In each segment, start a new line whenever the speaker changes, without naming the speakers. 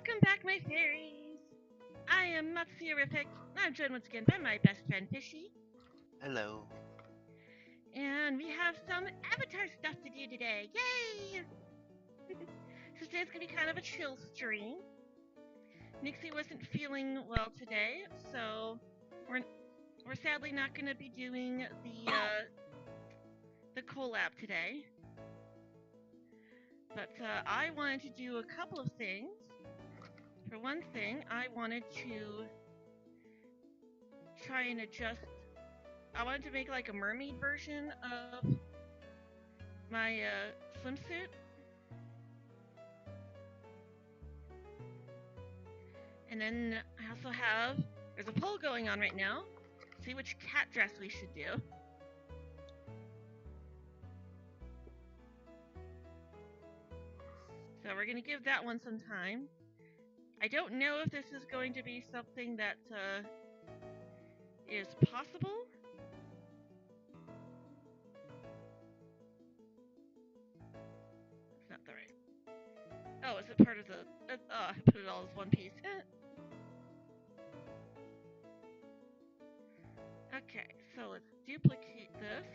Welcome back, my fairies! I am Matsurific, and I'm joined once again by my best friend Fishy.
Hello.
And we have some Avatar stuff to do today. Yay! So today's gonna be kind of a chill stream. Nixie wasn't feeling well today, so we're sadly not gonna be doing the collab today. But I wanted to do a couple of things. For one thing, I wanted to try and adjust. I wanted to make like a mermaid version of my swimsuit. And then I also have, there's a poll going on right now. See which cat dress we should do. So we're going to give that one some time. I don't know if this is going to be something that is possible. It's not the right. Oh, is it part of the... I put it all as one piece. Okay, so let's duplicate this,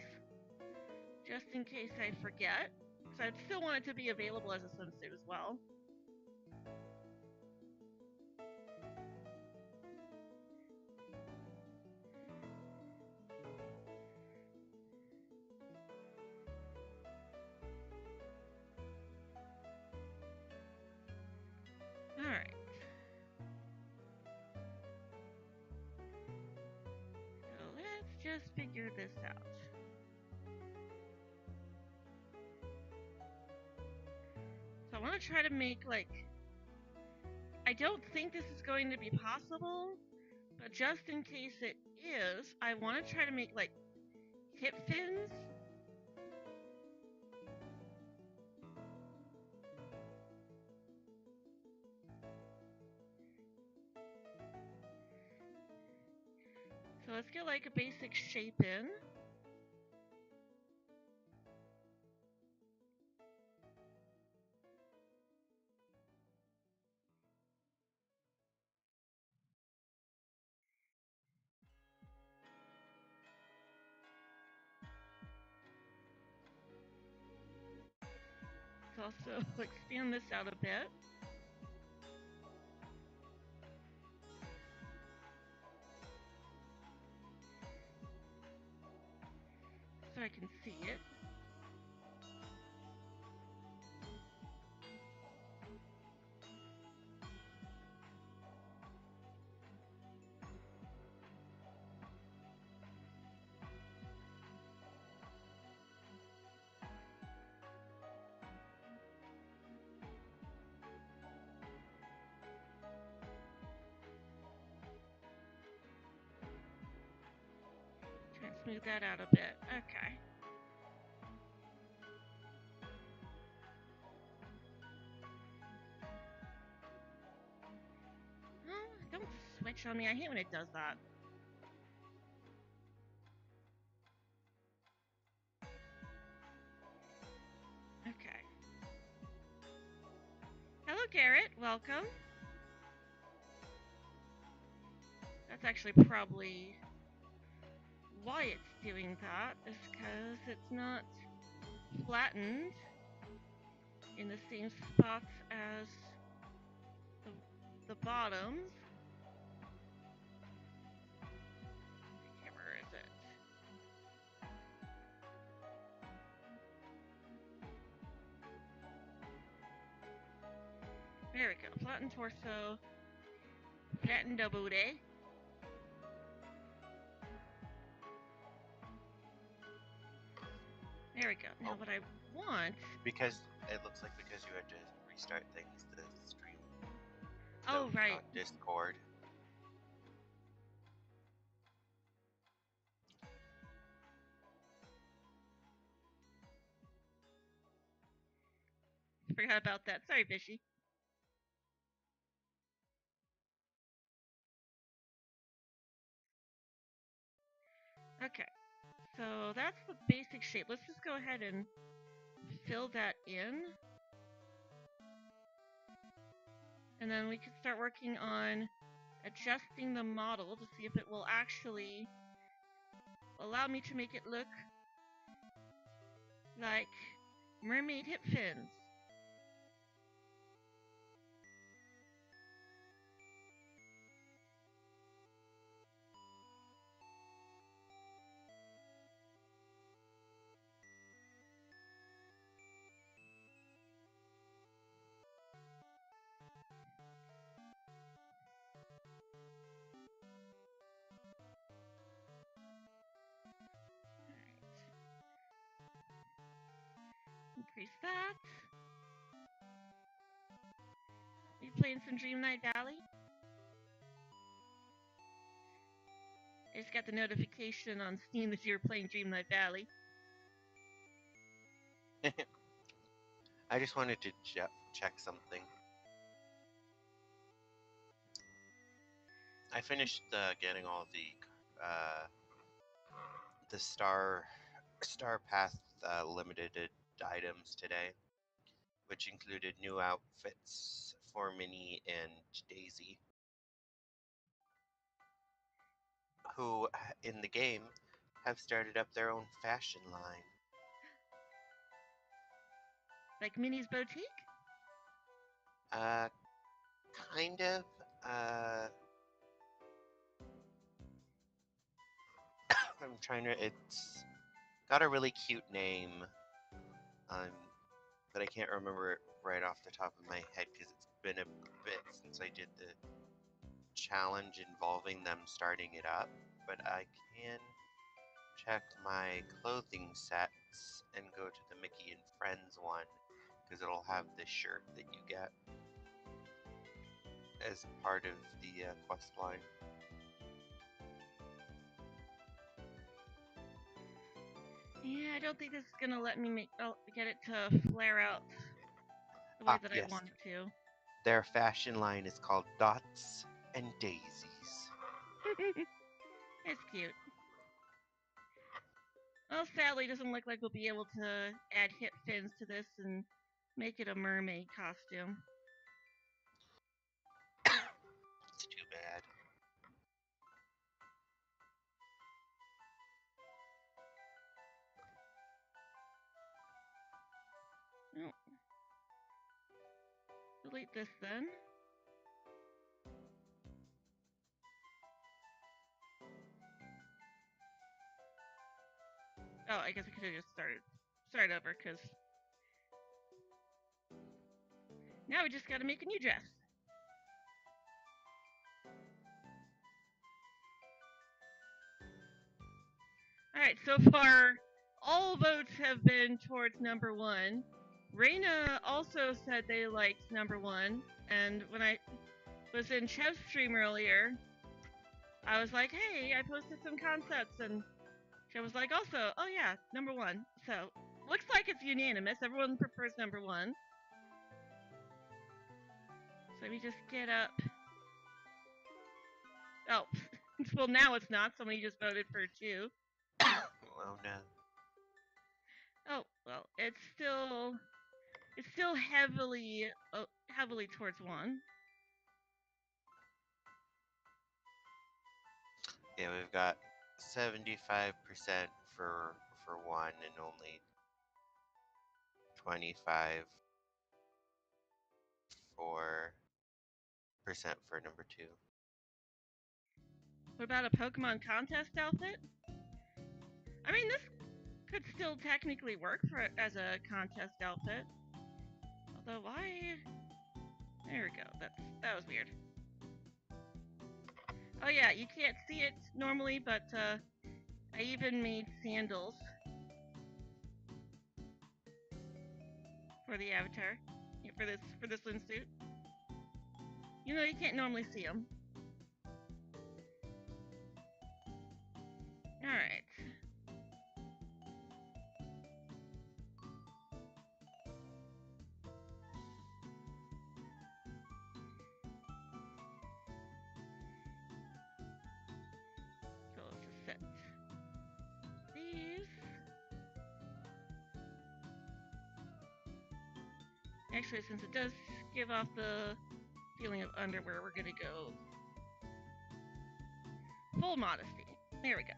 just in case I forget. So I'd still want it to be available as a swimsuit as well. Alright. So let's just figure this out. So I want to try to make, like... I don't think this is going to be possible, but just in case it is, I want to try to make, like, hip fins. So let's get, like, a basic shape in. Let's also expand this out a bit. So I can see it. Try and smooth that out a bit. Okay. Don't switch on me. I hate when it does that. Okay. Hello, Garrett. Welcome. That's actually probably why it's doing that, is because it's not flattened in the same spots as the bottoms. Okay, where is it? There we go. Flatten torso. Flatten the booty. There we go. Now what I want...
Because it looks like because you had to restart things, the stream.
Oh, right.
Discord.
Forgot about that. Sorry, Fishy. Okay. So that's the basic shape. Let's just go ahead and fill that in. And then we can start working on adjusting the model to see if it will actually allow me to make it look like mermaid hip fins. Increase that. We playing some Dream Night Valley? I just got the notification on Steam that you're playing Dream Night Valley.
I just wanted to check something. I finished getting all the Star Path limited items today, which included new outfits for Minnie and Daisy, who in the game have started up their own fashion line.
Like Minnie's Boutique?
Kind of. I'm trying to. It's got a really cute name, but I can't remember it right off the top of my head because it's been a bit since I did the challenge involving them starting it up. But I can check my clothing sets and go to the Mickey and Friends one because it'll have the shirt that you get as part of the quest line.
Yeah, I don't think this is gonna let me get it to flare out the way that
Yes.
I want it to.
Their fashion line is called Dots and Daisies.
It's cute. Well, sadly, it doesn't look like we'll be able to add hip fins to this and make it a mermaid costume.
It's too bad.
Oh. Delete this then. Oh, I guess I could have just started over, because now we just gotta make a new dress. Alright, so far, all votes have been towards number 1. Raina also said they liked number 1, and when I was in Chev's stream earlier, I was like, hey, I posted some concepts, and Chev was like, also, oh yeah, number 1. So, looks like it's unanimous. Everyone prefers number 1. So let me just get up. Oh, well, now it's not. Somebody just voted for 2.
Oh no.
Oh, well, it's still heavily towards 1.
Yeah, we've got 75% for 1 and only 25 for number 2.
What about a Pokemon contest outfit? I mean, this could still technically work as a contest outfit. Although, why? There we go. That was weird. Oh yeah, you can't see it normally, but I even made sandals for the avatar, for this swimsuit. You know, you can't normally see them. All right. So let's just set these. Actually, since it does give off the feeling of underwear, we're gonna go full modesty. There we go.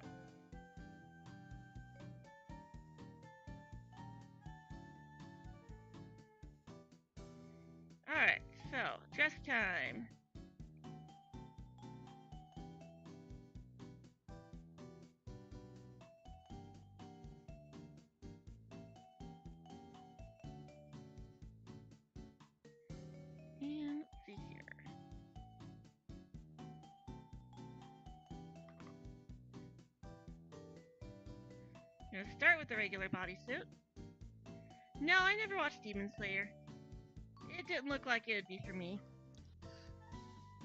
Alright, so dress time. And let's see here. I'm gonna start with the regular bodysuit. No, I never watched Demon Slayer. It didn't look like it would be for me.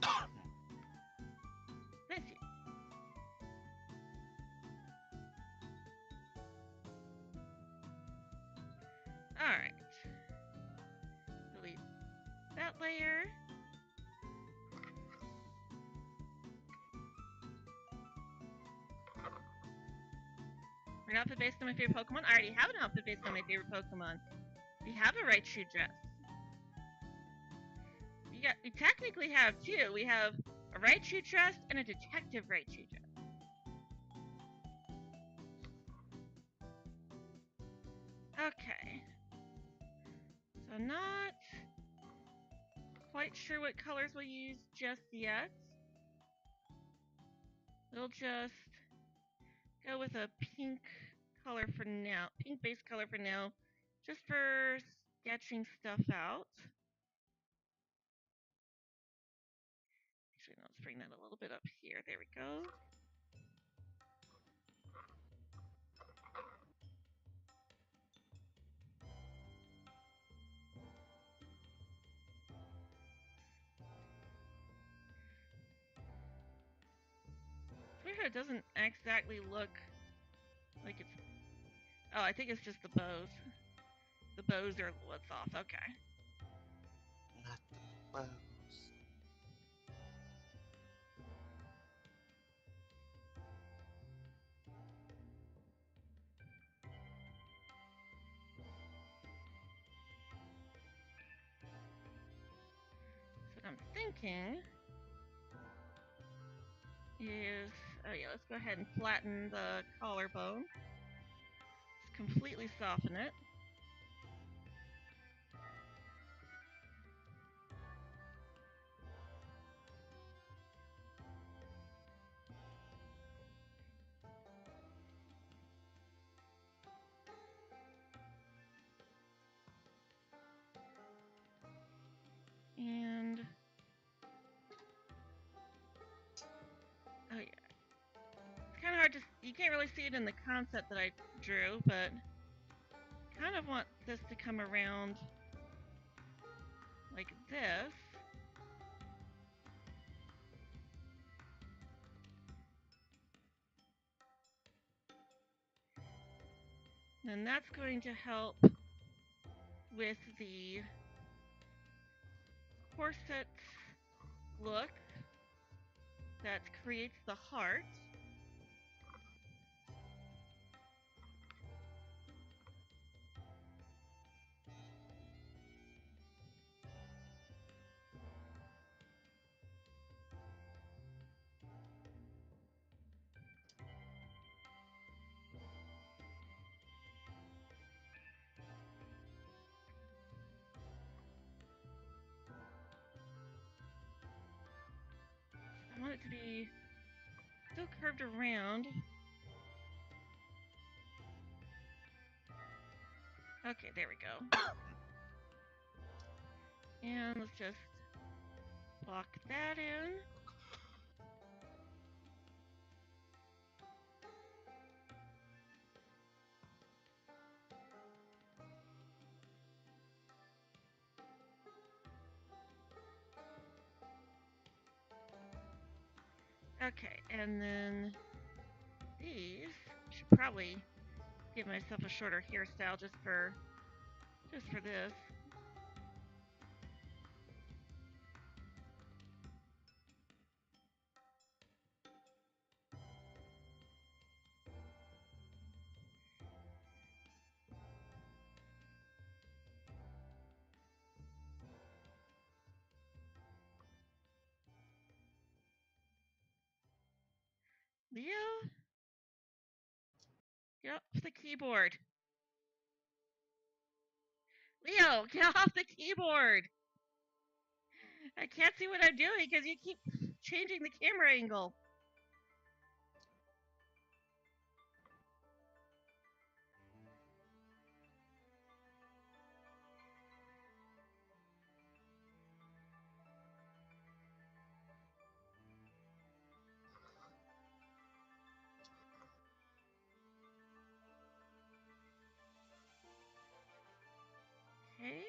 Bless you. Alright. Delete that layer. An outfit based on my favorite Pokemon? I already have an outfit based on my favorite Pokemon. We have a Raichu dress. We technically have two. We have a Raichu dress and a Detective Raichu dress. Okay. So not quite sure what colors we'll use just yet. We'll just go with a pink color for now. Pink base color for now. Just for sketching stuff out. Actually, no, let's bring that a little bit up here. There we go. It's weird how it doesn't exactly look like it's... Oh, I think it's just the bows. The bows are what's off. Okay.
Not the bows.
So what I'm thinking is... Oh yeah, let's go ahead and flatten the collarbone. Just completely soften it. And... Oh yeah. It's kind of hard to... You can't really see it in the concept that I drew, but... kind of want this to come around like this. And that's going to help with the corset look that creates the heart. I want it to be still curved around. Okay, there we go. And let's just block that in. Okay, and then these should probably give myself a shorter hairstyle just for this. Leo? Get off the keyboard. Leo, get off the keyboard! I can't see what I'm doing because you keep changing the camera angle. Okay.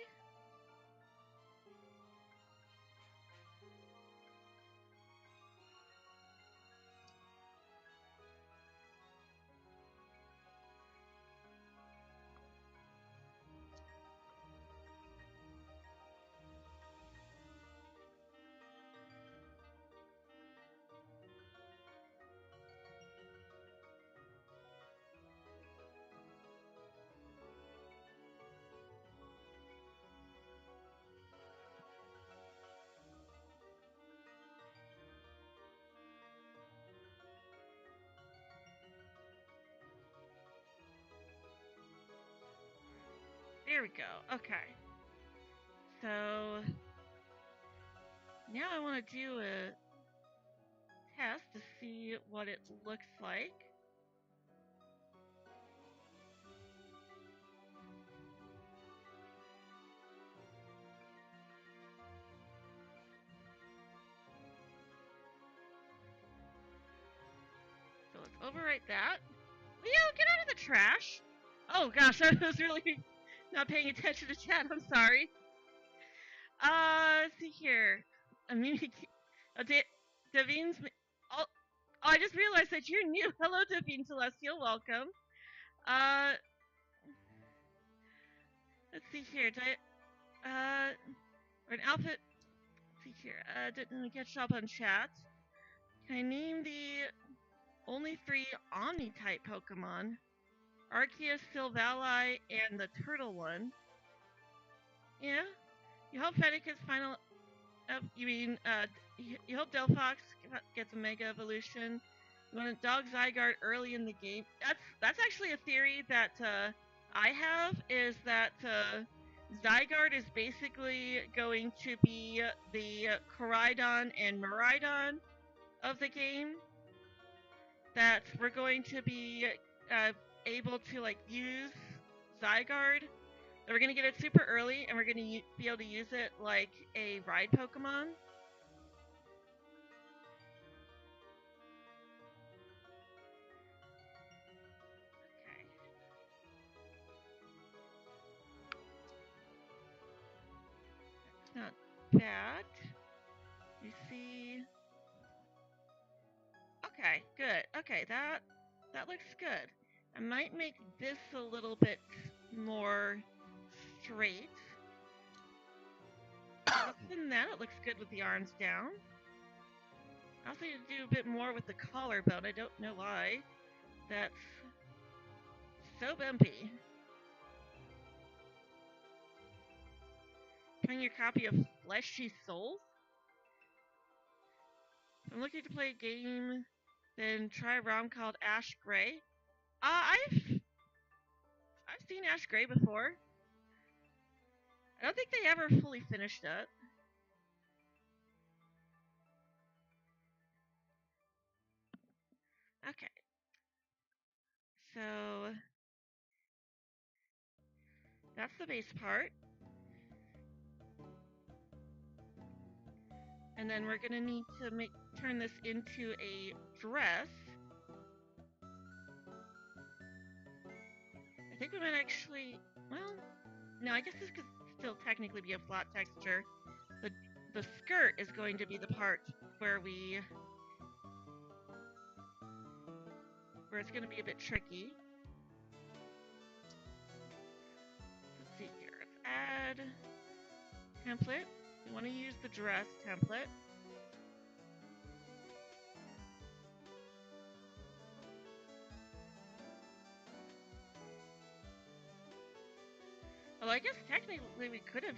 There we go. Okay. So now I want to do a test to see what it looks like. So let's overwrite that. Leo, get out of the trash. Oh gosh, I was really not paying attention to chat. I'm sorry. Let's see here. I mean, Davines. Oh, I just realized that you're new. Hello, Davine Celestial. Welcome. Let's see here. Or an outfit. Let's see here. Didn't catch up on chat. Can I name the only 3 Omni-type Pokemon? Arceus, Silvally, and the turtle one. Yeah. You hope Fenneca's final. You hope Delphox gets a Mega Evolution. You want a Dog Zygarde early in the game. That's actually a theory that I have, is that Zygarde is basically going to be the Koraidon and Miraidon of the game. That we're going to be able to like use Zygarde. That we're gonna get it super early, and we're gonna be able to use it like a ride Pokemon. Okay. That's not bad. You see. Okay, good. Okay, that looks good. I might make this a little bit more straight. Other than that, it looks good with the arms down. I also need to do a bit more with the collarbone. I don't know why. That's so bumpy. Playing your copy of Fleshy Souls? If I'm looking to play a game, then try a ROM called Ash Gray. I've seen Ash Gray before. I don't think they ever fully finished it. Okay. So that's the base part. And then we're gonna need to turn this into a dress. I think we might actually, well, no, I guess this could still technically be a flat texture. The skirt is going to be the part where it's gonna be a bit tricky. Let's see here. Let's add template. We want to use the dress template. Well, I guess technically we could have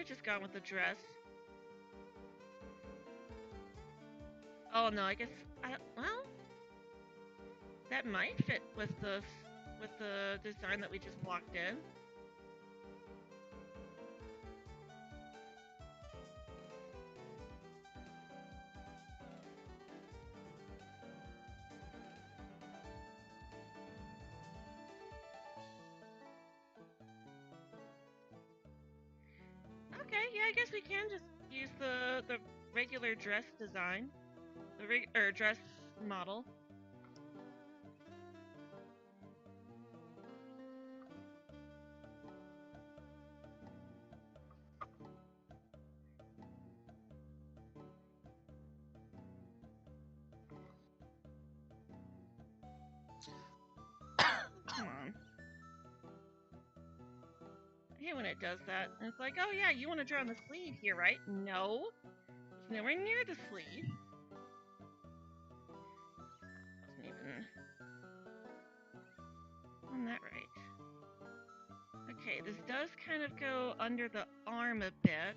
just gone with the dress. Oh no, I guess, well, That might fit with the design that we just blocked in. Okay, yeah, I guess we can just use the regular dress design, or dress model. Come on. I hate when it does that. And it's like, oh yeah, you want to draw on the sleeve here, right? No, it's nowhere near the sleeve. Wasn't even on that right. Okay, this does kind of go under the arm a bit.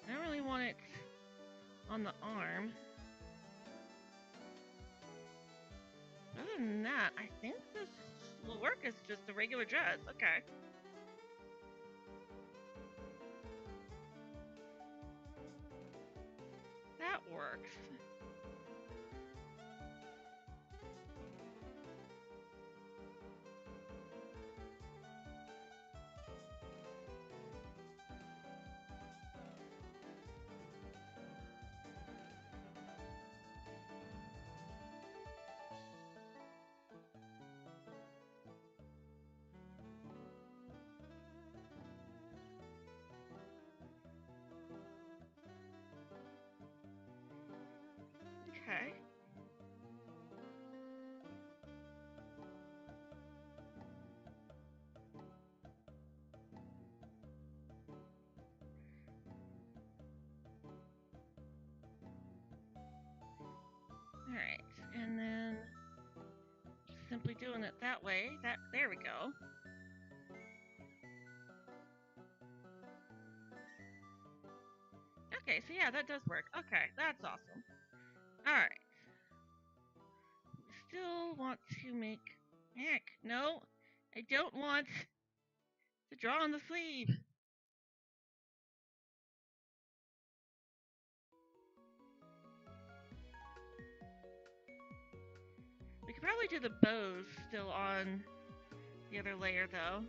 I don't really want it on the arm. Other than that, I think this will work as just a regular dress. Okay. That works. Okay. Alright, and then just simply doing it that way. There we go. Okay, so yeah, that does work. Okay, that's awesome. Alright. We still want to make... Heck, no. I don't want to draw on the sleeve. We could probably do the bows still on the other layer, though.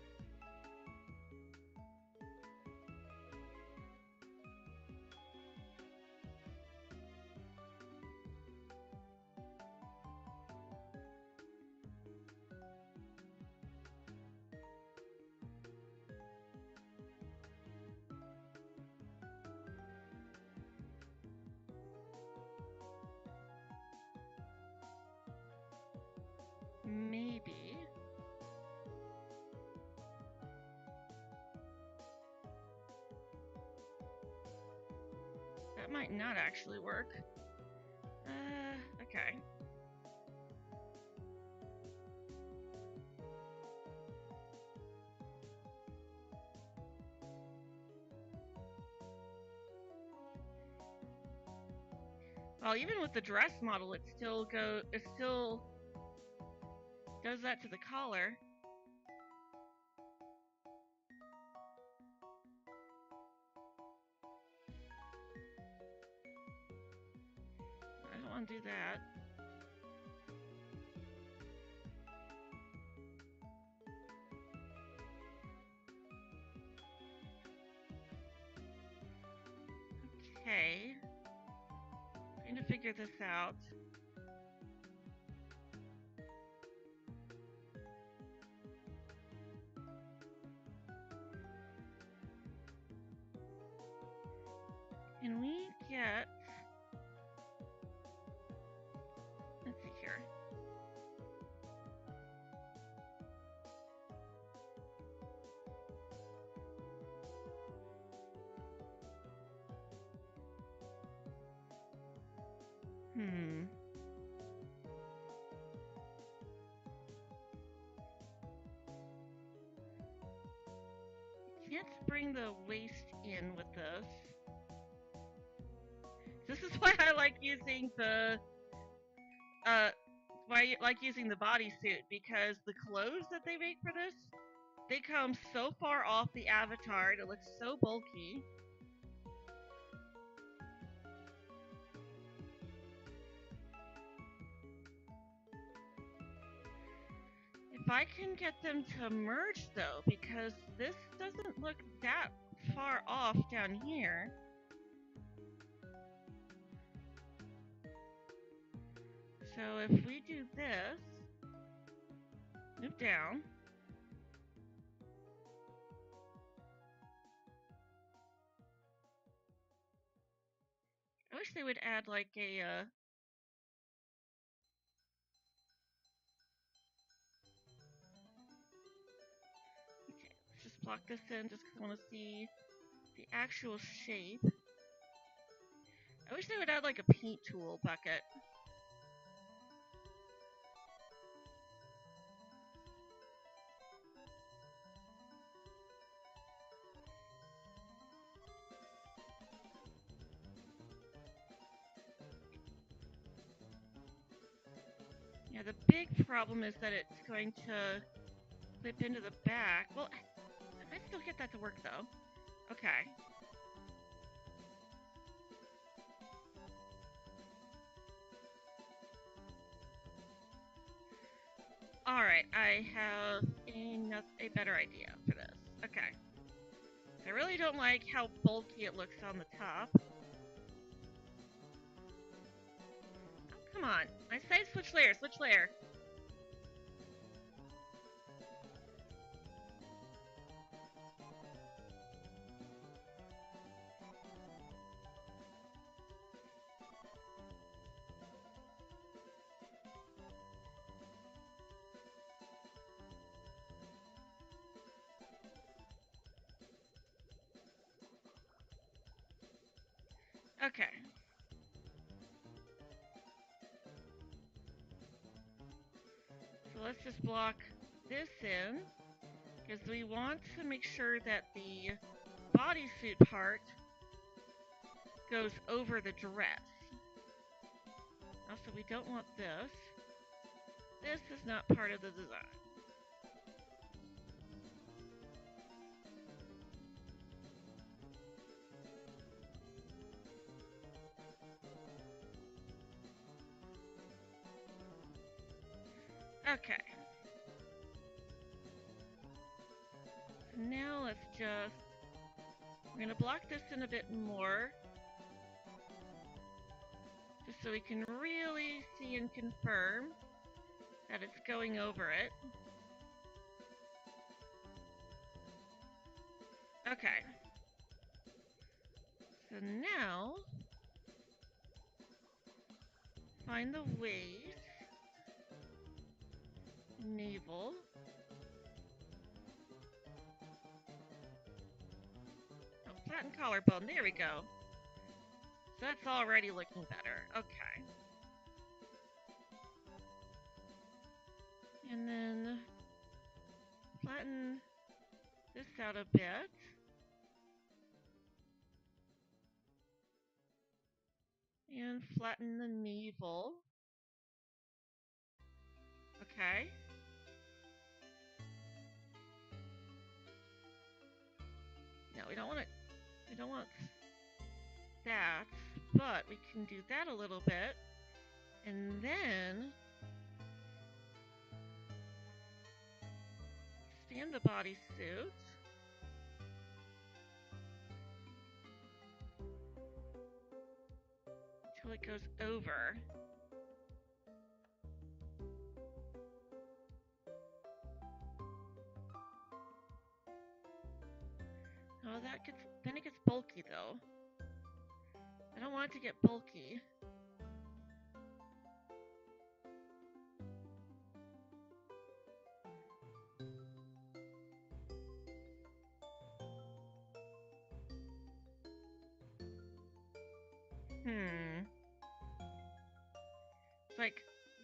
Maybe. That might not actually work. Okay. Well, even with the dress model, it still does that to the collar. I don't want to do that. Okay. Trying to figure this out. Can we get... Let's see here. let's bring the waist in with this. This is why I like using the bodysuit, because the clothes that they make for this, they come so far off the avatar, and it looks so bulky. If I can get them to merge though, because this doesn't look that far off down here. So if we do this, move down. I wish they would add like a okay, let's just block this in just because I want to see the actual shape. I wish they would add like a paint tool bucket. Yeah, the big problem is that it's going to clip into the back. Well, I might still get that to work though. Okay. Alright, I have a better idea for this. Okay. I really don't like how bulky it looks on the top. Oh, come on. I say switch layer, switch layer. Okay. So let's just block this in, because we want to make sure that the bodysuit part goes over the dress. Also, we don't want this. This is not part of the design. Okay. So now let's just... we're going to block this in a bit more, just so we can really see and confirm that it's going over it. Okay. So now, find the waist, navel. Oh, flatten collarbone. There we go. So that's already looking better. Okay. And then flatten this out a bit. And flatten the navel. Okay. No, we don't want that, but we can do that a little bit. And then expand the bodysuit till it goes over. Oh, then it gets bulky though. I don't want it to get bulky. It's like,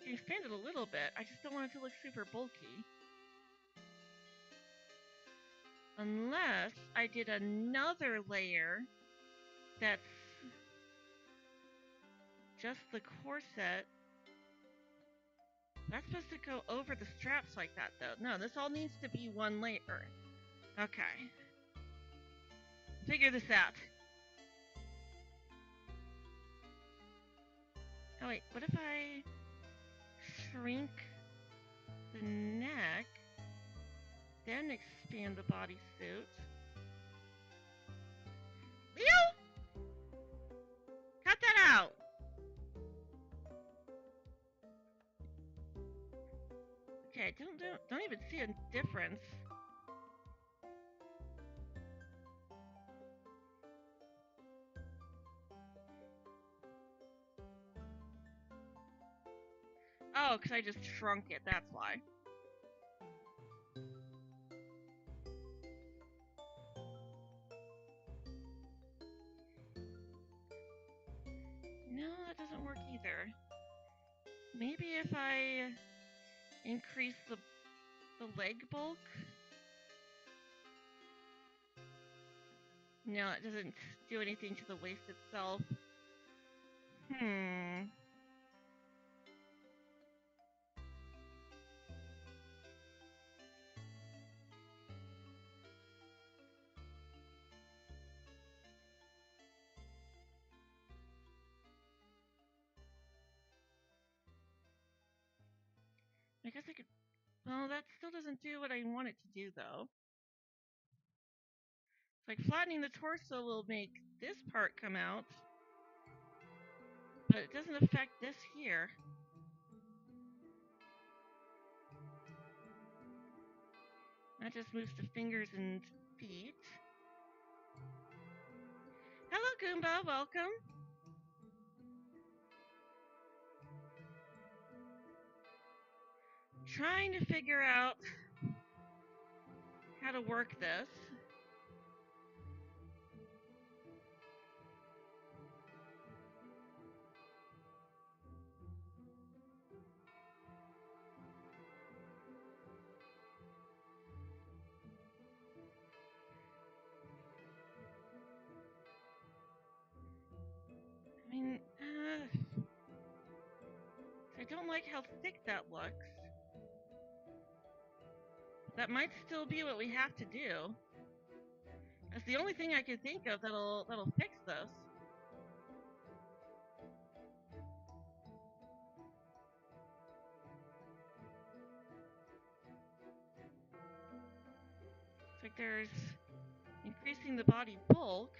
you can expand it a little bit. I just don't want it to look super bulky. Unless I did another layer that's just the corset. That's supposed to go over the straps like that, though. No, this all needs to be one layer. Okay. Figure this out. Oh, wait. What if I shrink the neck, then expand the bodysuit? Leo? Cut that out! Okay, don't even see a difference. Oh, because I just shrunk it, that's why. No, that doesn't work either. Maybe if I increase the leg bulk? No, it doesn't do anything to the waist itself. I guess I could... Well, that still doesn't do what I want it to do, though. It's like flattening the torso will make this part come out, but it doesn't affect this here. That just moves the fingers and feet. Hello, Goomba. Welcome. Trying to figure out how to work this. I mean, I don't like how thick that looks. That might still be what we have to do. That's the only thing I can think of that'll fix this. It's like there's increasing the body bulk.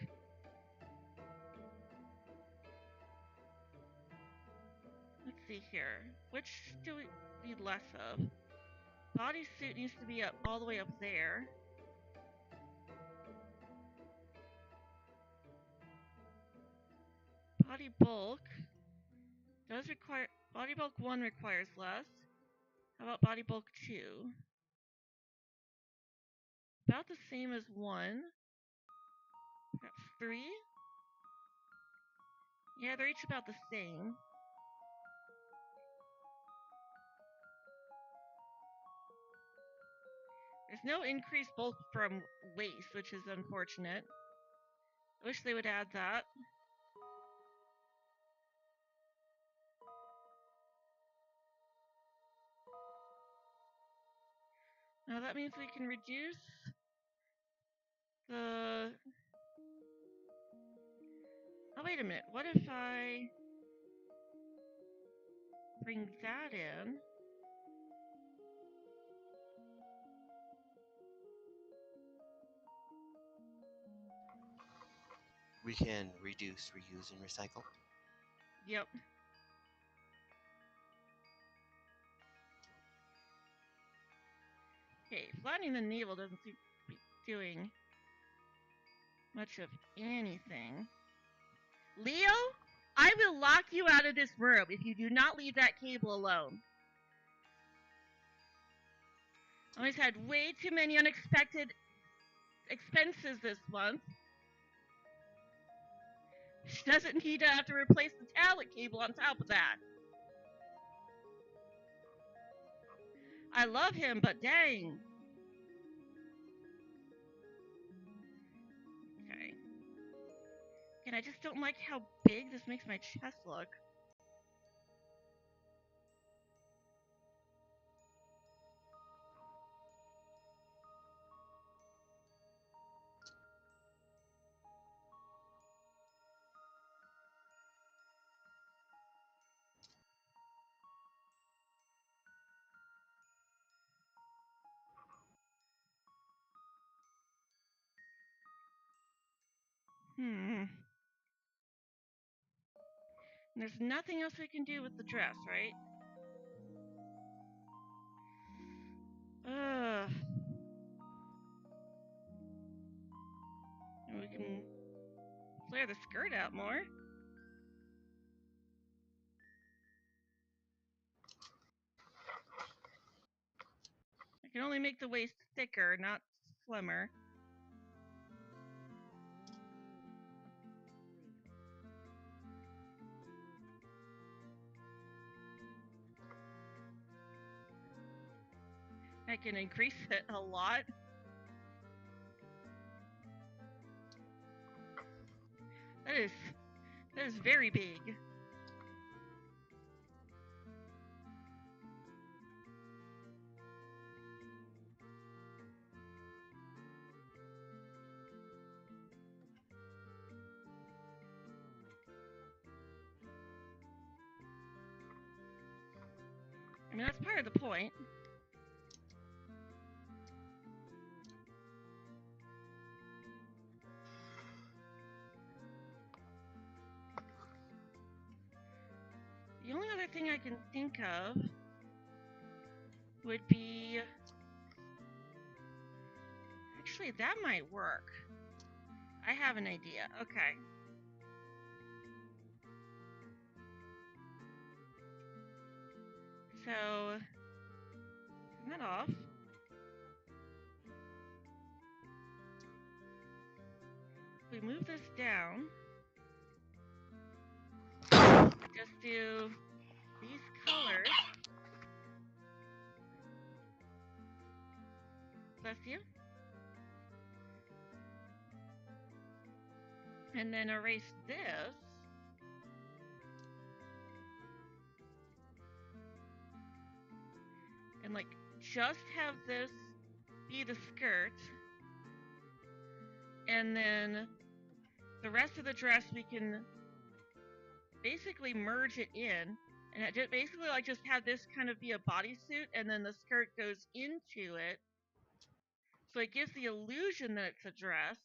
Let's see here. Which do we need less of? Bodysuit needs to be up all the way up there. Body bulk does require... Body bulk 1 requires less. How about body bulk 2? About the same as 1. That's 3. Yeah, they're each about the same. There's no increased bulk from waist, which is unfortunate. I wish they would add that. Now that means we can reduce the... Oh, wait a minute. What if I bring that in?
We can reduce, reuse, and recycle.
Yep. Okay, flattening the navel doesn't seem to be doing much of anything. Leo, I will lock you out of this room if you do not leave that cable alone. I always had way too many unexpected expenses this month. She doesn't need to have to replace the tablet cable on top of that. I love him, but dang. And I just don't like how big this makes my chest look. There's nothing else we can do with the dress, right? Ugh. And we can flare the skirt out more. I can only make the waist thicker, not slimmer. I can increase it a lot. That is very big. I mean, that's part of the point. The only other thing I can think of would be... Actually, that might work. I have an idea. Okay. So, turn that off. We move this down. Just do these colors. Bless you. And then erase this. And like just have this be the skirt. And then the rest of the dress we can basically merge it in. And it just basically like just have this kind of be a bodysuit and then the skirt goes into it. So it gives the illusion that it's a dress.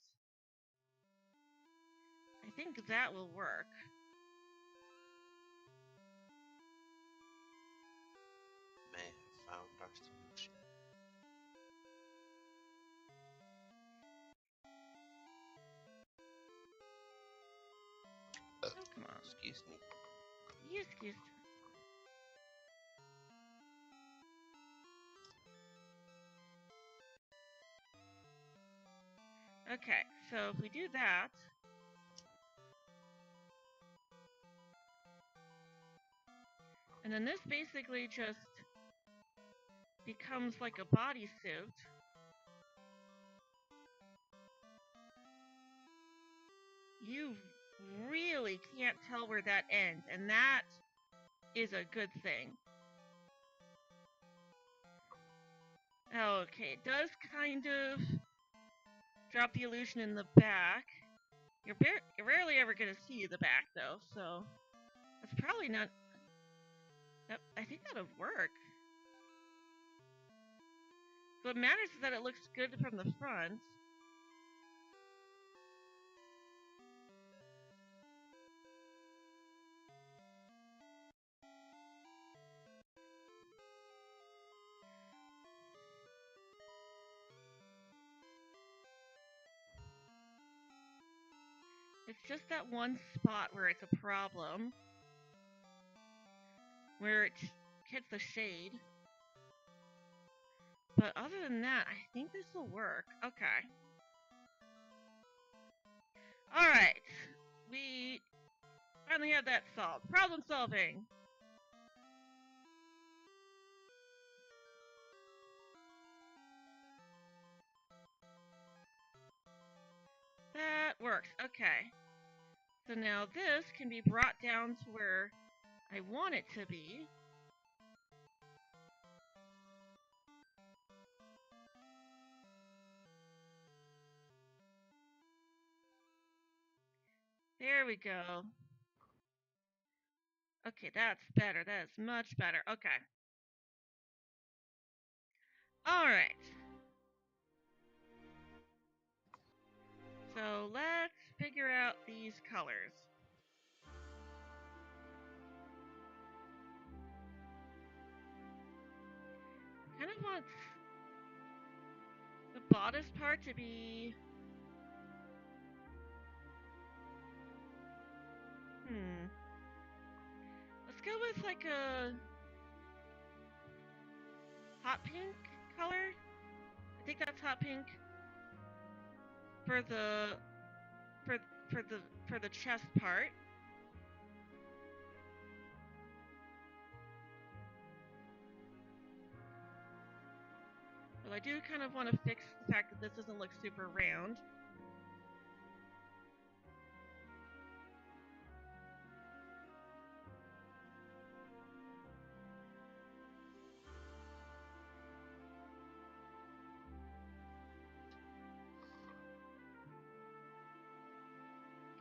I think that will work.
May have found our solution.
Oh, come on.
Excuse me.
Excuse. Okay, so if we do that, and then this basically just becomes like a bodysuit. You really can't tell where that ends, and that is a good thing. Okay, it does kind of drop the illusion in the back. You're rarely ever going to see the back, though, so that's probably not... I think that'll work. What matters is that it looks good from the front. It's just that one spot where it's a problem. Where it hits the shade. But other than that, I think this will work. Okay. Alright. We finally have that solved. Problem solving. That works. Okay. So now this can be brought down to where I want it to be. There we go. Okay, that's better. That is much better. Okay. All right. So let's figure out these colors. Kind of want the bodice part to be... Let's go with like a hot pink color. I think that's hot pink for the for the chest part. But I do kind of want to fix the fact that this doesn't look super round.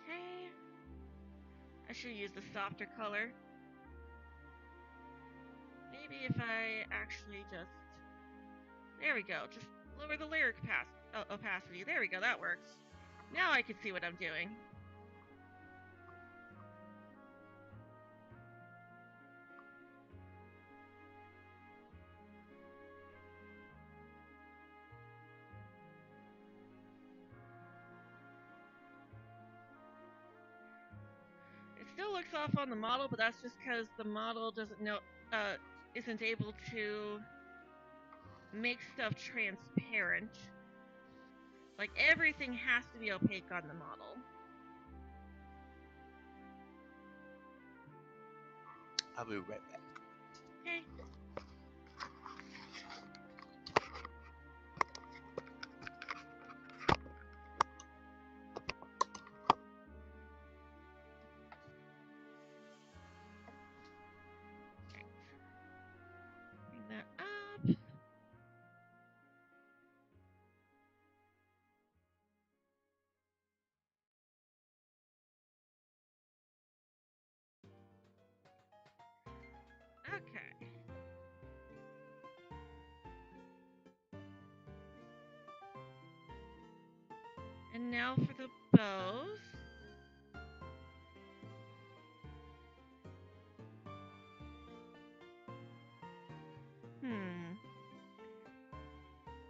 Okay. I should use the softer color. Maybe if I actually just... There we go. Just lower the layer opacity. There we go. That works. Now I can see what I'm doing. It still looks off on the model, but that's just because the model isn't able to make stuff transparent. Like, everything has to be opaque on the model.
I'll be right back.
Okay. Bring that up. Okay. And now for the bows.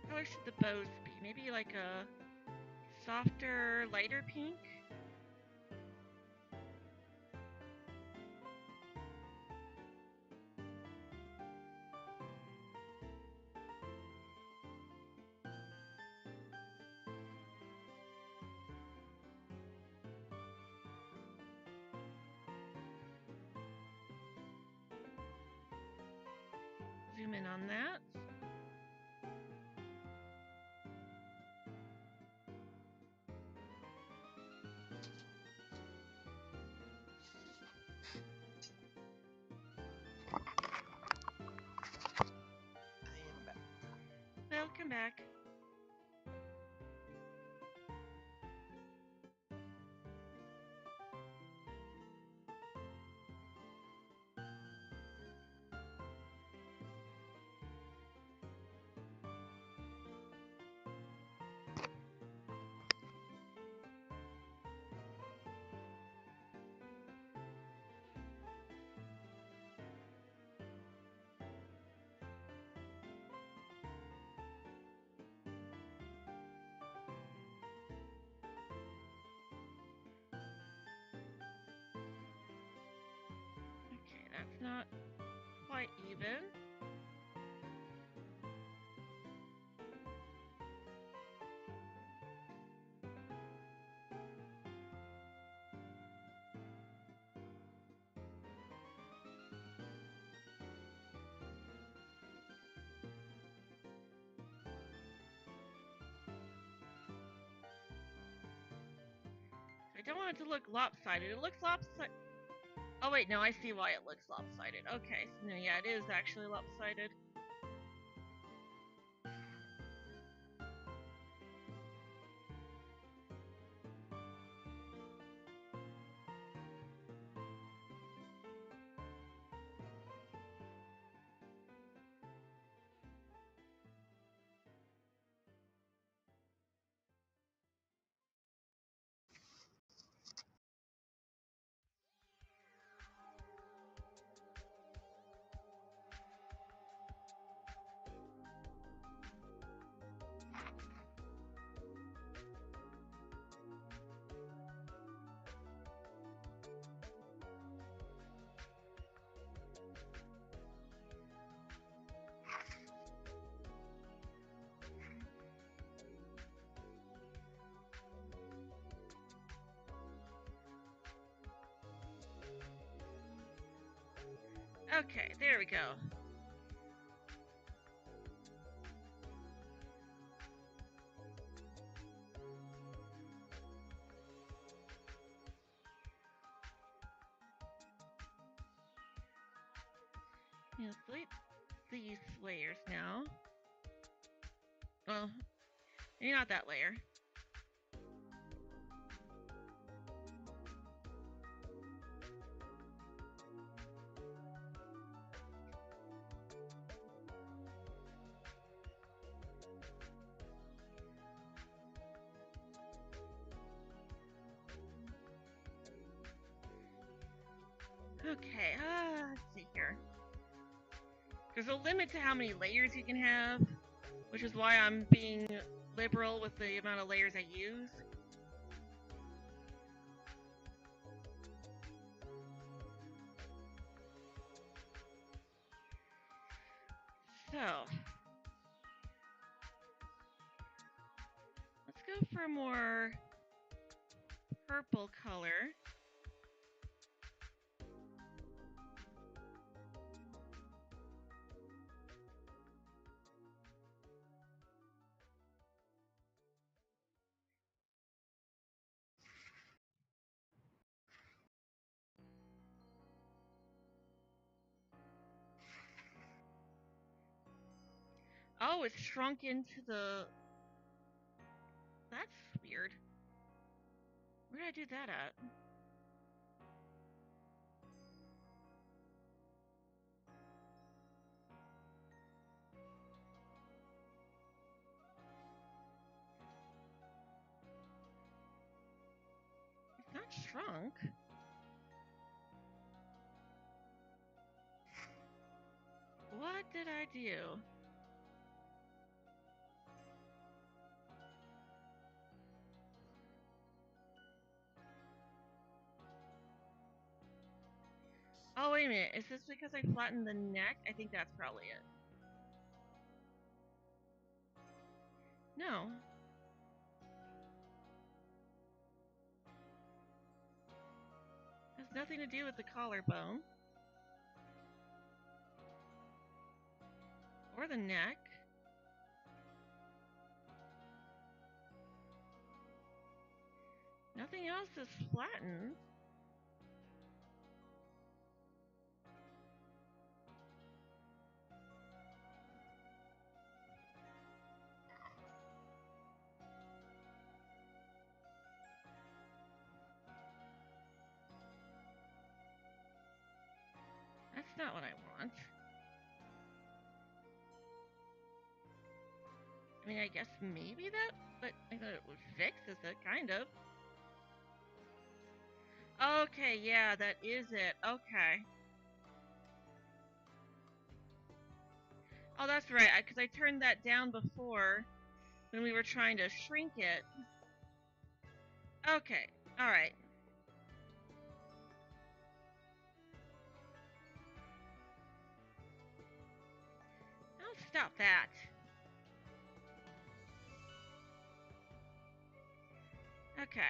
What color should the bows be? Maybe like a softer, lighter pink? Zoom in on that.
I am back.
Welcome back. Okay, that's not quite even. I don't want it to look lopsided. It looks lopsided. Oh wait, no, I see why it looks lopsided. Okay, so no, yeah, it is actually lopsided. Okay, there we go. Let's delete these layers now. Well, maybe not that layer. Okay, let's see here. There's a limit to how many layers you can have, which is why I'm being liberal with the amount of layers I use. So, let's go for a more purple color. Oh, it's shrunk into the... That's weird. Where did I do that at? It's not shrunk. What did I do? Oh, wait a minute. Is this because I flattened the neck? I think that's probably it. No. Has nothing to do with the collarbone. Or the neck. Nothing else is flattened. That's not what I want. I mean, I guess maybe that, but I thought it would fix it, kind of. Okay, yeah, that is it. Okay. Oh, that's right, because I turned that down before when we were trying to shrink it. Okay, alright. I'll stop that. Okay.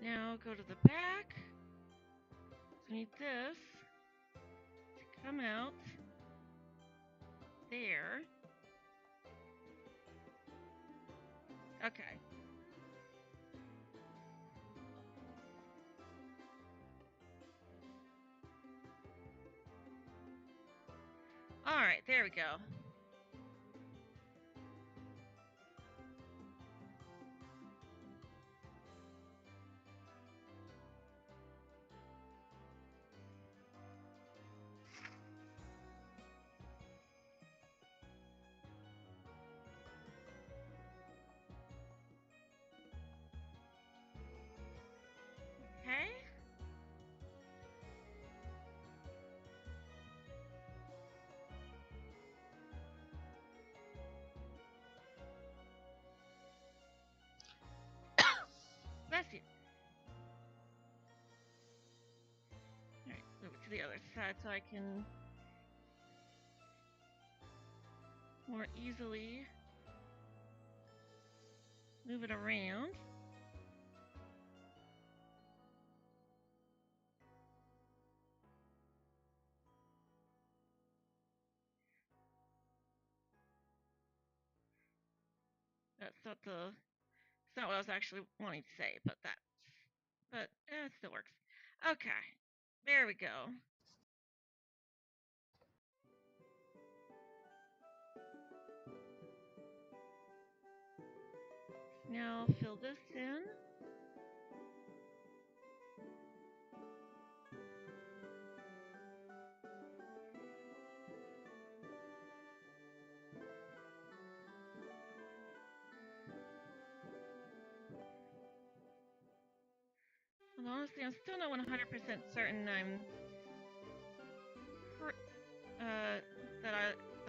Now go to the back. So we need this to come out there. Okay. All right, there we go. Okay. Bless you. All right, move it to the other side so I can more easily move it around. That's not the. It's not what I was actually wanting to say, but it still works. Okay, there we go. Now fill this in. And honestly, I'm still not 100% certain that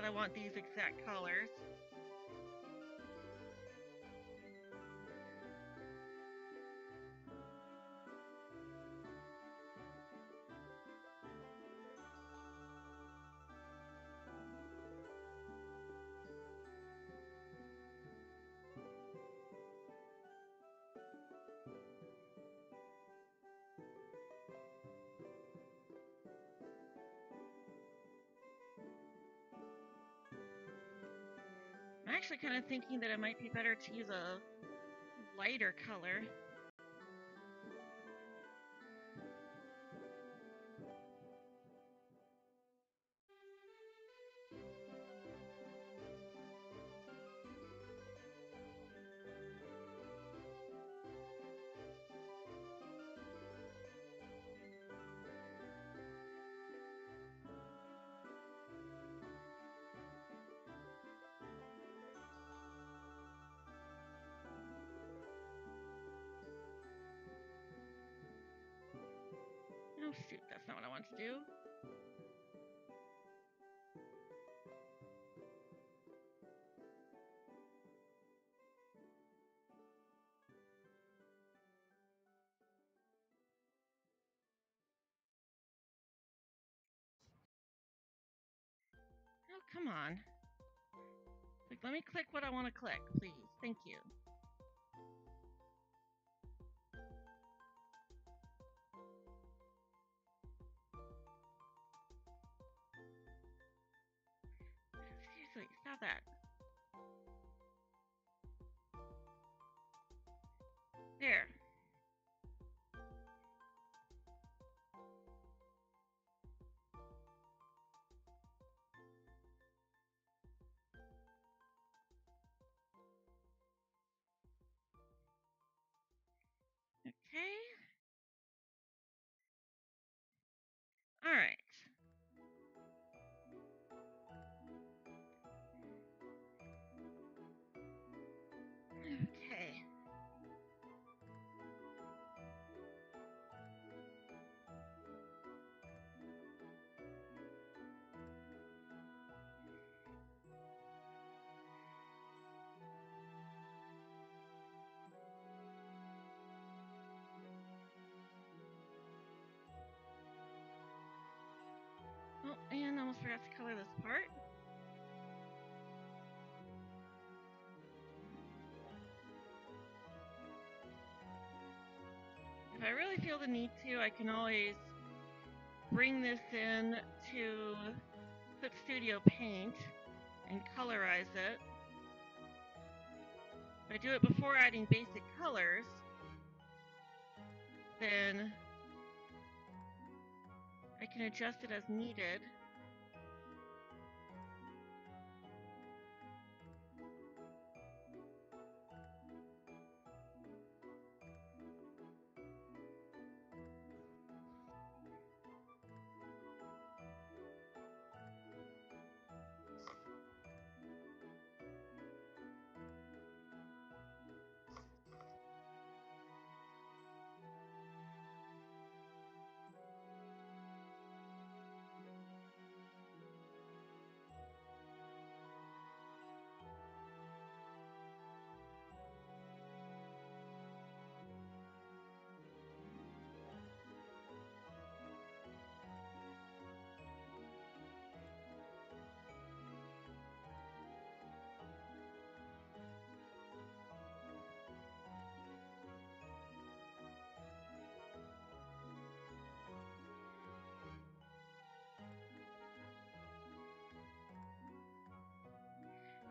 I want these exact colors. I'm actually kind of thinking that it might be better to use a lighter color. Oh shoot, that's not what I want to do. Oh, come on. Like, let me click what I want to click, please. Thank you. Seriously, stop that. There. Okay. All right. Okay. Oh, and I almost forgot to color this part. I really feel the need to, I can always bring this in to Clip Studio Paint and colorize it. If I do it before adding basic colors, then I can adjust it as needed.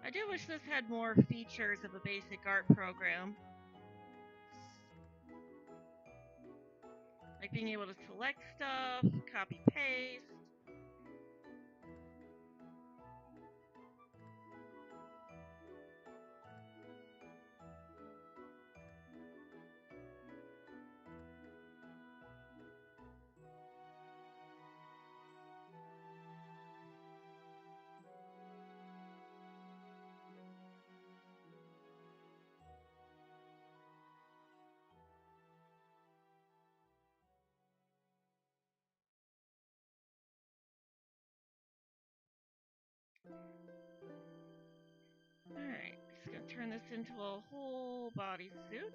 I do wish this had more features of a basic art program. Like being able to select stuff, copy paste. Alright, just gonna turn this into a whole body suit.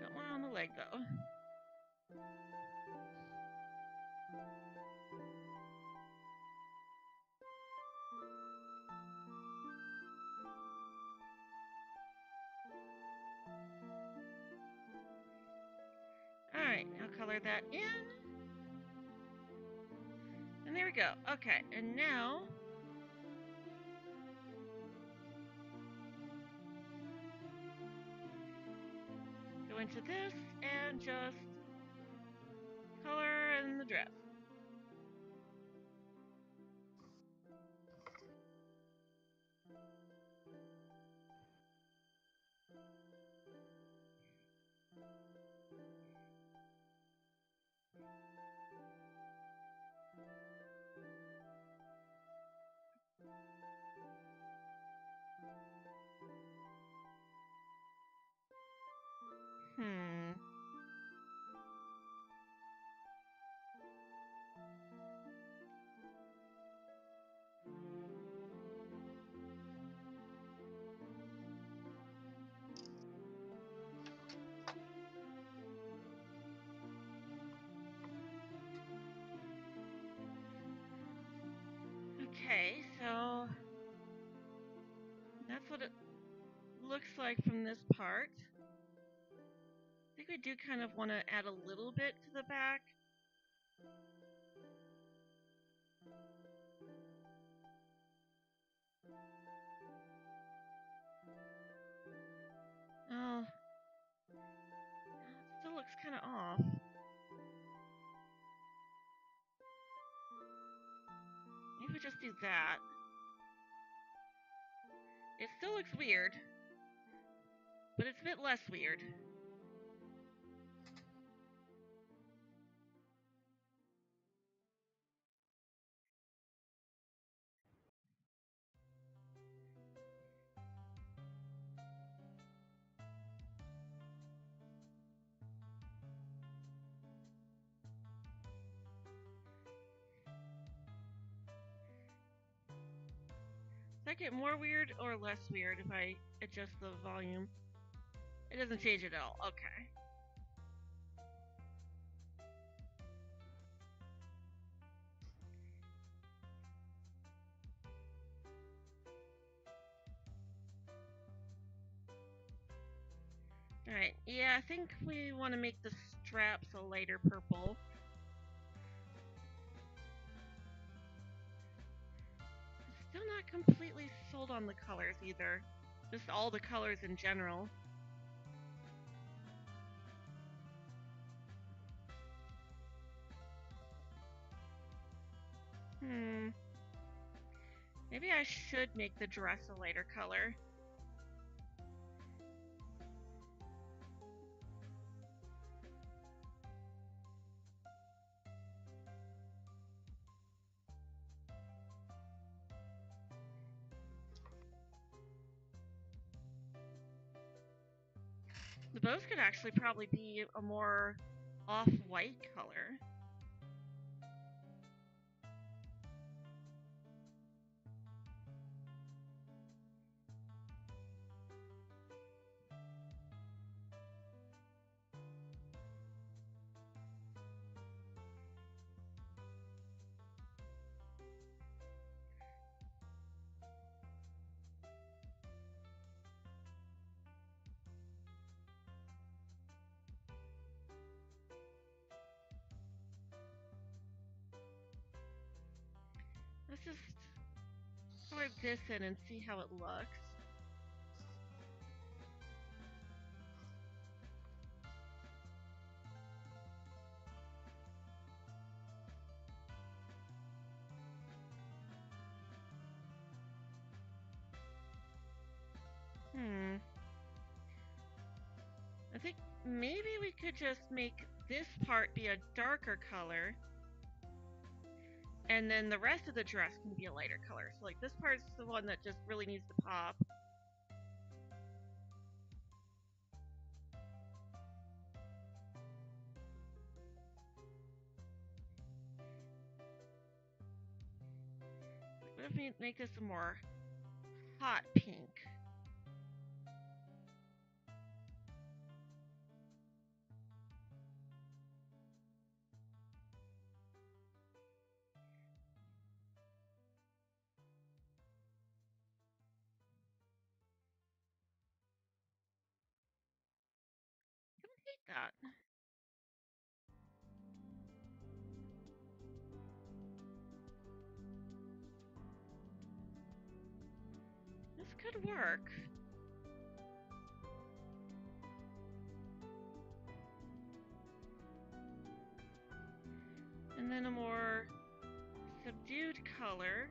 Don't want it on the leg though. Alright, now color that in. And there we go. Okay, and now go into this and just color in the dress. Okay, so that's what it looks like from this part. I think we do kind of want to add a little bit to the back. Oh, it still looks kind of off. Maybe we just do that. It still looks weird, but it's a bit less weird. Does that get more weird or less weird if I adjust the volume? It doesn't change at all. Okay. Alright, yeah, I think we want to make the straps a lighter purple. Still not completely sold on the colors either. Just all the colors in general. Maybe I should make the dress a lighter color. The bows could actually probably be a more off-white color. Let's just color this in and see how it looks. I think maybe we could just make this part be a darker color, and then the rest of the dress can be a lighter color. So like this part's the one that just really needs to pop. What if we make this a more hot pink? That. This could work. And then a more subdued color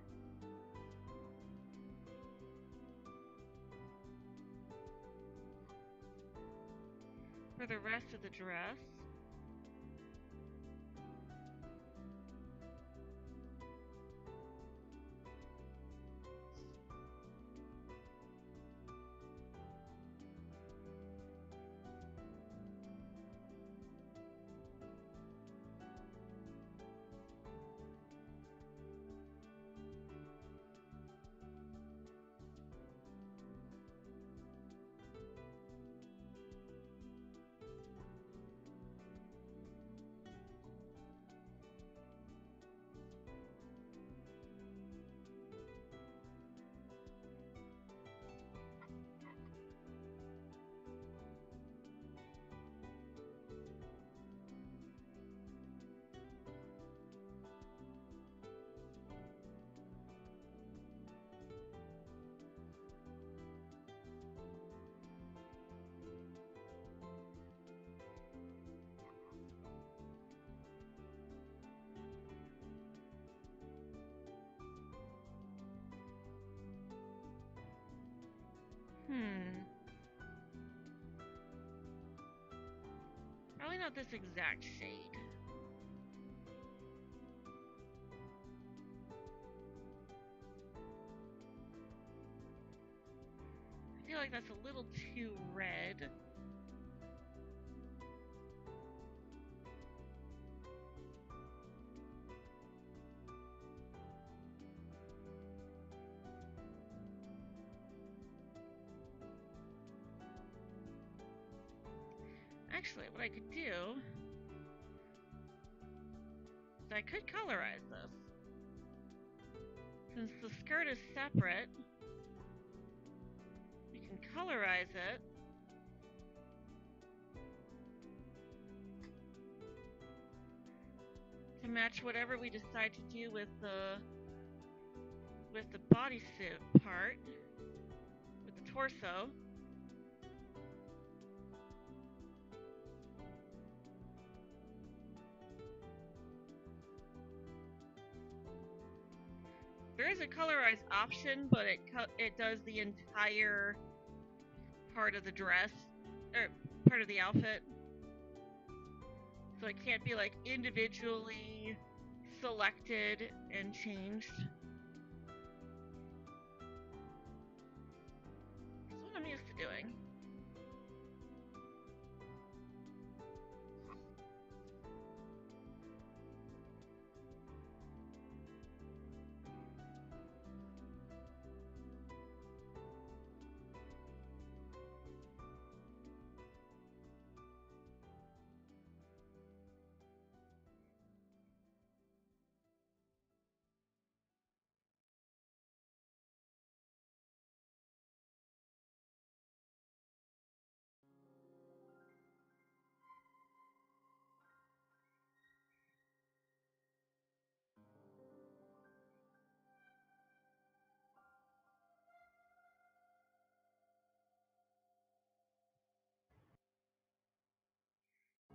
for the rest of the dress. Probably not this exact shade. I feel like that's a little too red. Actually, what I could do is I could colorize this. Since the skirt is separate, we can colorize it match whatever we decide to do with the bodysuit part, with the torso. There is a colorized option, but it does the entire part of the dress, or part of the outfit. So it can't be like individually selected and changed. That's what I'm used to doing.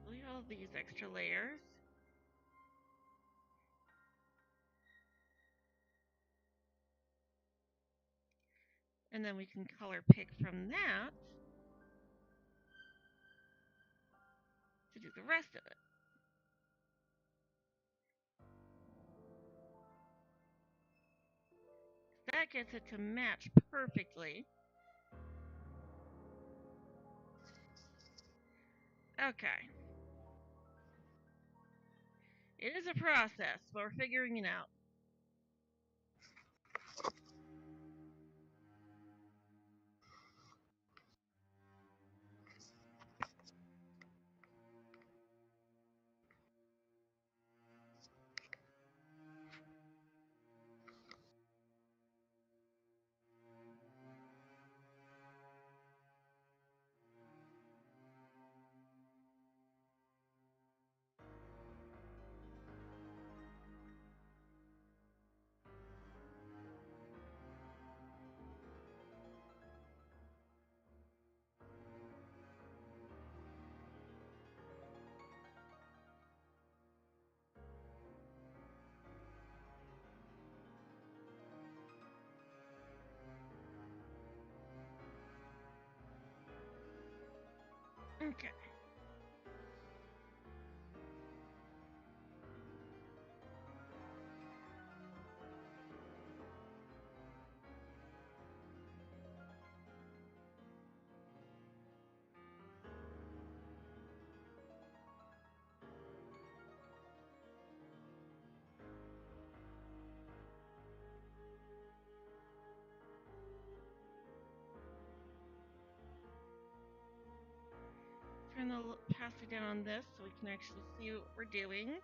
Look at all these extra layers. And then we can color pick from that to do the rest of it. That gets it to match perfectly. Okay. It is a process, but we're figuring it out. Okay. Turn the opacity down on this so we can actually see what we're doing.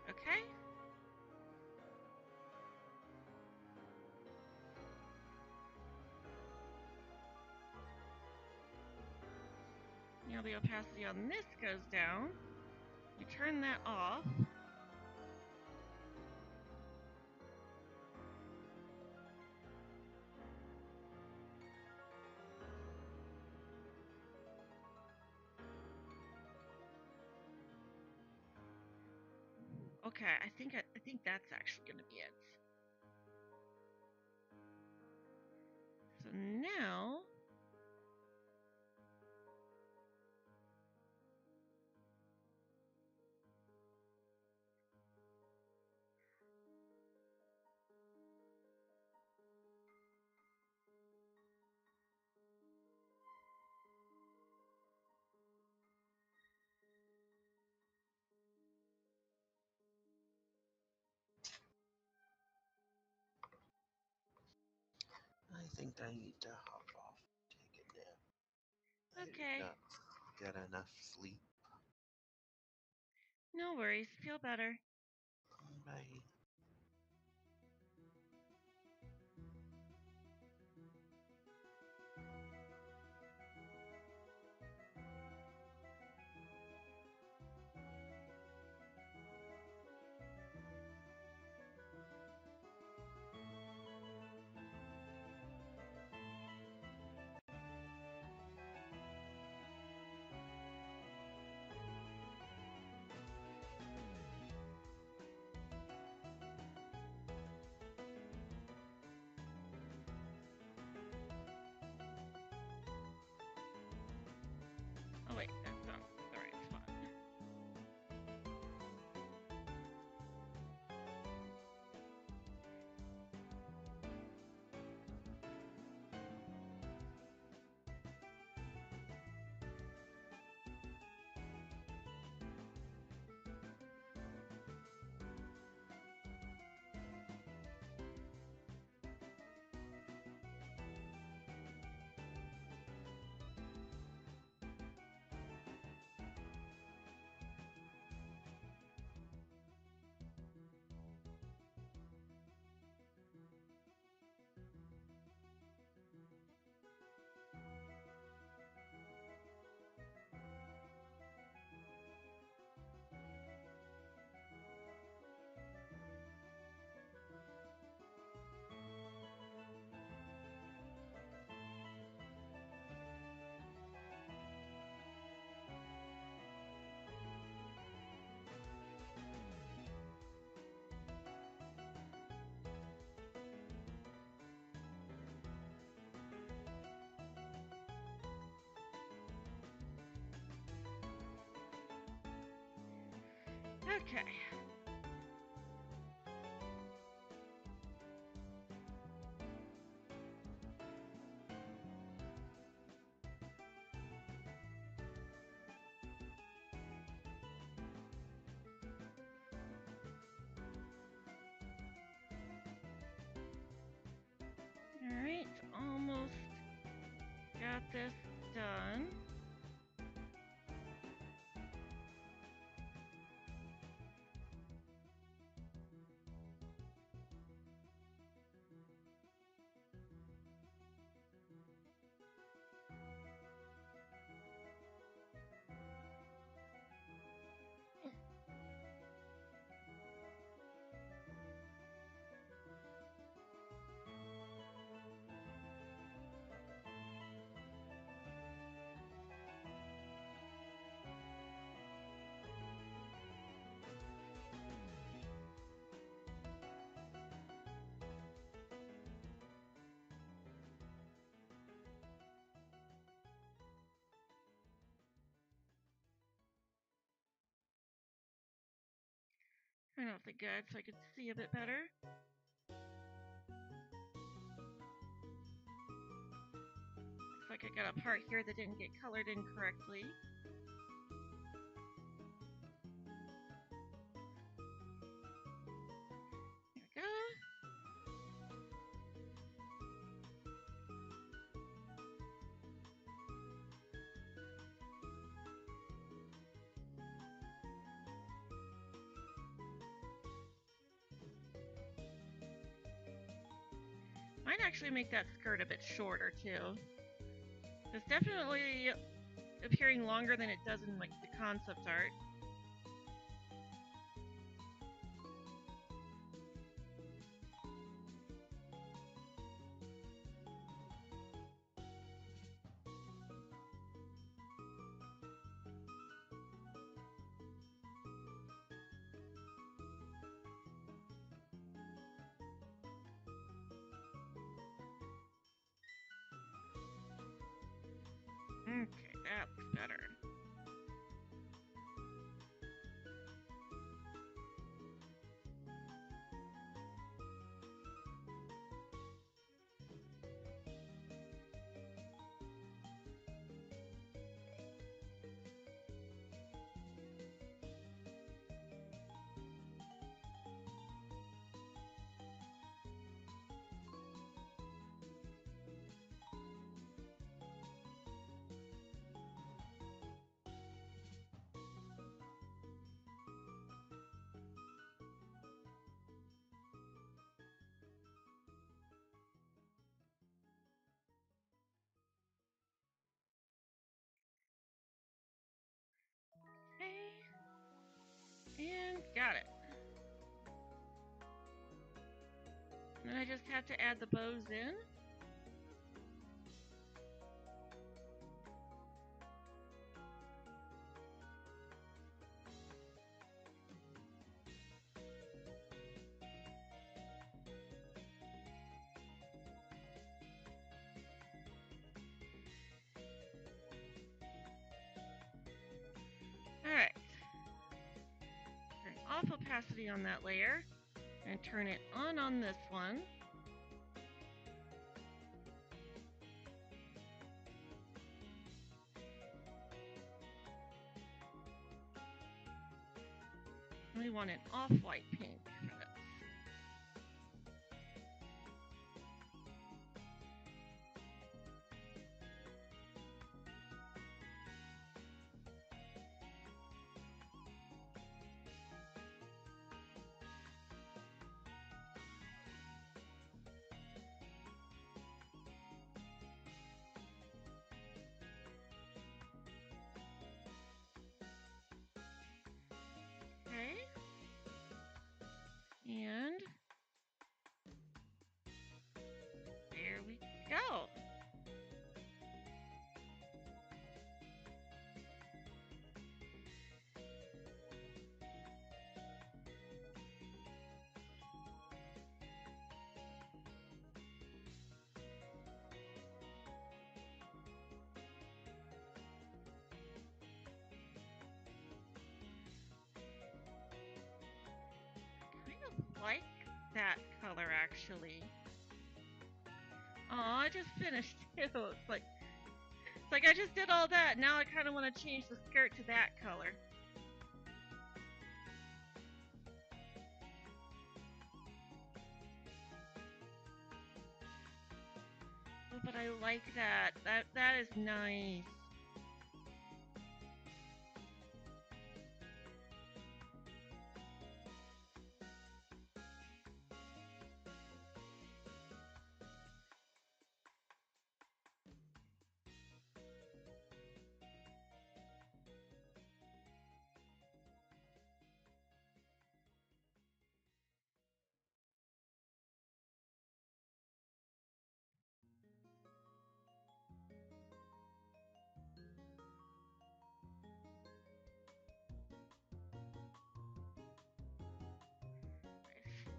Okay. Now the opacity on this goes down. We turn that off. Okay, I think that's actually going to be it. So now
I think I need to hop off and take a nap.
Okay.
I did not get enough sleep.
No worries. Feel better.
Bye.
Oh wait, that's not the right spot. Okay. Alright, almost got this done. Turn off the guide so I could see a bit better. Looks like I got a part here that didn't get colored in correctly. There we go. Might actually make that skirt a bit shorter too. It's definitely appearing longer than it does in like the concept art. Okay, that looks better. Got it. And then I just have to add the bows in. Alright. Turn off opacity on that layer and turn it on this one. We want an off-white pink for this. Okay. And there we go. Like that color actually. Oh, I just finished too. It's like I just did all that. Now I kind of want to change the skirt to that color. Oh, but I like that. That is nice.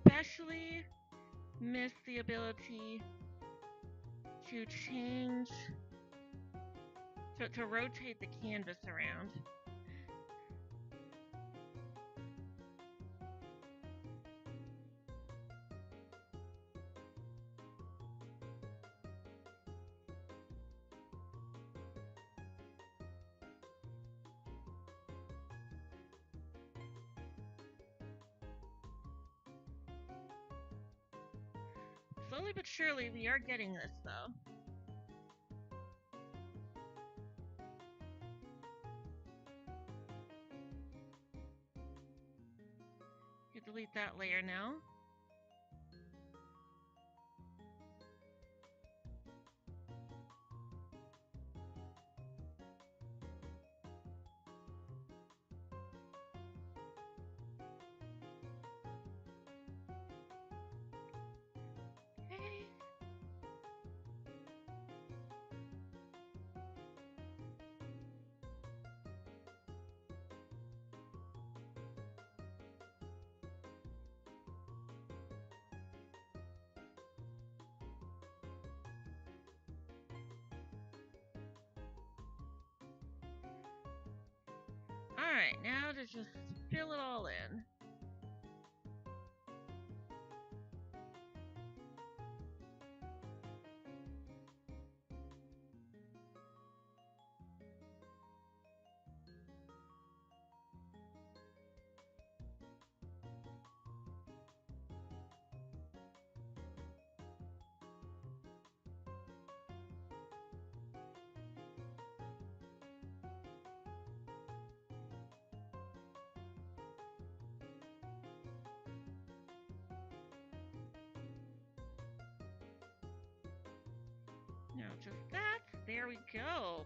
Especially miss the ability to change, to rotate the canvas around. Slowly but surely, we are getting this, though. You delete that layer now. Okay. Alright, now to just fill it all in. Now just that. There we go.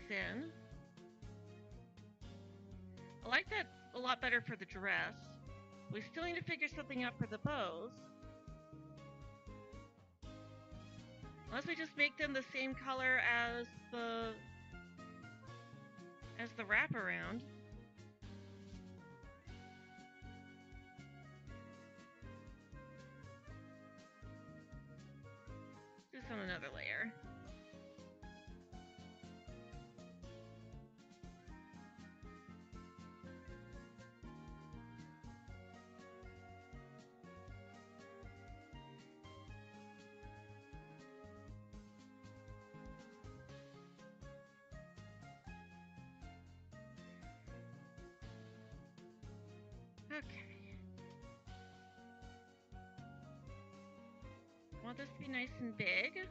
thin. I like that a lot better for the dress. We still need to figure something out for the bows. Unless we just make them the same color as the wraparound. Do this on another layer. Okay. I want this to be nice and big.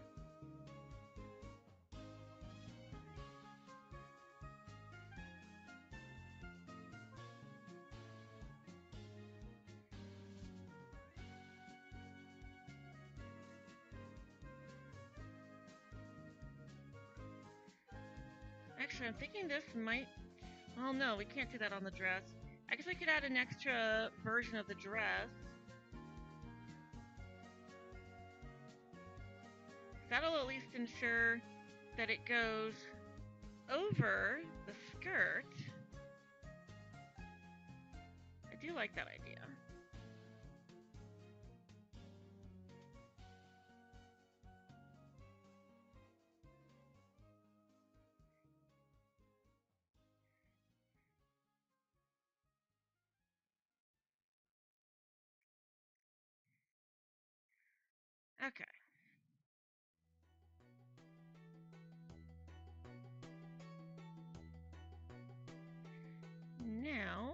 Actually, I'm thinking this might... Oh no, we can't do that on the dress. I guess we could add an extra version of the dress. That'll at least ensure that it goes over the skirt. I do like that idea. Okay. Now,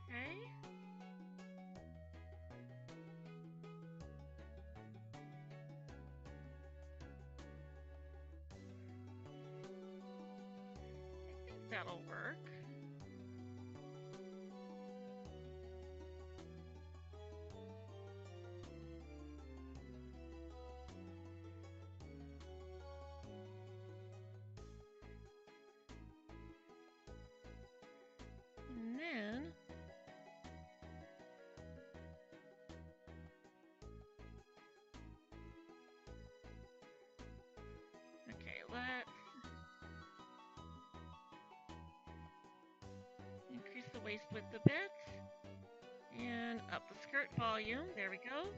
okay. I think that'll work. And then, okay, let's increase the waist width a bit and up the skirt volume. There we go.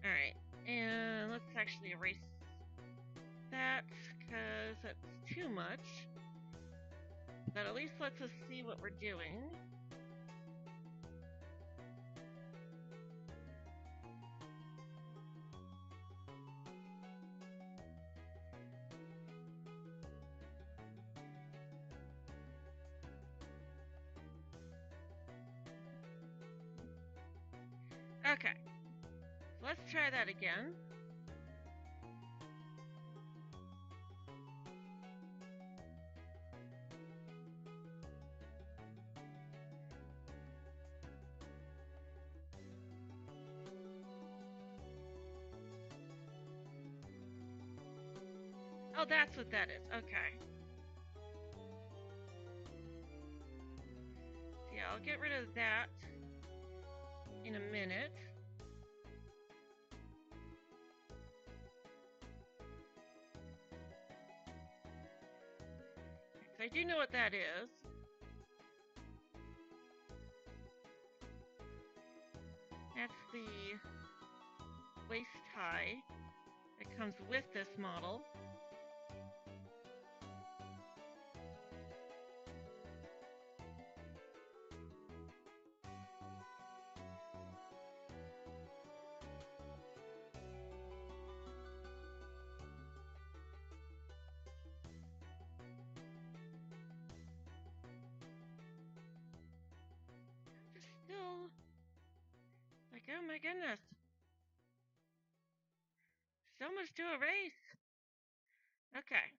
Alright, and let's actually erase that because that's too much. That at least lets us see what we're doing. Okay, so let's try that again. Oh, that's what that is. Okay. Yeah, I'll get rid of that in a minute. So I do know what that is. That's the waist tie that comes with this model. Oh my goodness. So much to erase. Okay.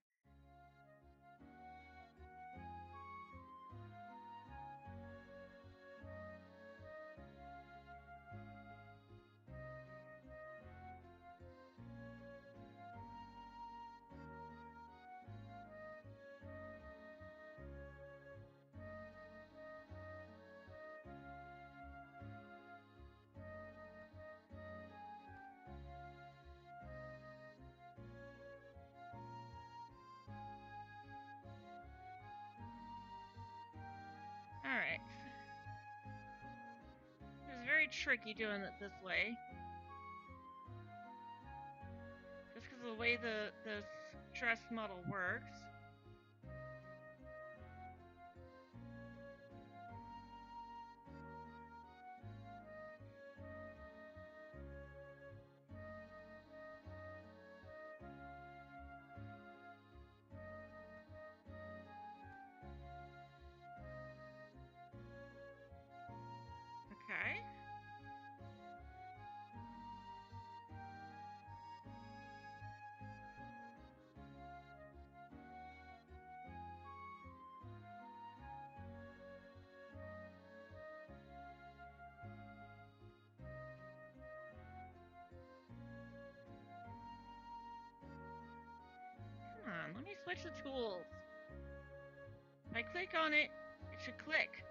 Alright. It's very tricky doing it this way. Just because of the way the stress model works. Okay. Come on, let me switch the tools. If I click on it, it should click.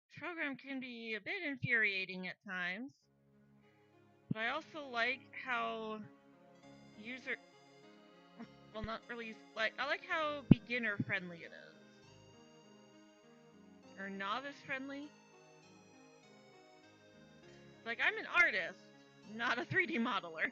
This program can be a bit infuriating at times, but I also like how user, well, not really, I like how beginner friendly it is. Or novice friendly. Like, I'm an artist, not a 3D modeler.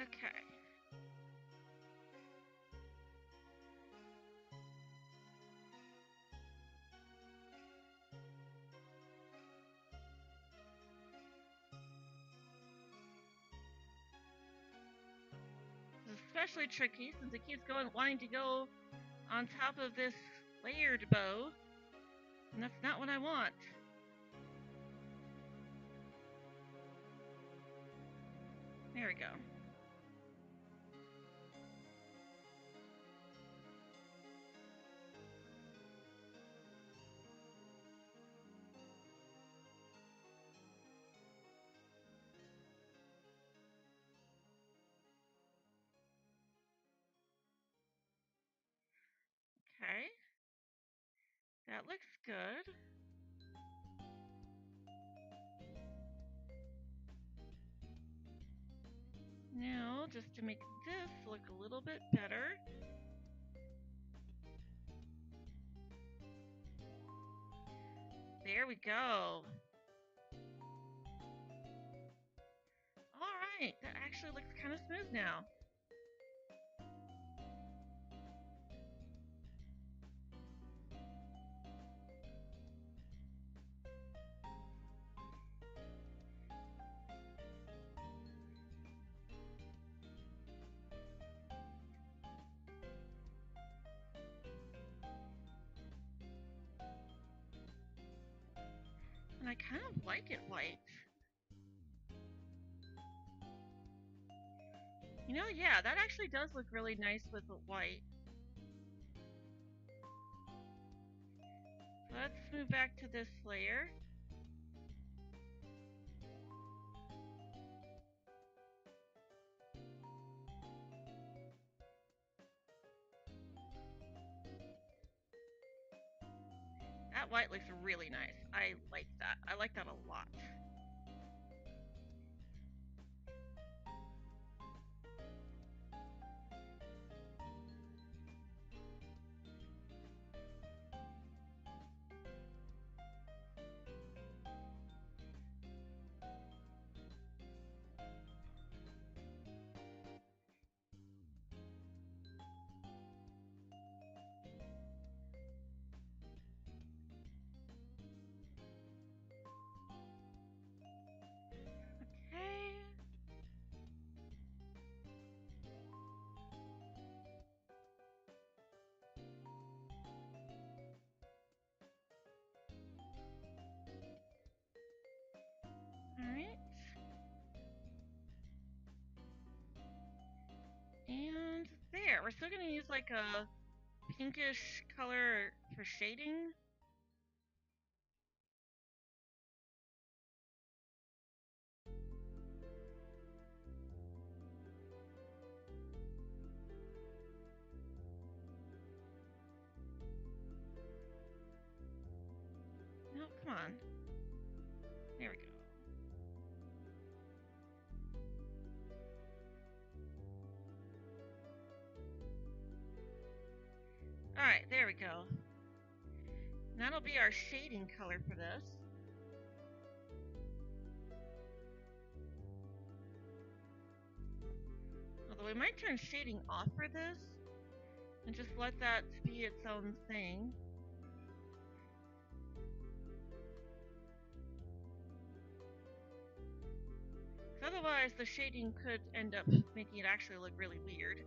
Okay. This is especially tricky since it keeps wanting to go on top of this layered bow, and that's not what I want. There we go. Okay. That looks good. Now, just to make this look a little bit better, there we go. Alright, that actually looks kind of smooth now. I kind of like it white. You know, yeah, that actually does look really nice with the white. So let's move back to this layer. That white looks really nice. I like that. I like that a lot. Okay. Alright. And there. We're still going to use like a pinkish color for shading. No, come on. There we go. Alright, there we go. And that'll be our shading color for this. Although we might turn shading off for this and just let that be its own thing. Otherwise, the shading could end up making it actually look really weird.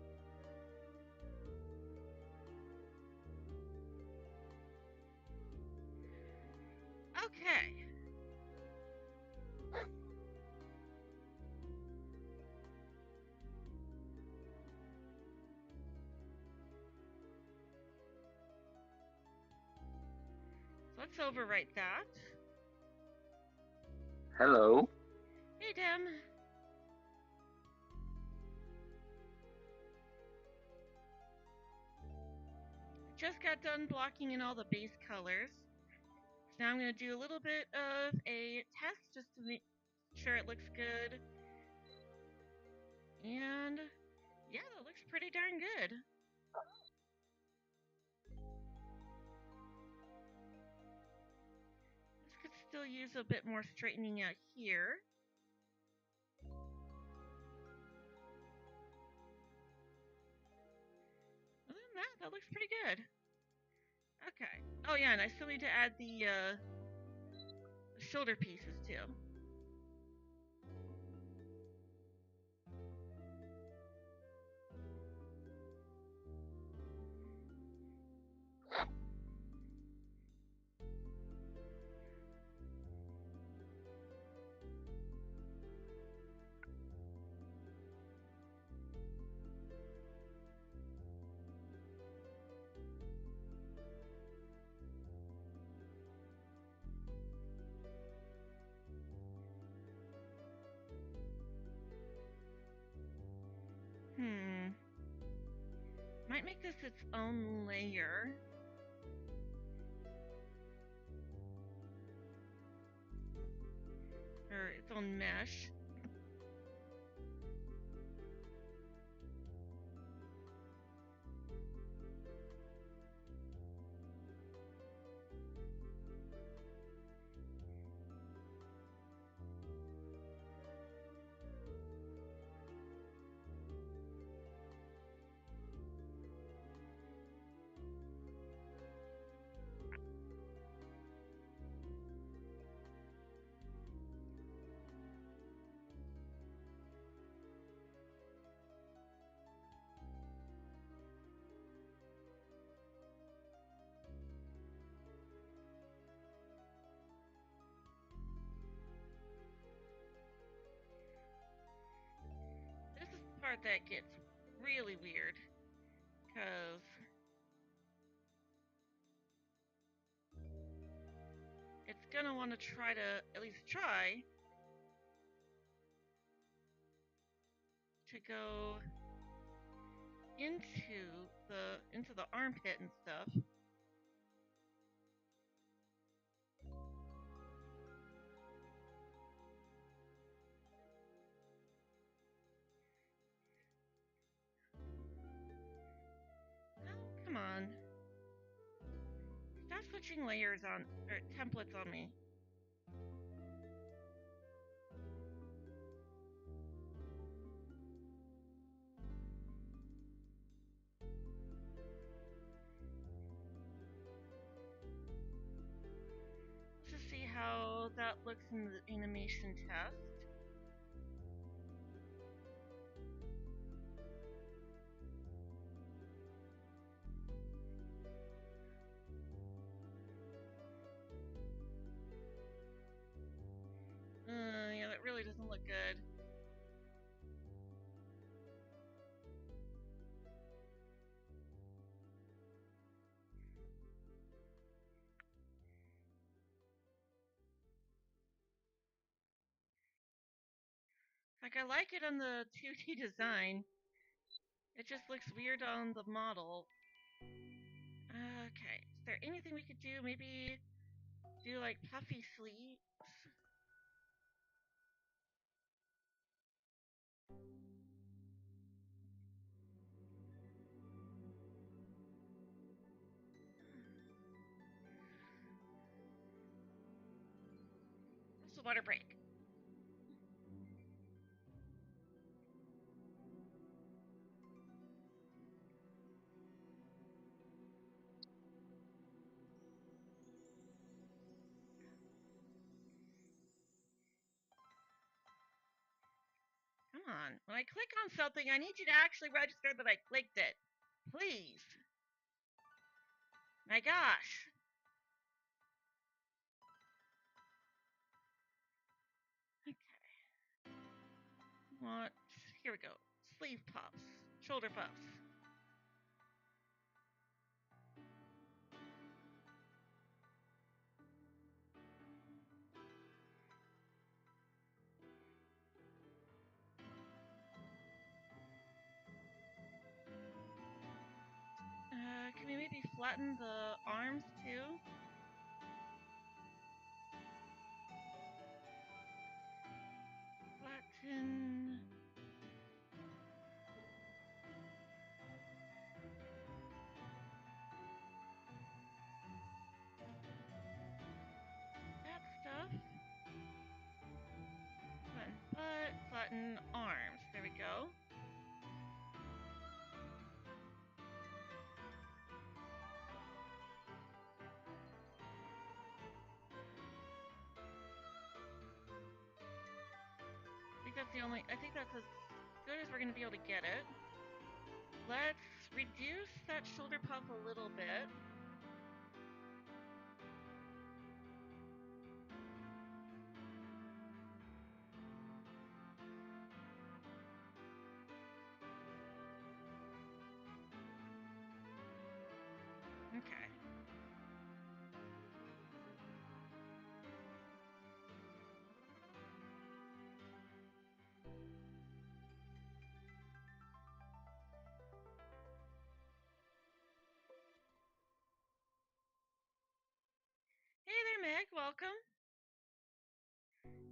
Okay. So let's overwrite that.
Hello.
Hey, Dem. Just got done blocking in all the base colors. So now I'm going to do a little bit of a test just to make sure it looks good. And yeah, that looks pretty darn good. This could still use a bit more straightening out here. Other than that, that looks pretty good. Okay. Oh yeah, and I still need to add the shoulder pieces too. Might make this its own layer. Or its own mesh. part that gets really weird, because it's gonna want to try to at least try to go into the armpit and stuff. Oh, come on. Stop switching layers on, or templates on me. Let's just see how that looks in the animation test. Yeah, that really doesn't look good. Like, I like it on the 2D design. It just looks weird on the model. Okay, is there anything we could do? Maybe do like puffy sleeves? What's the water break? Come on. When I click on something, I need you to actually register that I clicked it. Please. My gosh. Okay. What? Here we go. Sleeve puffs. Shoulder puffs. Can we maybe flatten the arms too? Flatten. That stuff. Flatten butt, flatten arms. There we go. I think that's as good as we're gonna be able to get it. Let's reduce that shoulder puff a little bit. Okay. Hey there, Meg. Welcome.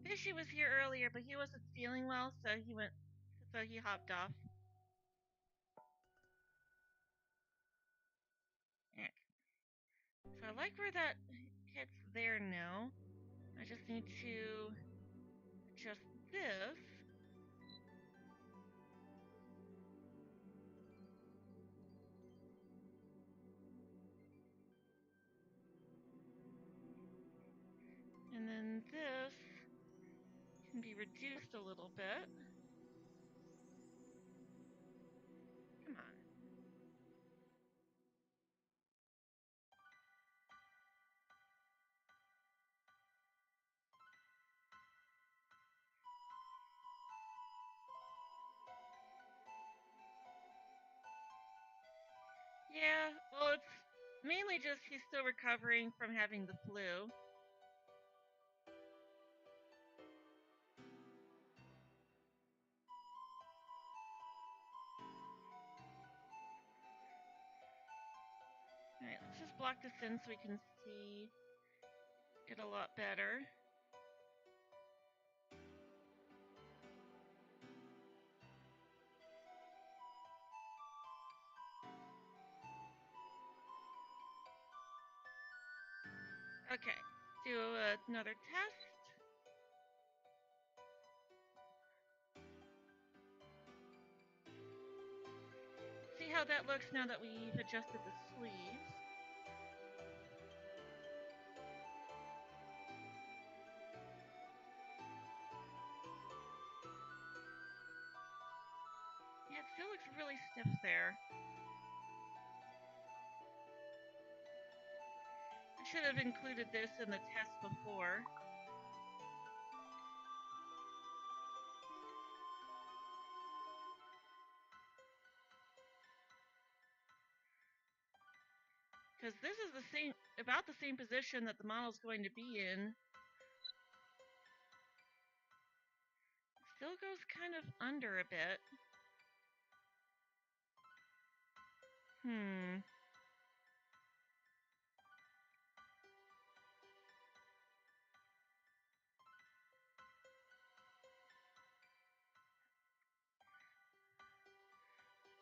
Fishy was here earlier, but he wasn't feeling well, so he hopped off. Yeah. So I like where that hits there now. I just need to adjust this. And then this can be reduced a little bit. Come on. Yeah, well, it's mainly just he's still recovering from having the flu. Alright, let's just block this in so we can see it a lot better. Okay, do another test. See how that looks now that we've adjusted the sleeves. Yeah, it still looks really stiff there. I should have included this in the test before. Because this is about the same position that the model's going to be in. Still goes kind of under a bit.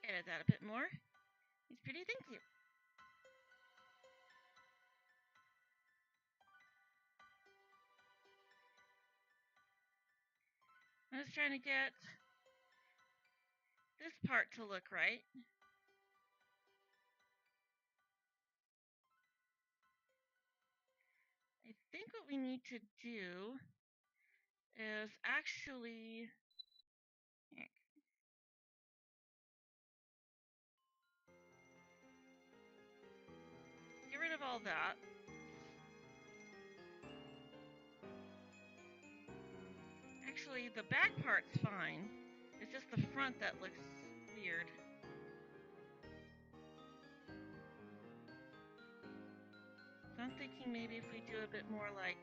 Edit that a bit more. It's pretty, thank you. I was trying to get this part to look right. I think what we need to do is actually get rid of all that. Actually, the back part's fine. It's just the front that looks weird. So I'm thinking maybe if we do a bit more like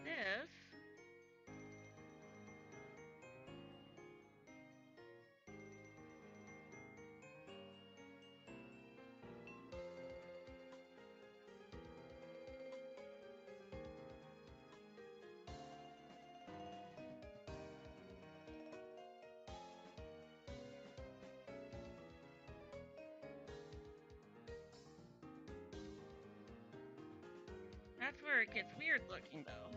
this. That's where it gets weird looking though.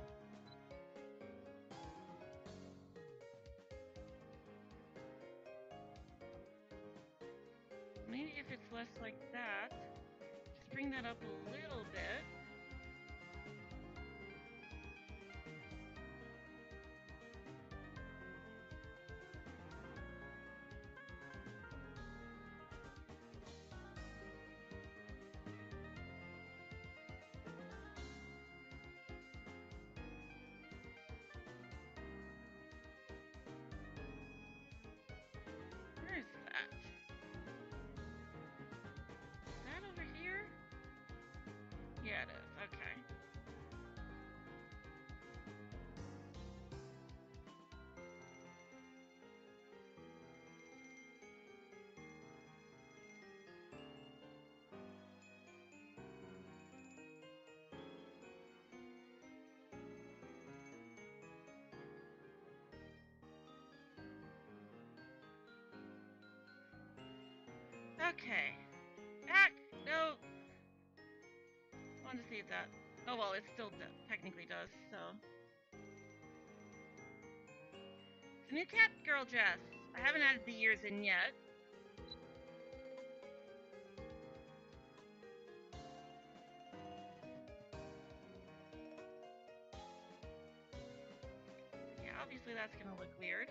Maybe if it's less like that, just bring that up a little bit. Where is that? Is that over here? Yeah, it is. Okay. Okay. Back! No! I wanted to see if that. Oh well, it still technically does, so. It's a new cat girl dress. I haven't added the ears in yet. Yeah, obviously that's gonna look weird.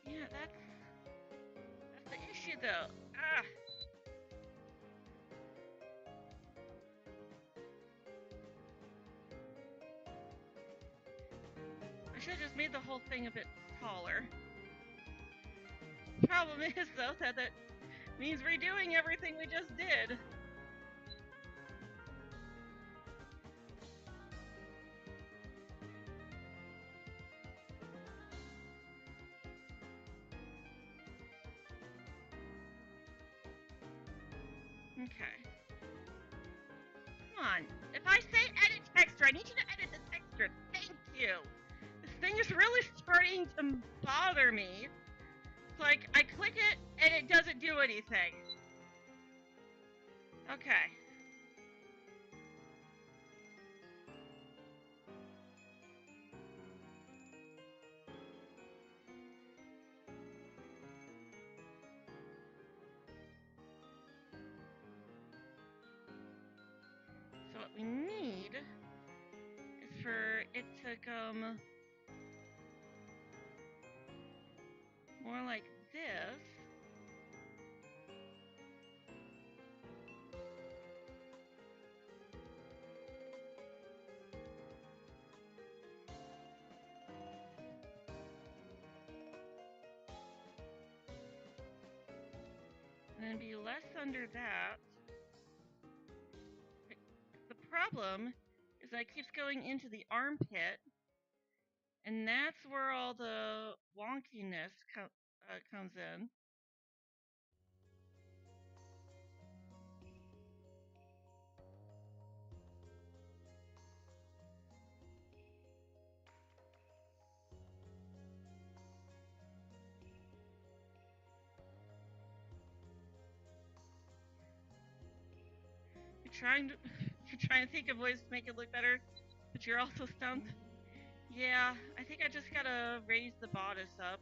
Yeah, that's the issue though. Ah! I should have just made the whole thing a bit taller. Problem is, though, that means redoing everything we just did. Okay. Come on. If I say edit texture, I need you to edit the texture. Thank you. This thing is really starting to bother me. It's like I click it and it doesn't do anything. Okay. So what we need is for it to come more like this. And then be less under that. The problem is that it keeps going into the armpit, and that's where all the wonkiness comes in. You're trying to think of ways to make it look better, but you're also stumped. Yeah, I think I just gotta raise the bodice up.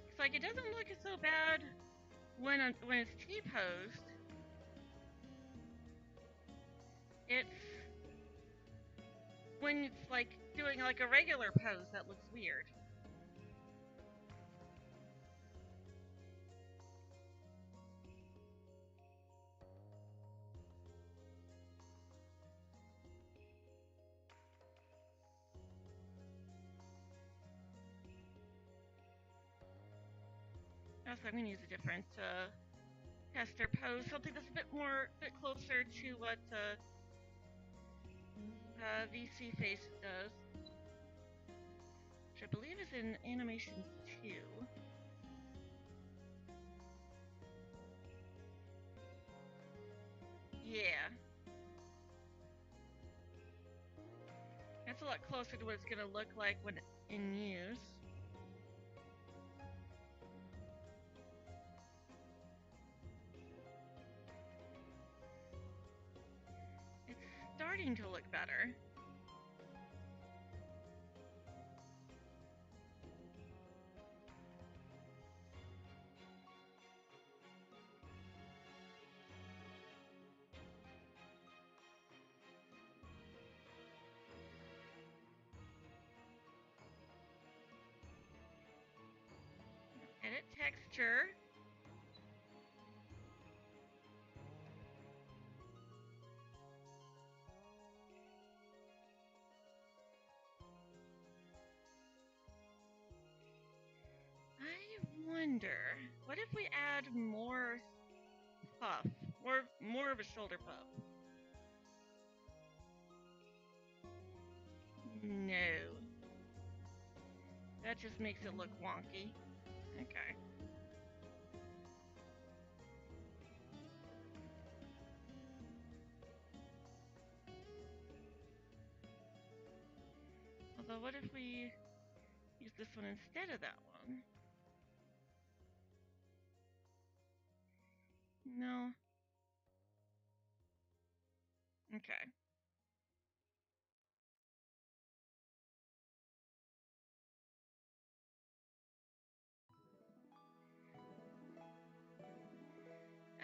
It's like it doesn't look so bad when it's T-posed. It's when it's like doing like a regular pose that looks weird. Also, I'm gonna use a different tester pose, something that's a bit closer to what VC Face does, which I believe is in Animations 2. Yeah. That's a lot closer to what it's gonna look like when in use. It's starting to look better. Edit texture. wonder, what if we add more puff, more of a shoulder puff? No. That just makes it look wonky. Okay. Although, what if we use this one instead of that one? No. Okay.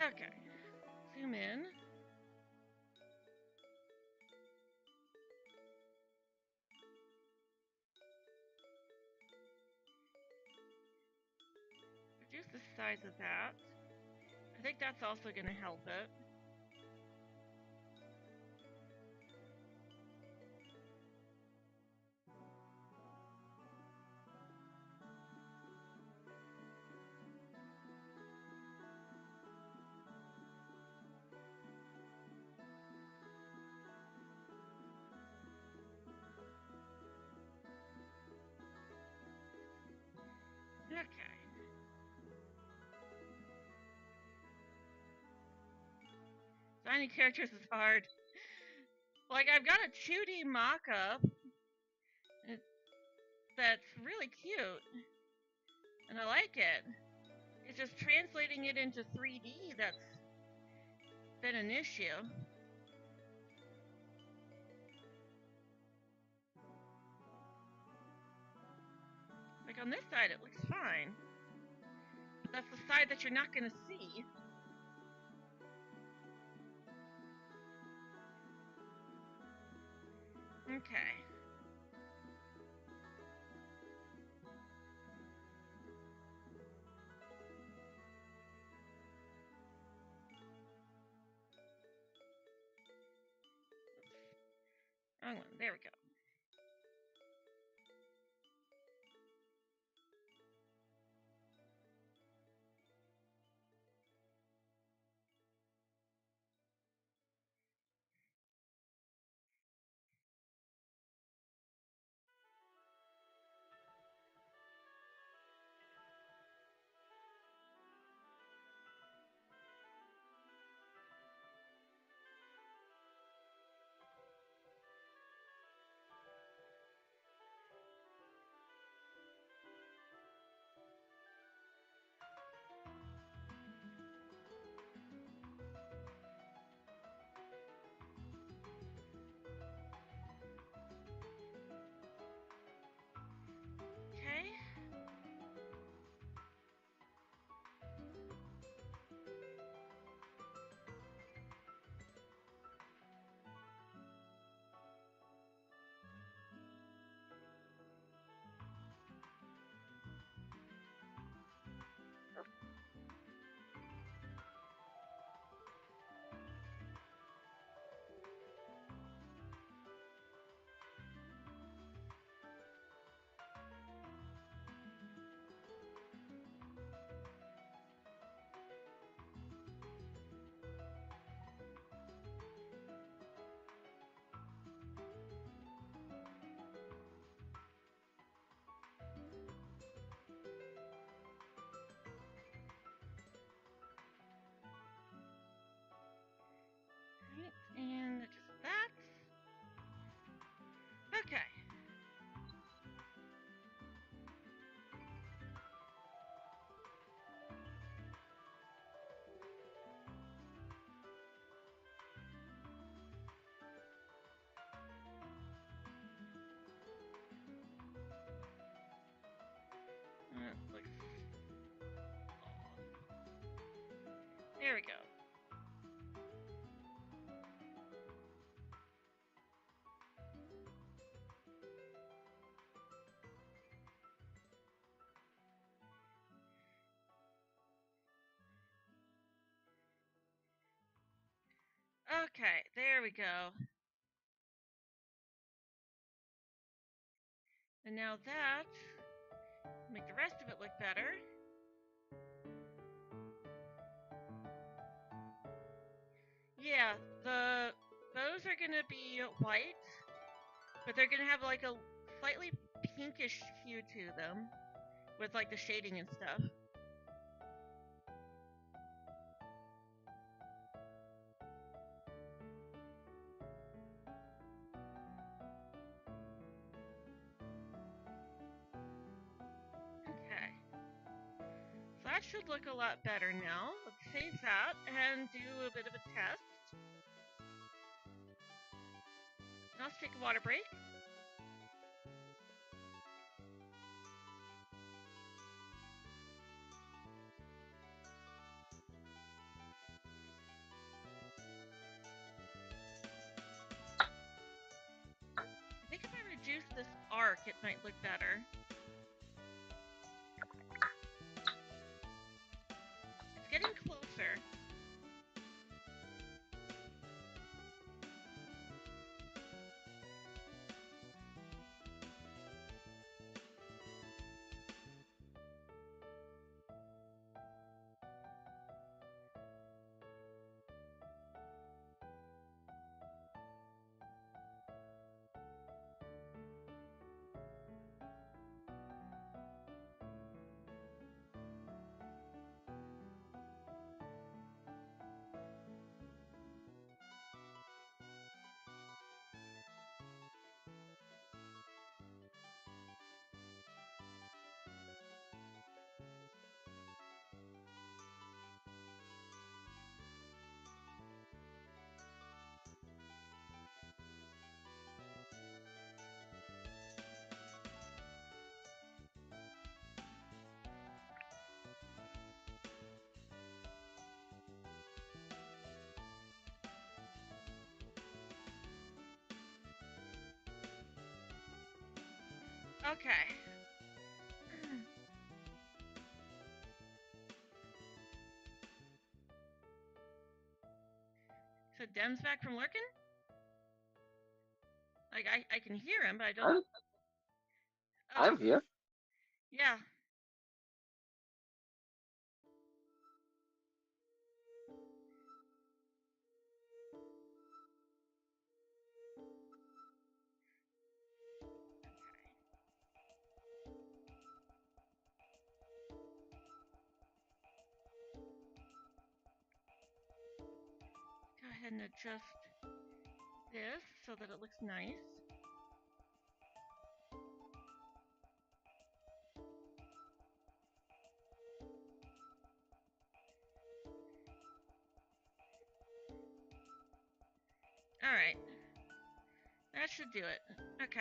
Okay. Zoom in. Reduce the size of that. I think that's also going to help it. Okay. Designing characters is hard. Like, I've got a 2D mock-up that's really cute, and I like it. It's just translating it into 3D that's been an issue. Like, on this side, it looks fine. But that's the side that you're not going to see. Okay. Wrong one. There we go. Okay. Right, and just that. Okay. That looks off. There we go. Okay, there we go. And now that, make the rest of it look better. Yeah, the bows are gonna be white, but they're gonna have like a slightly pinkish hue to them, with like the shading and stuff. Okay. So that should look a lot better now. Let's save that and do a bit of a test. Now let's take a water break. I think if I reduce this arc, it might look better. It's getting closer. Okay. So Dem's back from lurking? Like I can hear him, but I don't.
I'm here.
Yeah. Go ahead and adjust this so that it looks nice. All right. That should do it. Okay.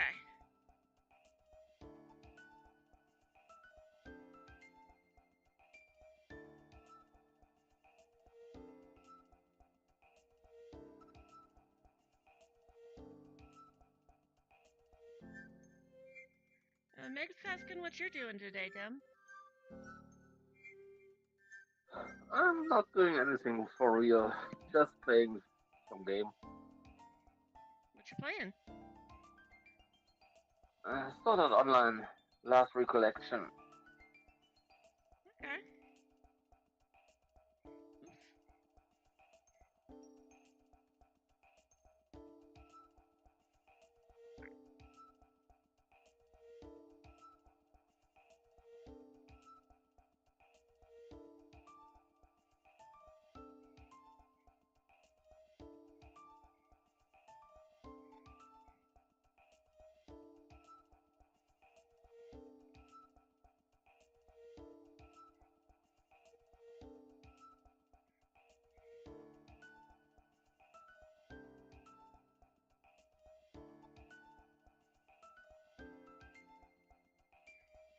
Meg's asking what you're doing today, Dem.
I'm not doing anything for real. Just playing some game.
What you playing?
Started online last recollection.
Okay. Oops.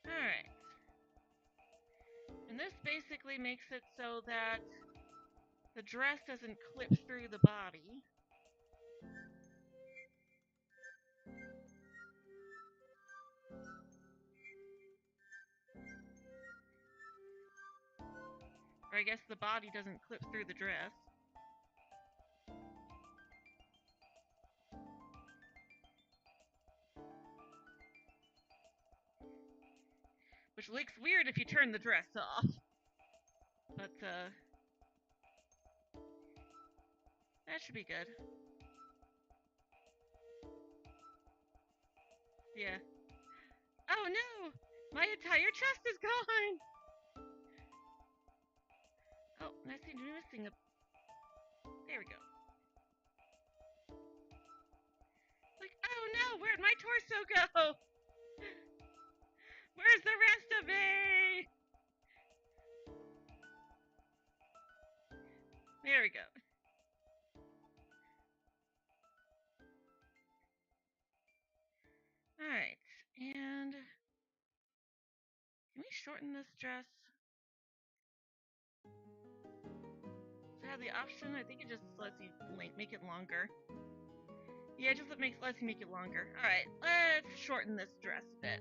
All right. And this basically makes it so that the dress doesn't clip through the body. Or I guess the body doesn't clip through the dress. Which looks weird if you turn the dress off. But, That should be good. Yeah. Oh no! My entire chest is gone! Oh, I seem to be missing a... There we go. Like, oh no! Where'd my torso go? Where's the rest of me? There we go. Alright, and... Can we shorten this dress? Does it have the option? I think it just lets you make it longer. Yeah, it just lets you make it longer. Alright, let's shorten this dress a bit.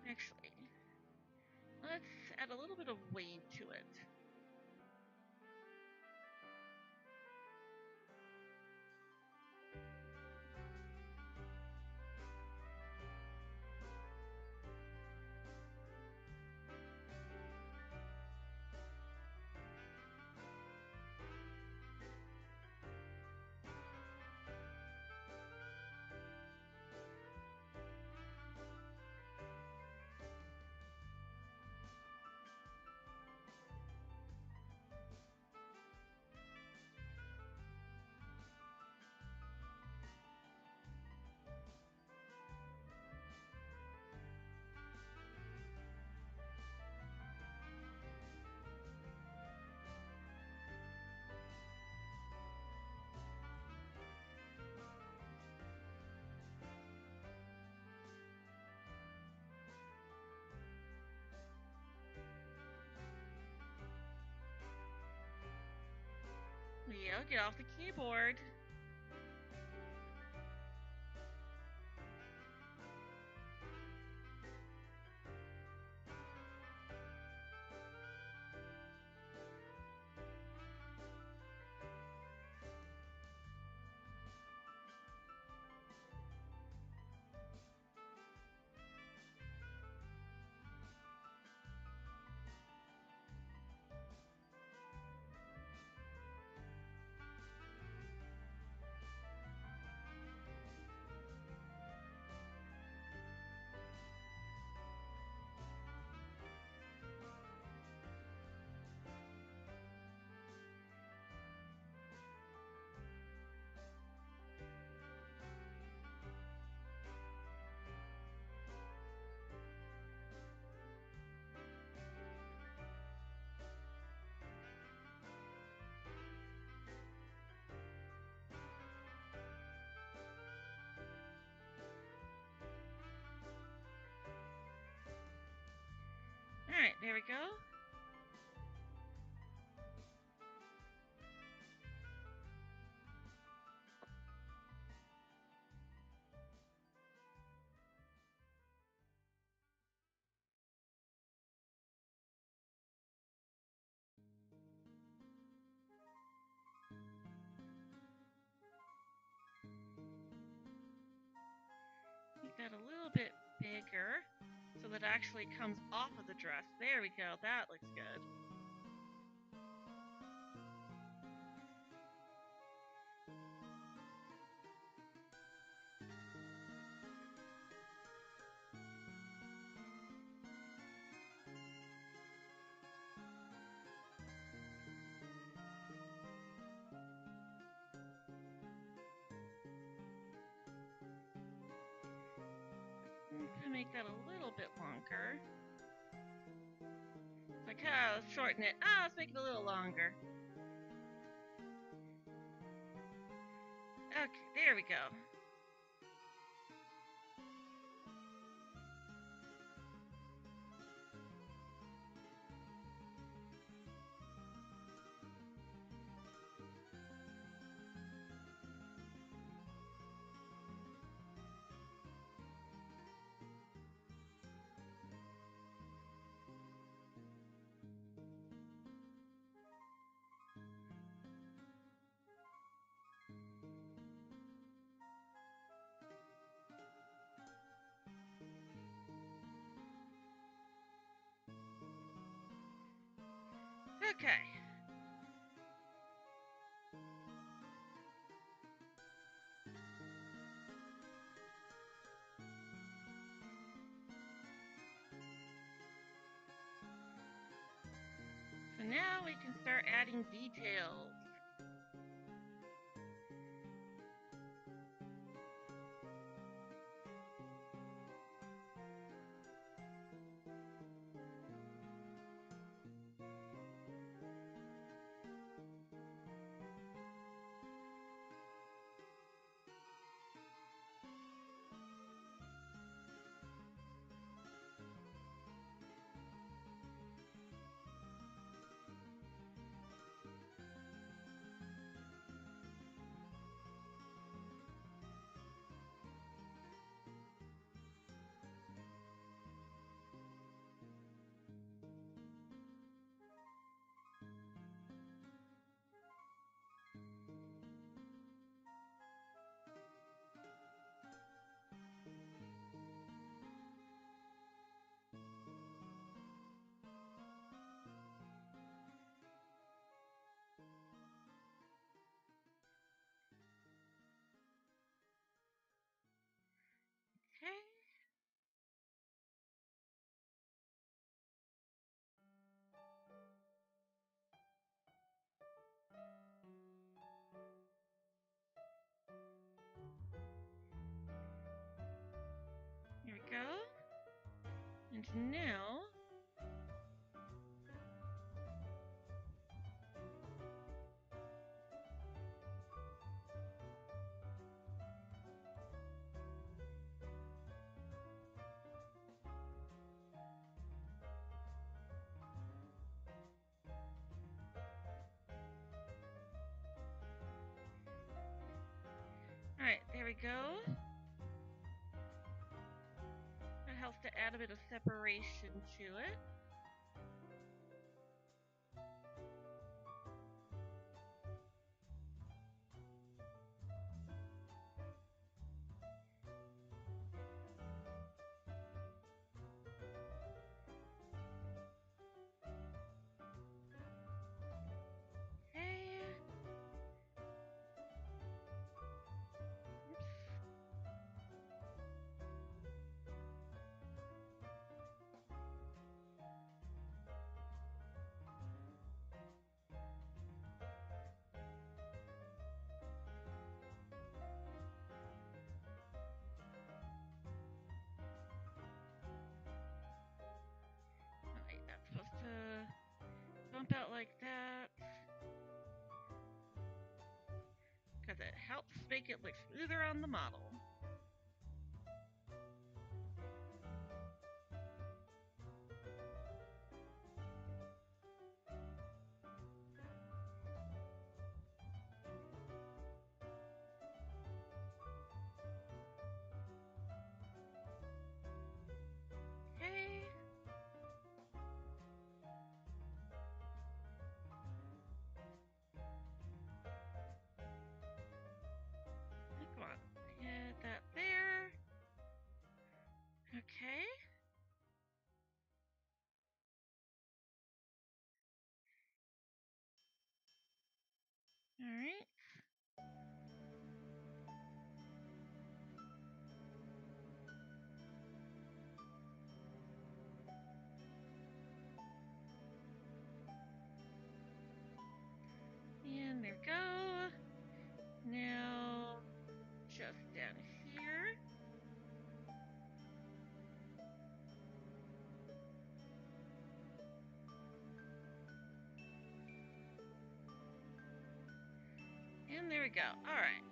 Actually, let's add a little bit of wave to it. Leo, get off the keyboard. Alright, there we go. Make that a little bit bigger so that it actually comes off of the dress. There we go. That looks good. I'm gonna make that a little bit longer. It's like, oh, let's shorten it. Oh, let's make it a little longer. Okay, there we go. Okay. So now we can start adding details. Okay. Here we go. And now, alright, there we go. That helps to add a bit of separation to it. Okay. Oops. Alright, that's supposed to bump out like that. Because it helps make it look smoother on the model. Okay. Come on. Get that there. Okay. Alright. And there we go. Now, just down here. And there we go. Alright.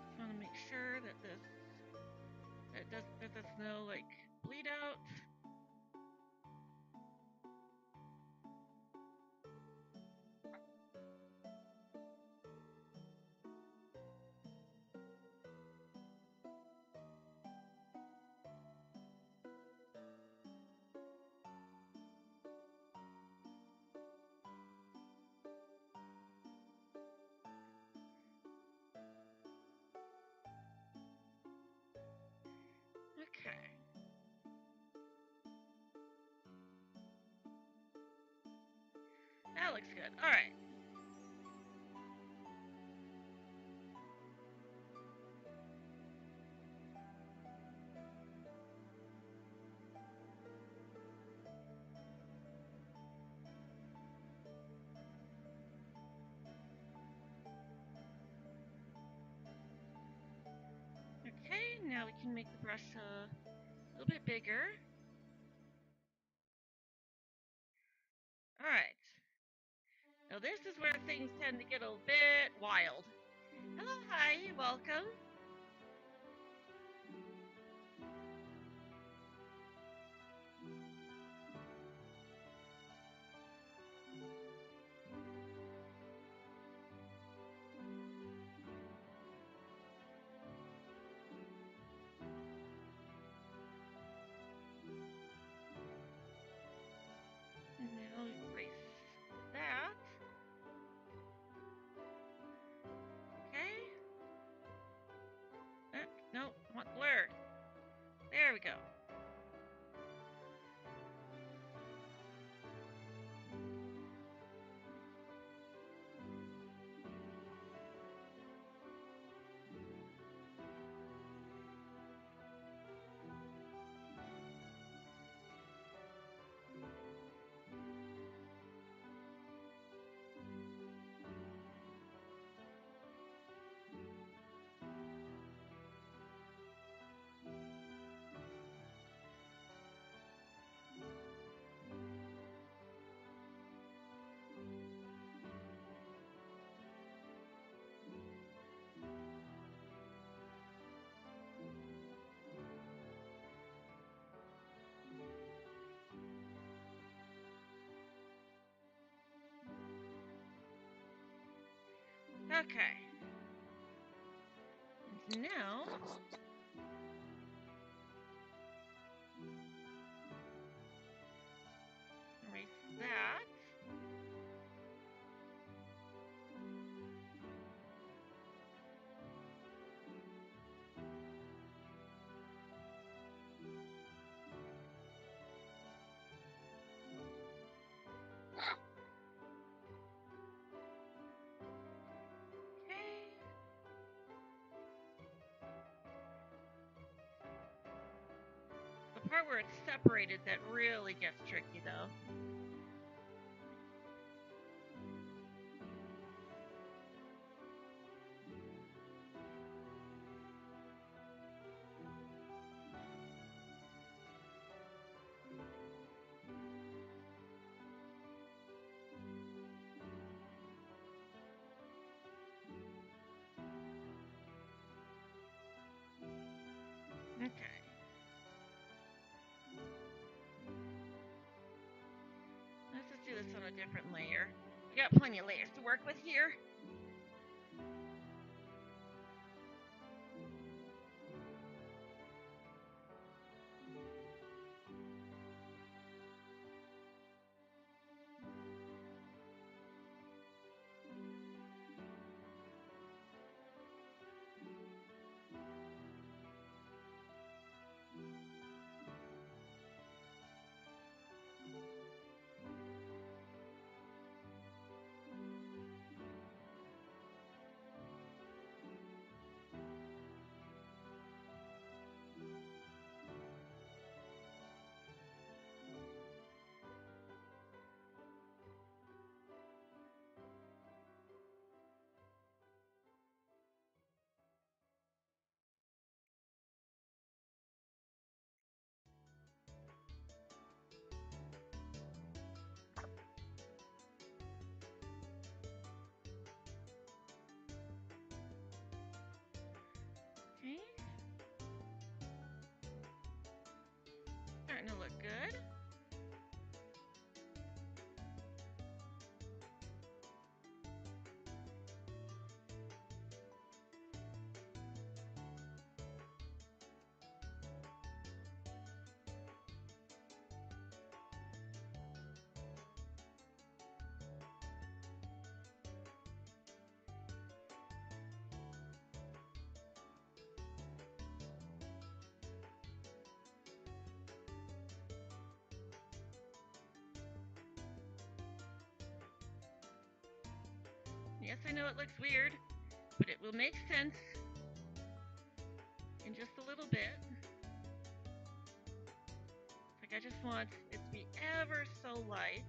Just want to make sure that there's no like bleed out. That looks good. All right. Okay, now we can make the brush a little bit bigger. All right. Now this is where things tend to get a bit wild. Hello, hi, welcome. And now erase that. Okay. No, I want blurred. There we go. Okay. And now, erase that. Okay. The part where it's separated that really gets tricky though. Okay. Let's just do this on a different layer. We got plenty of layers to work with here. Yes, I know it looks weird, but it will make sense in just a little bit. Like, I just want it to be ever so light.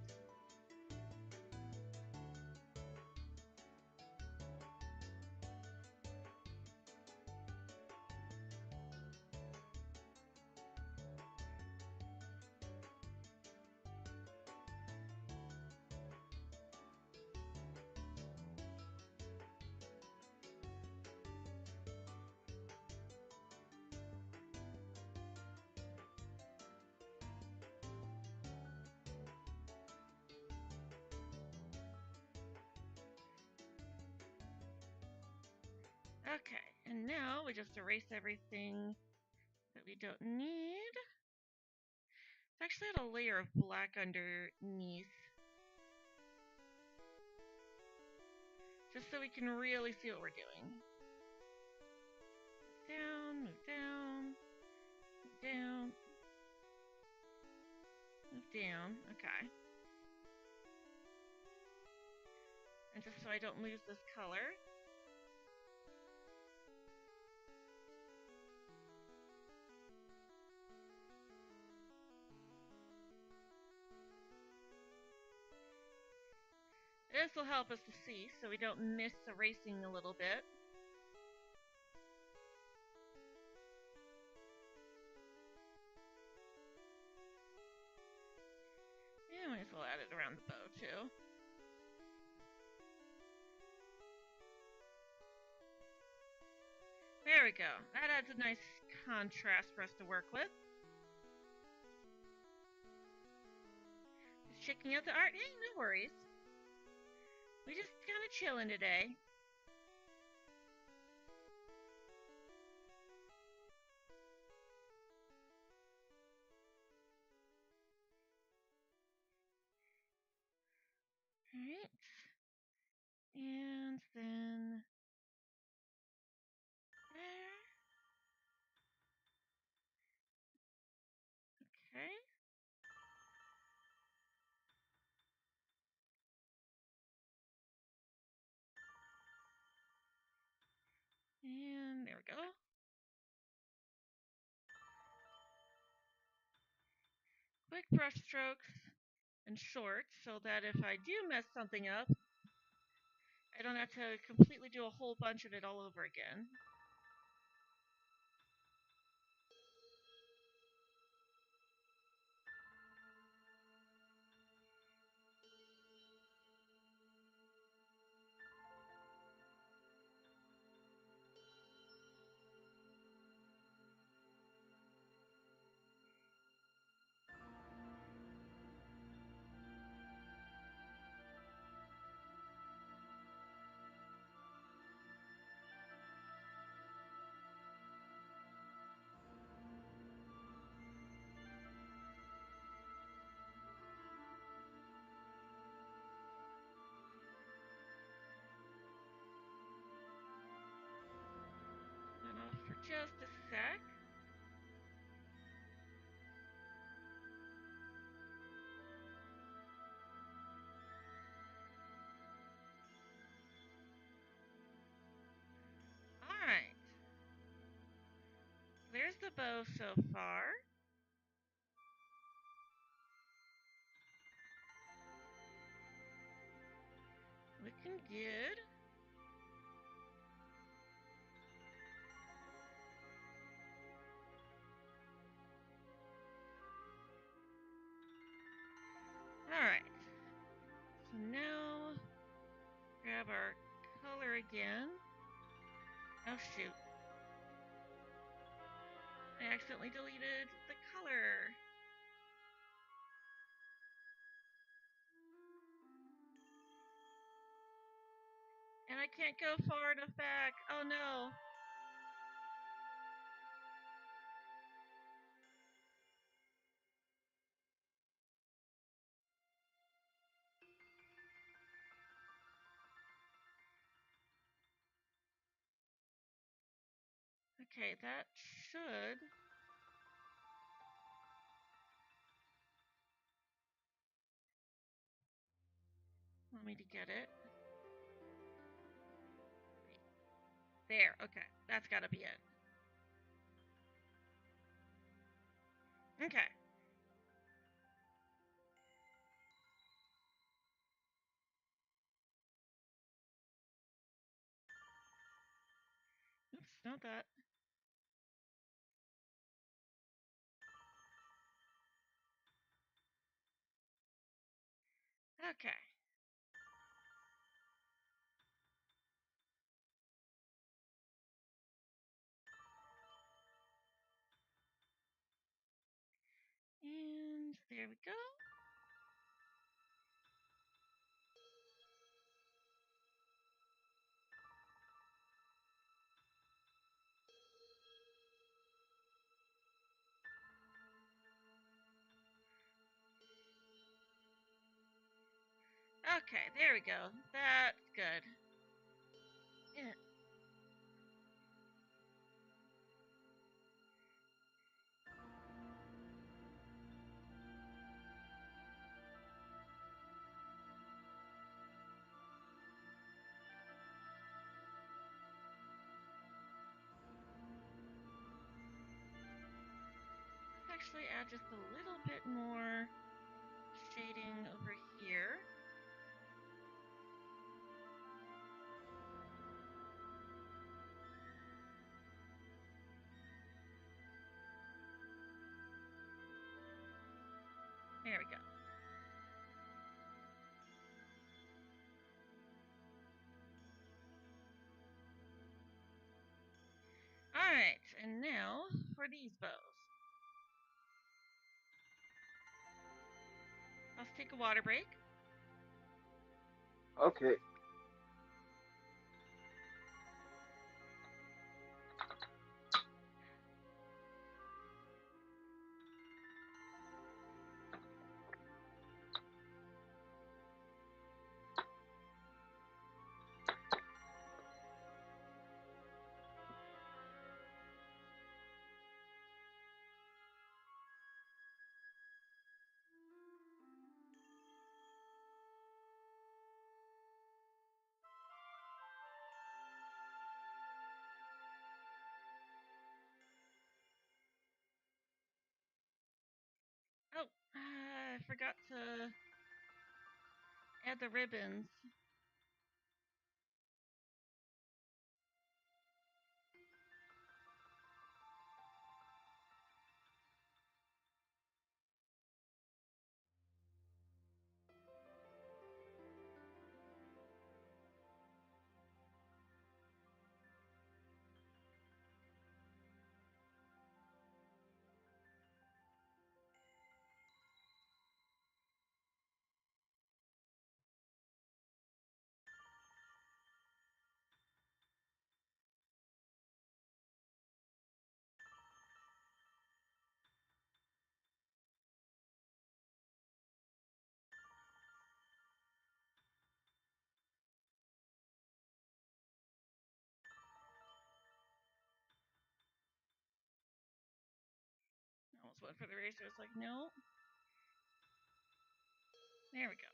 Okay, and now we just erase everything that we don't need. It's actually had a layer of black underneath, just so we can really see what we're doing. Down, move down, move down, move down. Okay. And just so I don't lose this color. This will help us to see so we don't miss erasing a little bit. Yeah, might as well add it around the bow too. There we go. That adds a nice contrast for us to work with. Just checking out the art. Hey, no worries. We just kind of chilling today. Alright. And then there. Okay. And there we go. Quick brush strokes and short so that if I do mess something up, I don't have to completely do a whole bunch of it all over again. And off for just a sec. Alright. There's the bow so far. Looking good. Alright. So now, grab our color again. Oh shoot. I accidentally deleted the color. And I can't go far enough back. Oh no. Okay, that should... Want me to get it. There, okay. That's gotta be it. Okay. Oops, not that. Okay. And there we go. Okay, there we go. That's good. Yeah. Let's actually add just a little bit more shading over here. There we go. Alright, and now for these bows. Let's take a water break.
Okay.
Oh, I forgot to add the ribbons. Almost went for the eraser. It's like, no. There we go.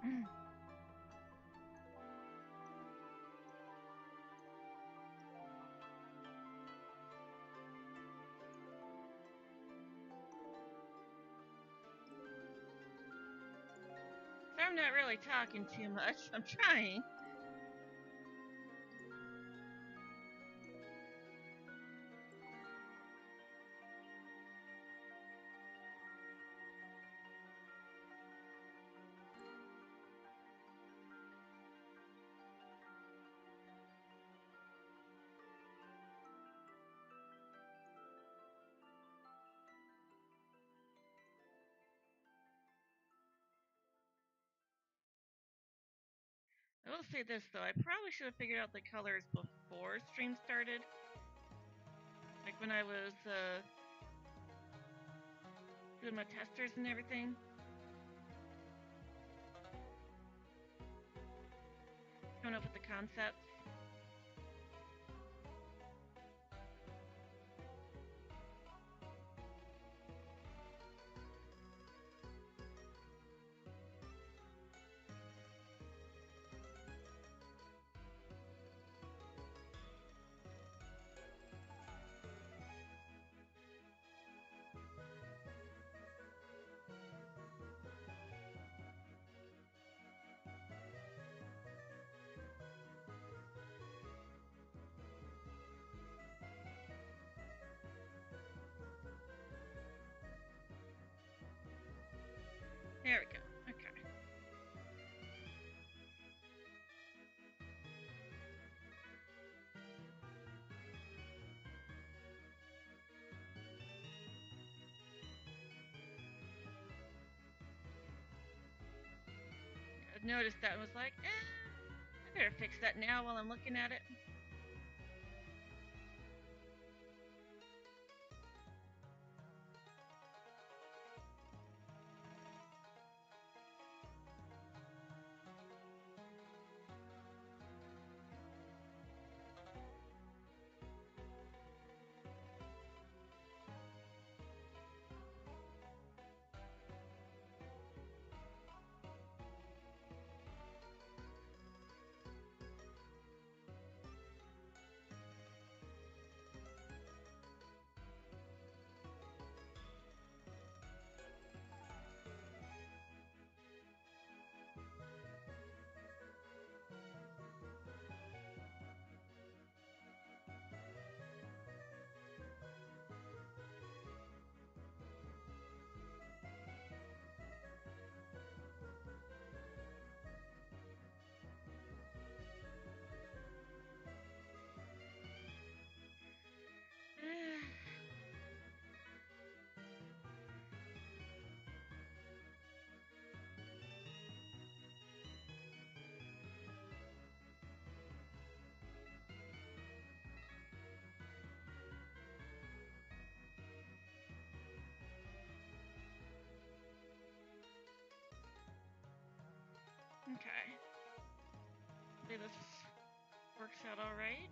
I'm not really talking too much. I'm trying. I will say this though, I probably should have figured out the colors before stream started. Like when I was doing my testers and everything. Coming up with the concepts. There we go. Okay. I noticed that and was like, I better fix that now while I'm looking at it. Okay. Hopefully this works out all right.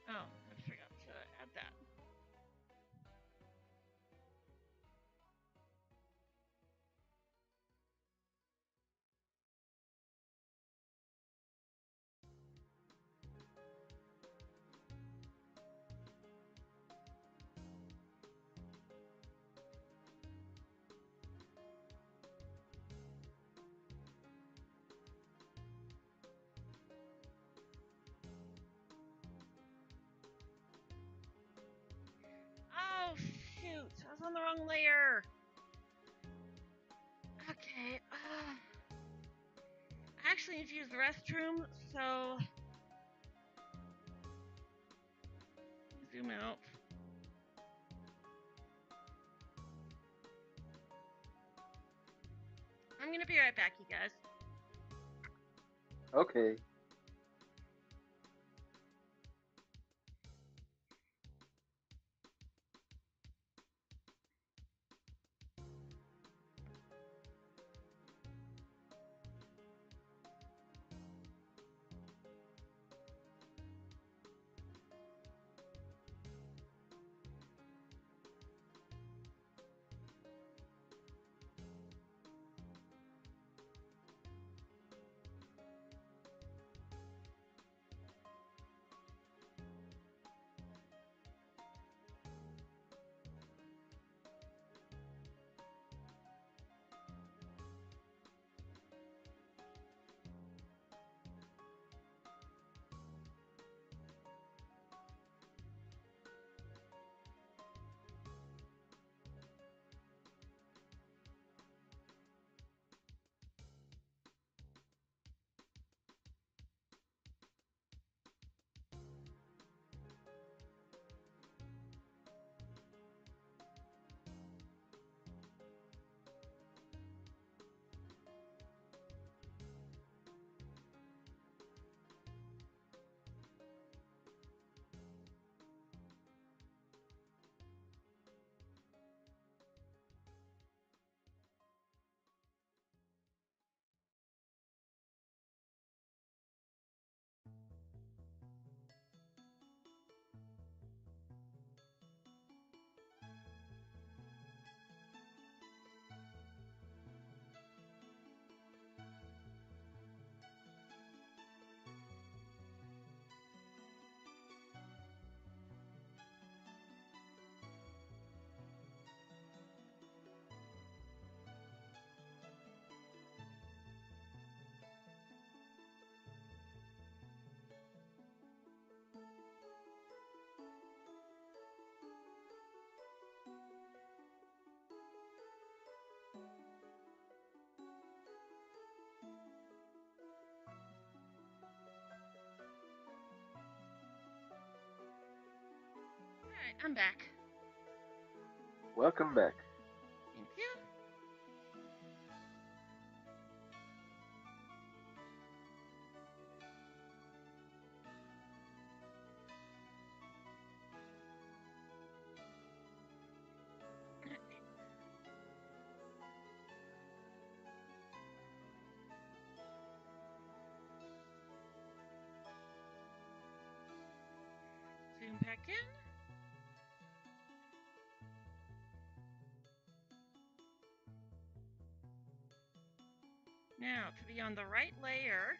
Oh, I forgot to add that. Oh, shoot. I was on the wrong layer. Okay. I actually need to use the restroom, so zoom out. I'm gonna be right back, you guys.
Okay.
I'm back.
Welcome back.
Thank you. Zoom back in. Now, to be on the right layer,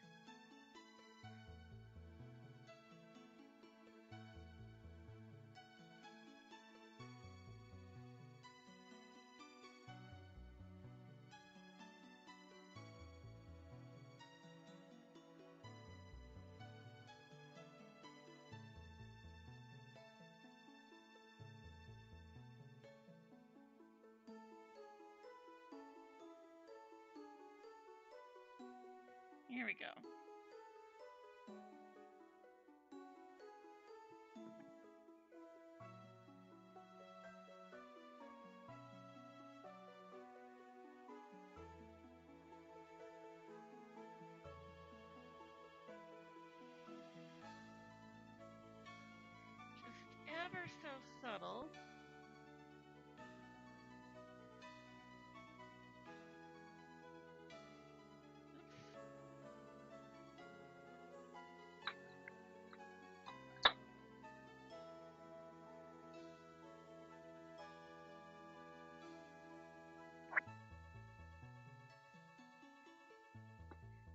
here we go. Just ever so subtle.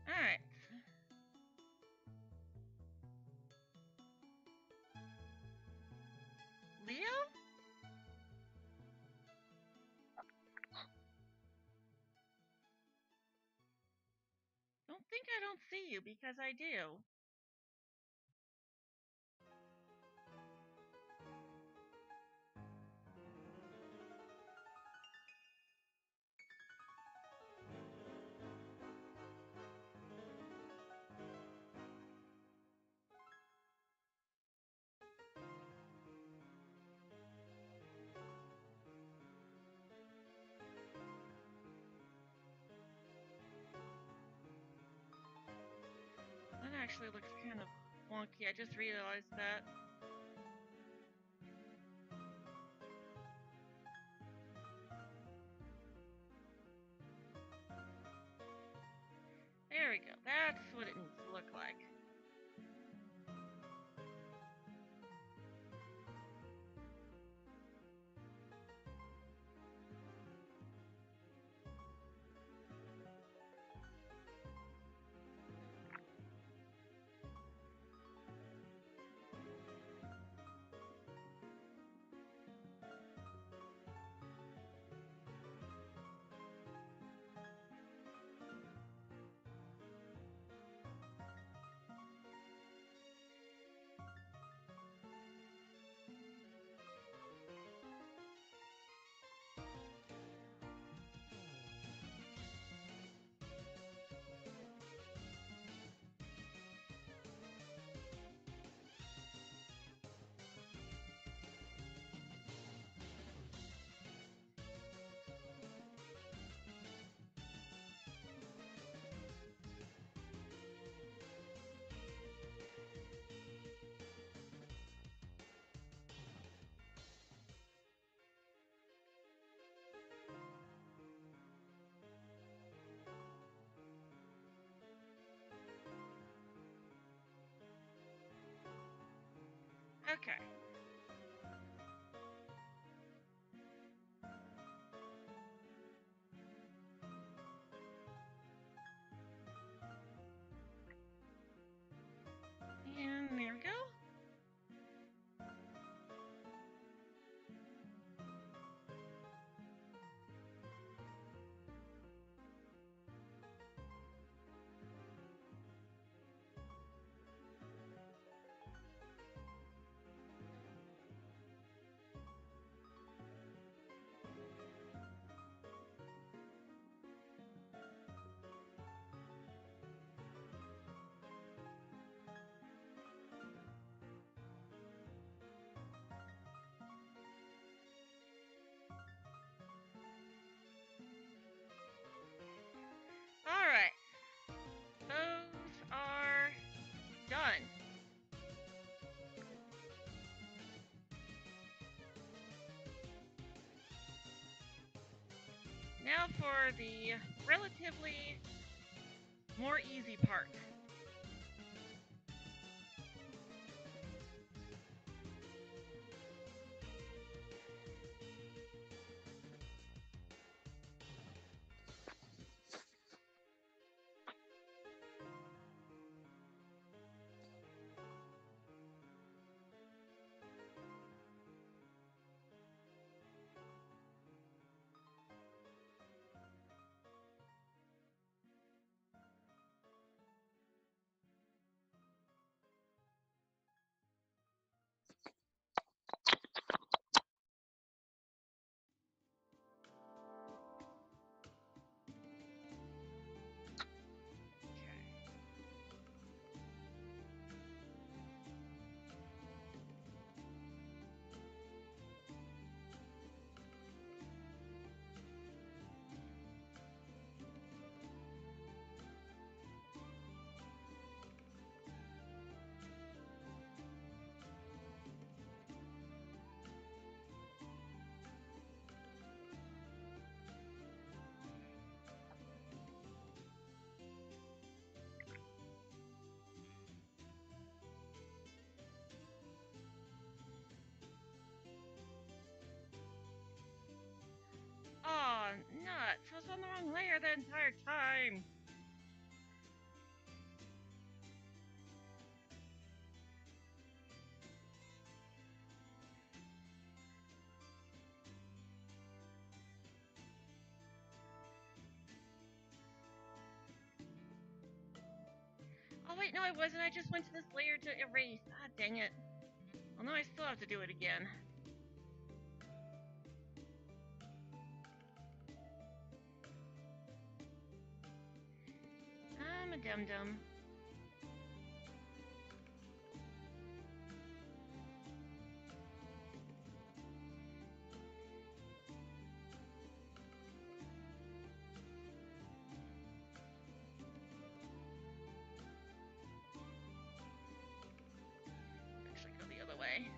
All right. Leo? Don't think I don't see you because I do. That actually looks kind of wonky. I just realized that. There we go. That's what it needs to look like. Okay. And there we go. Now for the relatively more easy part. Aw, nuts. I was on the wrong layer the entire time. Oh, wait, no, I wasn't. I just went to this layer to erase. Ah, dang it. Well, no, I still have to do it again. I'm a dum-dum. Actually, go the other way.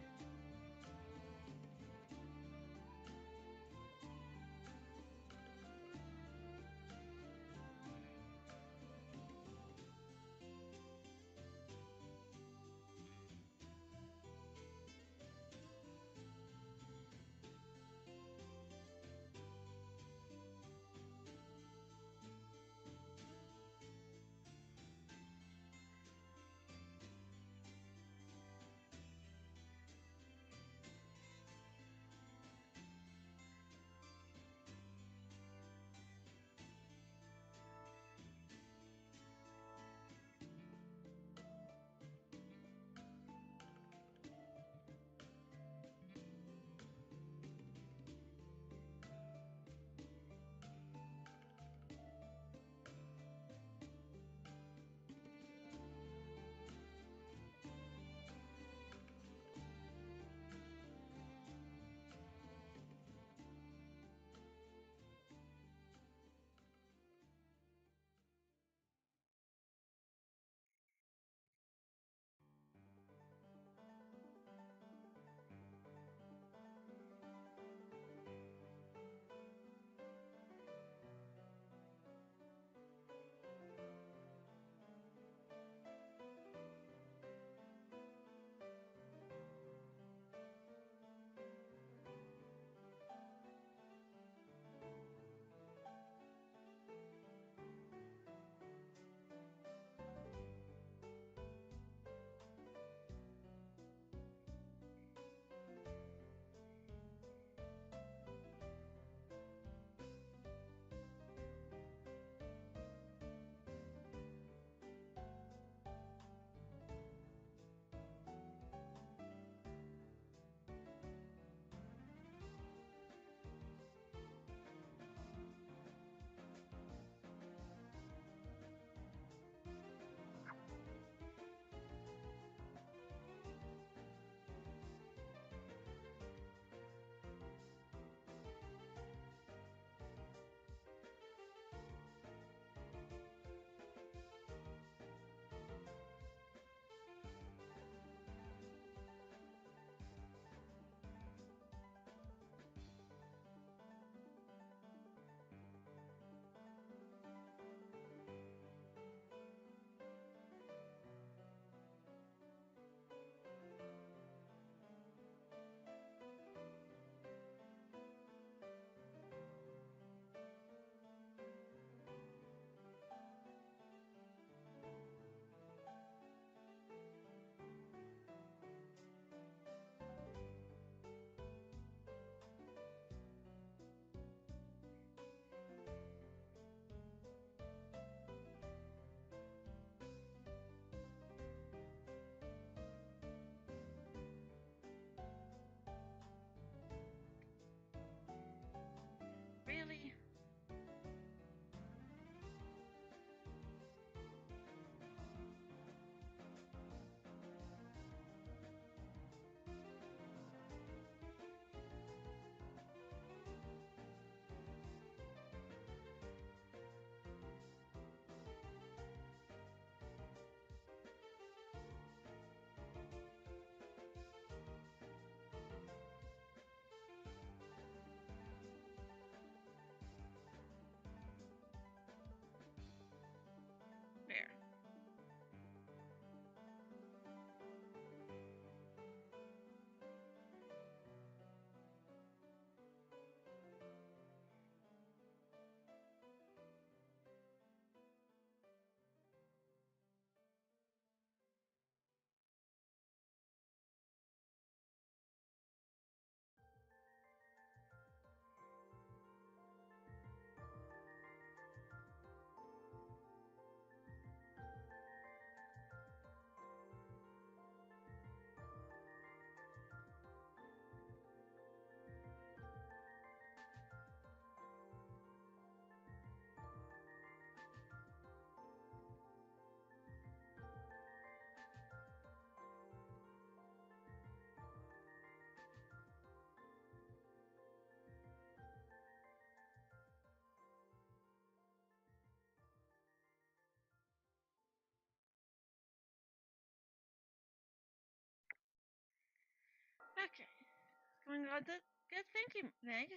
Going on good. Thank you, Meg.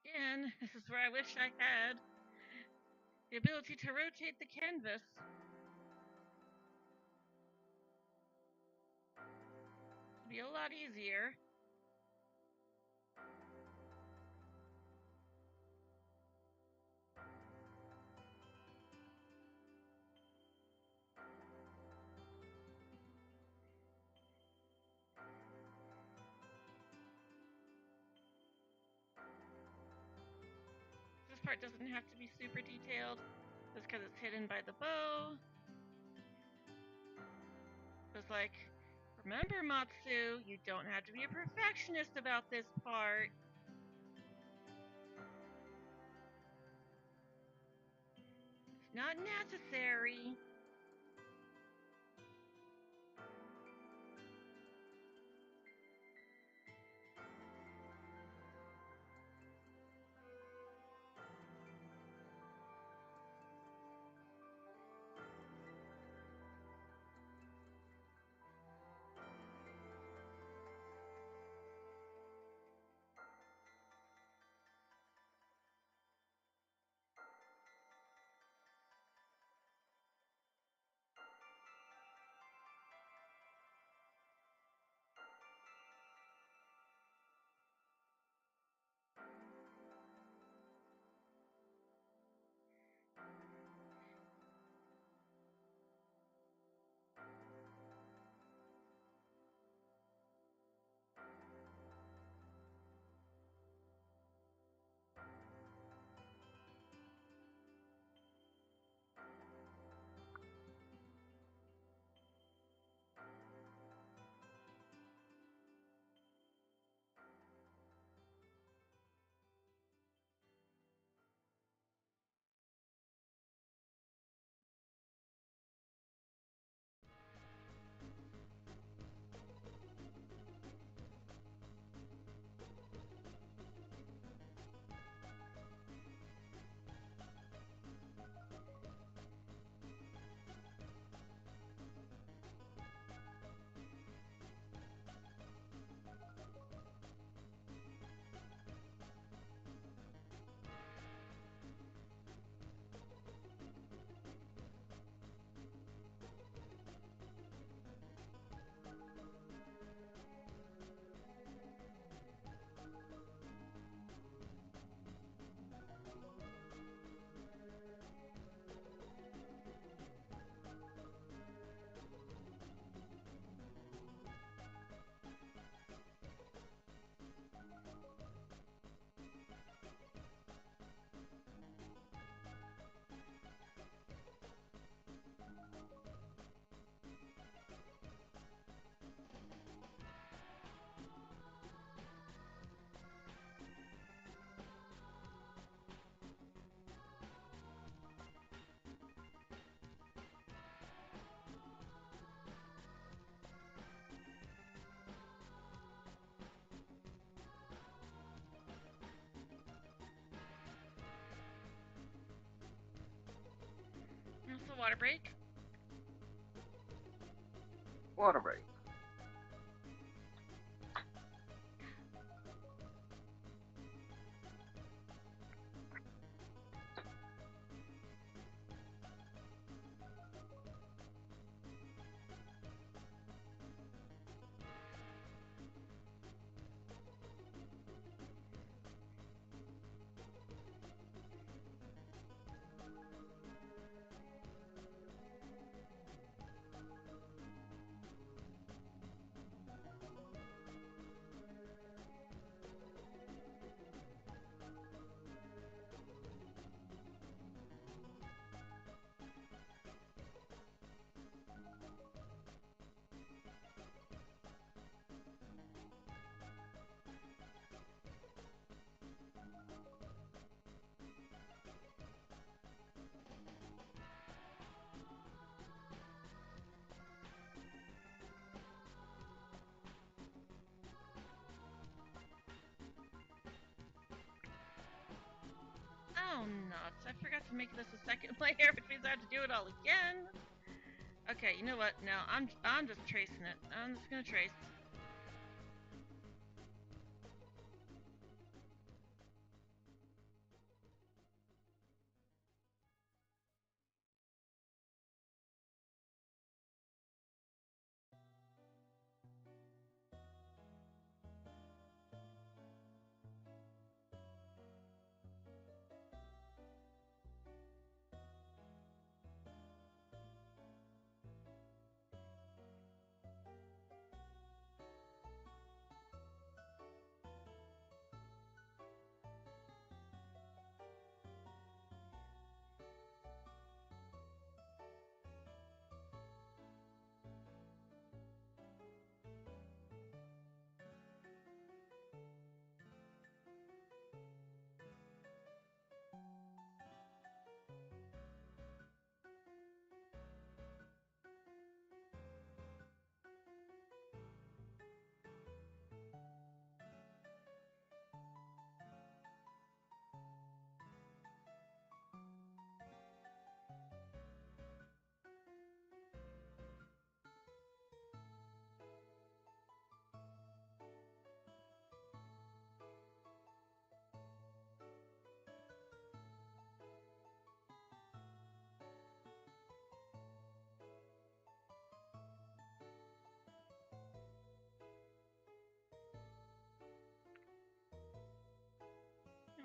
Again, this is where I wish I had the ability to rotate the canvas. It'd be a lot easier. This part doesn't have to be super detailed, just because it's hidden by the bow. It's like, remember, Matsu, you don't have to be a perfectionist about this part. It's not necessary. water break.
Water break.
Oh, nuts. I forgot to make this a second layer, which means I have to do it all again. Okay, you know what? No, I'm just tracing it. I'm just gonna trace.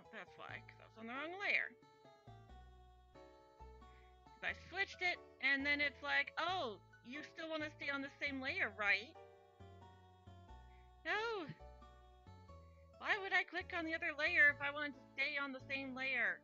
Oh, that's why, because I was on the wrong layer. I switched it, and then it's like, oh, you still want to stay on the same layer, right? No! Why would I click on the other layer if I wanted to stay on the same layer?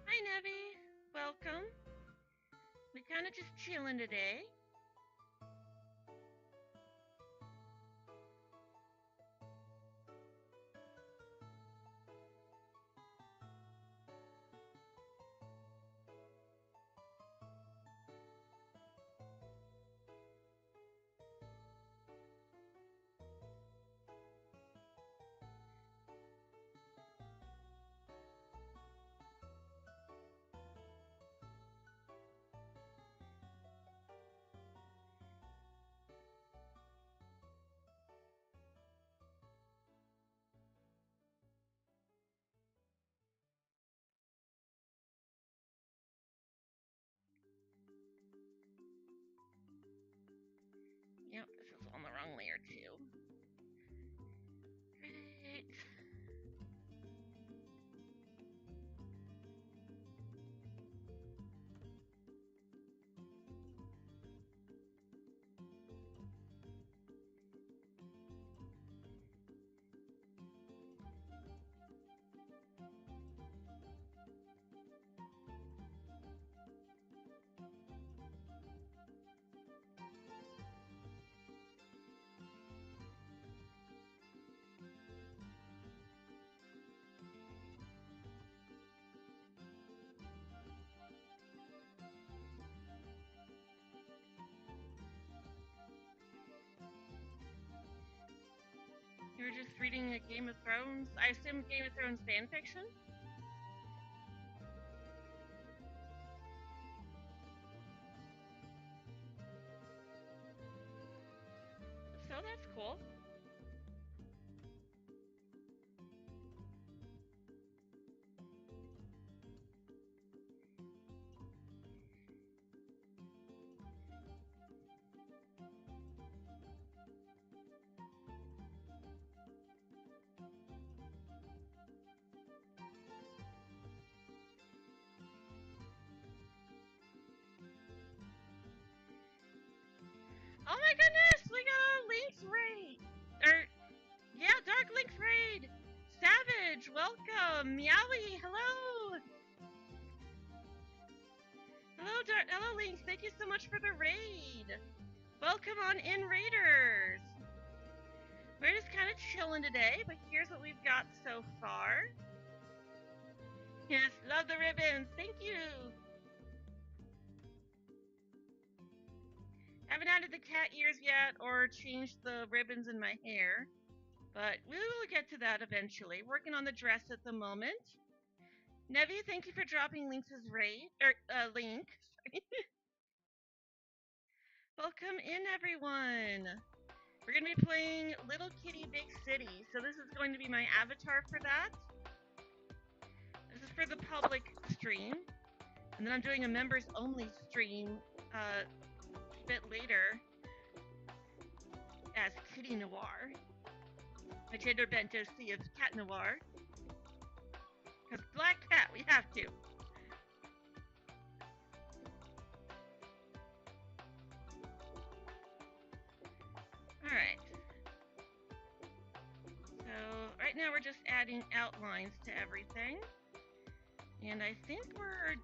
Hi, Nebby. Welcome. We kind of just chilling today. reading a Game of Thrones. I assume Game of Thrones fan fiction. So that's cool. Oh my goodness, we got a Link's raid. Yeah, Dark Link's raid. Savage, welcome. Meowie, hello. Hello Links, thank you so much for the raid. Welcome on in, Raiders. We're just kind of chilling today, but here's what we've got so far. Yes, love the ribbons, thank you. Haven't added the cat ears yet or changed the ribbons in my hair, but we will get to that eventually. Working on the dress at the moment. Nevi, thank you for dropping Link's raid, Link. Welcome in, everyone. We're going to be playing Little Kitty Big City, so this is going to be my avatar for that. This is for the public stream, and then I'm doing a members-only stream a bit later as Kitty Noir, my gender bent OC of Cat Noir. Because Black Cat, we have to. Alright. So, right now we're just adding outlines to everything. And I think we're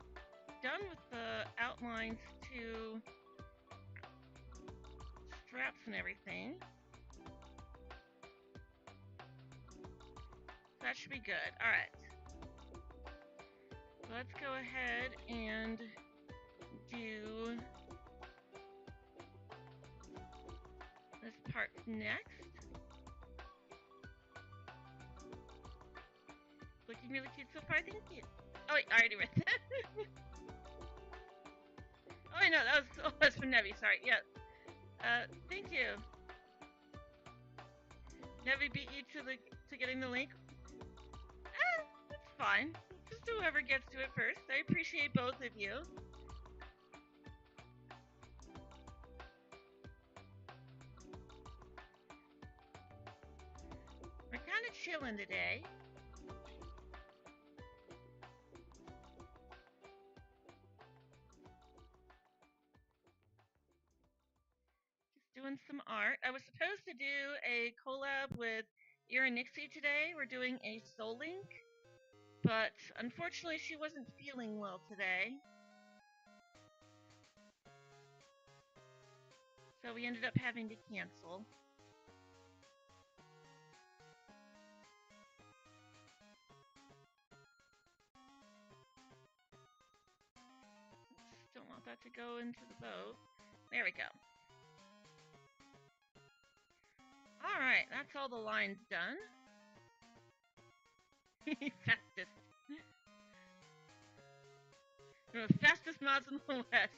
done with the outlines to straps and everything. That should be good. Alright. Let's go ahead and do this part next. Looking really cute so far, thank you. Oh wait, I already read that. Oh wait, no, that's from Nevi, sorry, yeah. Thank you. Nevi beat you to getting the link? It's fine. Just whoever gets to it first. I appreciate both of you. We're kind of chilling today. Just doing some art. I was supposed to do a collab with Ira Nixie today. We're doing a Soul Link, but unfortunately she wasn't feeling well today. So we ended up having to cancel. Just don't want that to go into the boat. There we go. Alright, that's all the lines done. Fastest. The fastest mods in the West.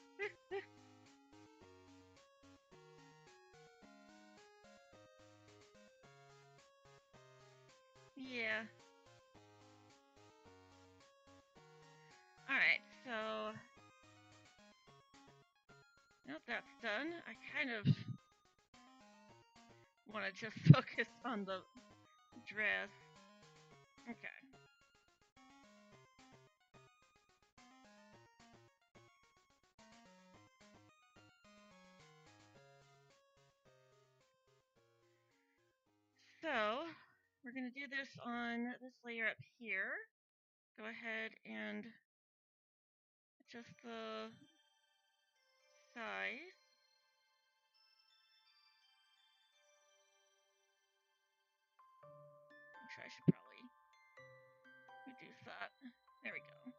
Yeah. Alright, so now that that's done, I kind of want to just focus on the dress. Okay. So, we're going to do this on this layer up here. Go ahead and adjust the size. Actually, I should probably reduce that. There we go.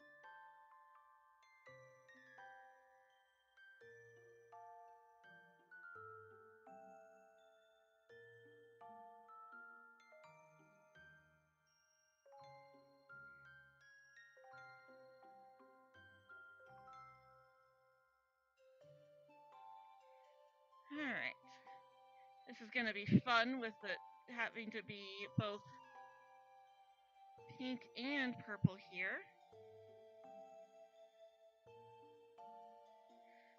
This is gonna be fun with it having to be both pink and purple here.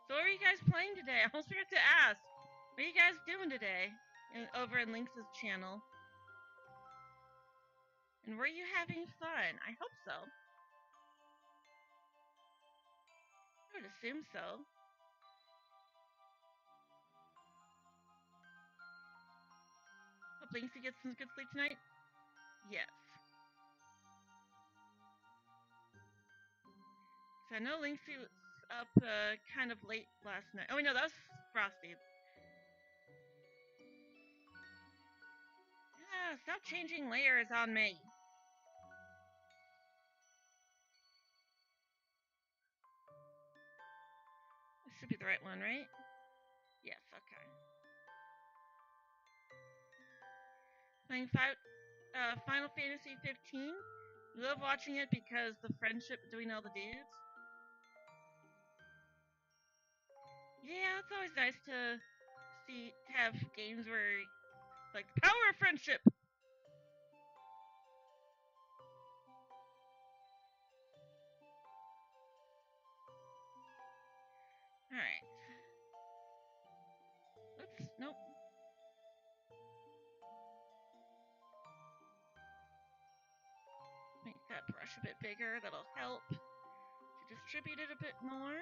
So what are you guys playing today? I almost forgot to ask. What are you guys doing today over in Lynx's channel? And were you having fun? I hope so. I would assume so. Hope Lynxie gets some good sleep tonight? Yes. So I know Lynxie was up kind of late last night. Oh, no, that was Frosty. Yeah, stop changing layers on me. This should be the right one, right? Yes, okay. Playing Final Fantasy 15. You love watching it because the friendship between all the dudes. Yeah, it's always nice to have games where, like, the power of friendship. Alright. Oops, nope. Make that brush a bit bigger. That'll help to distribute it a bit more.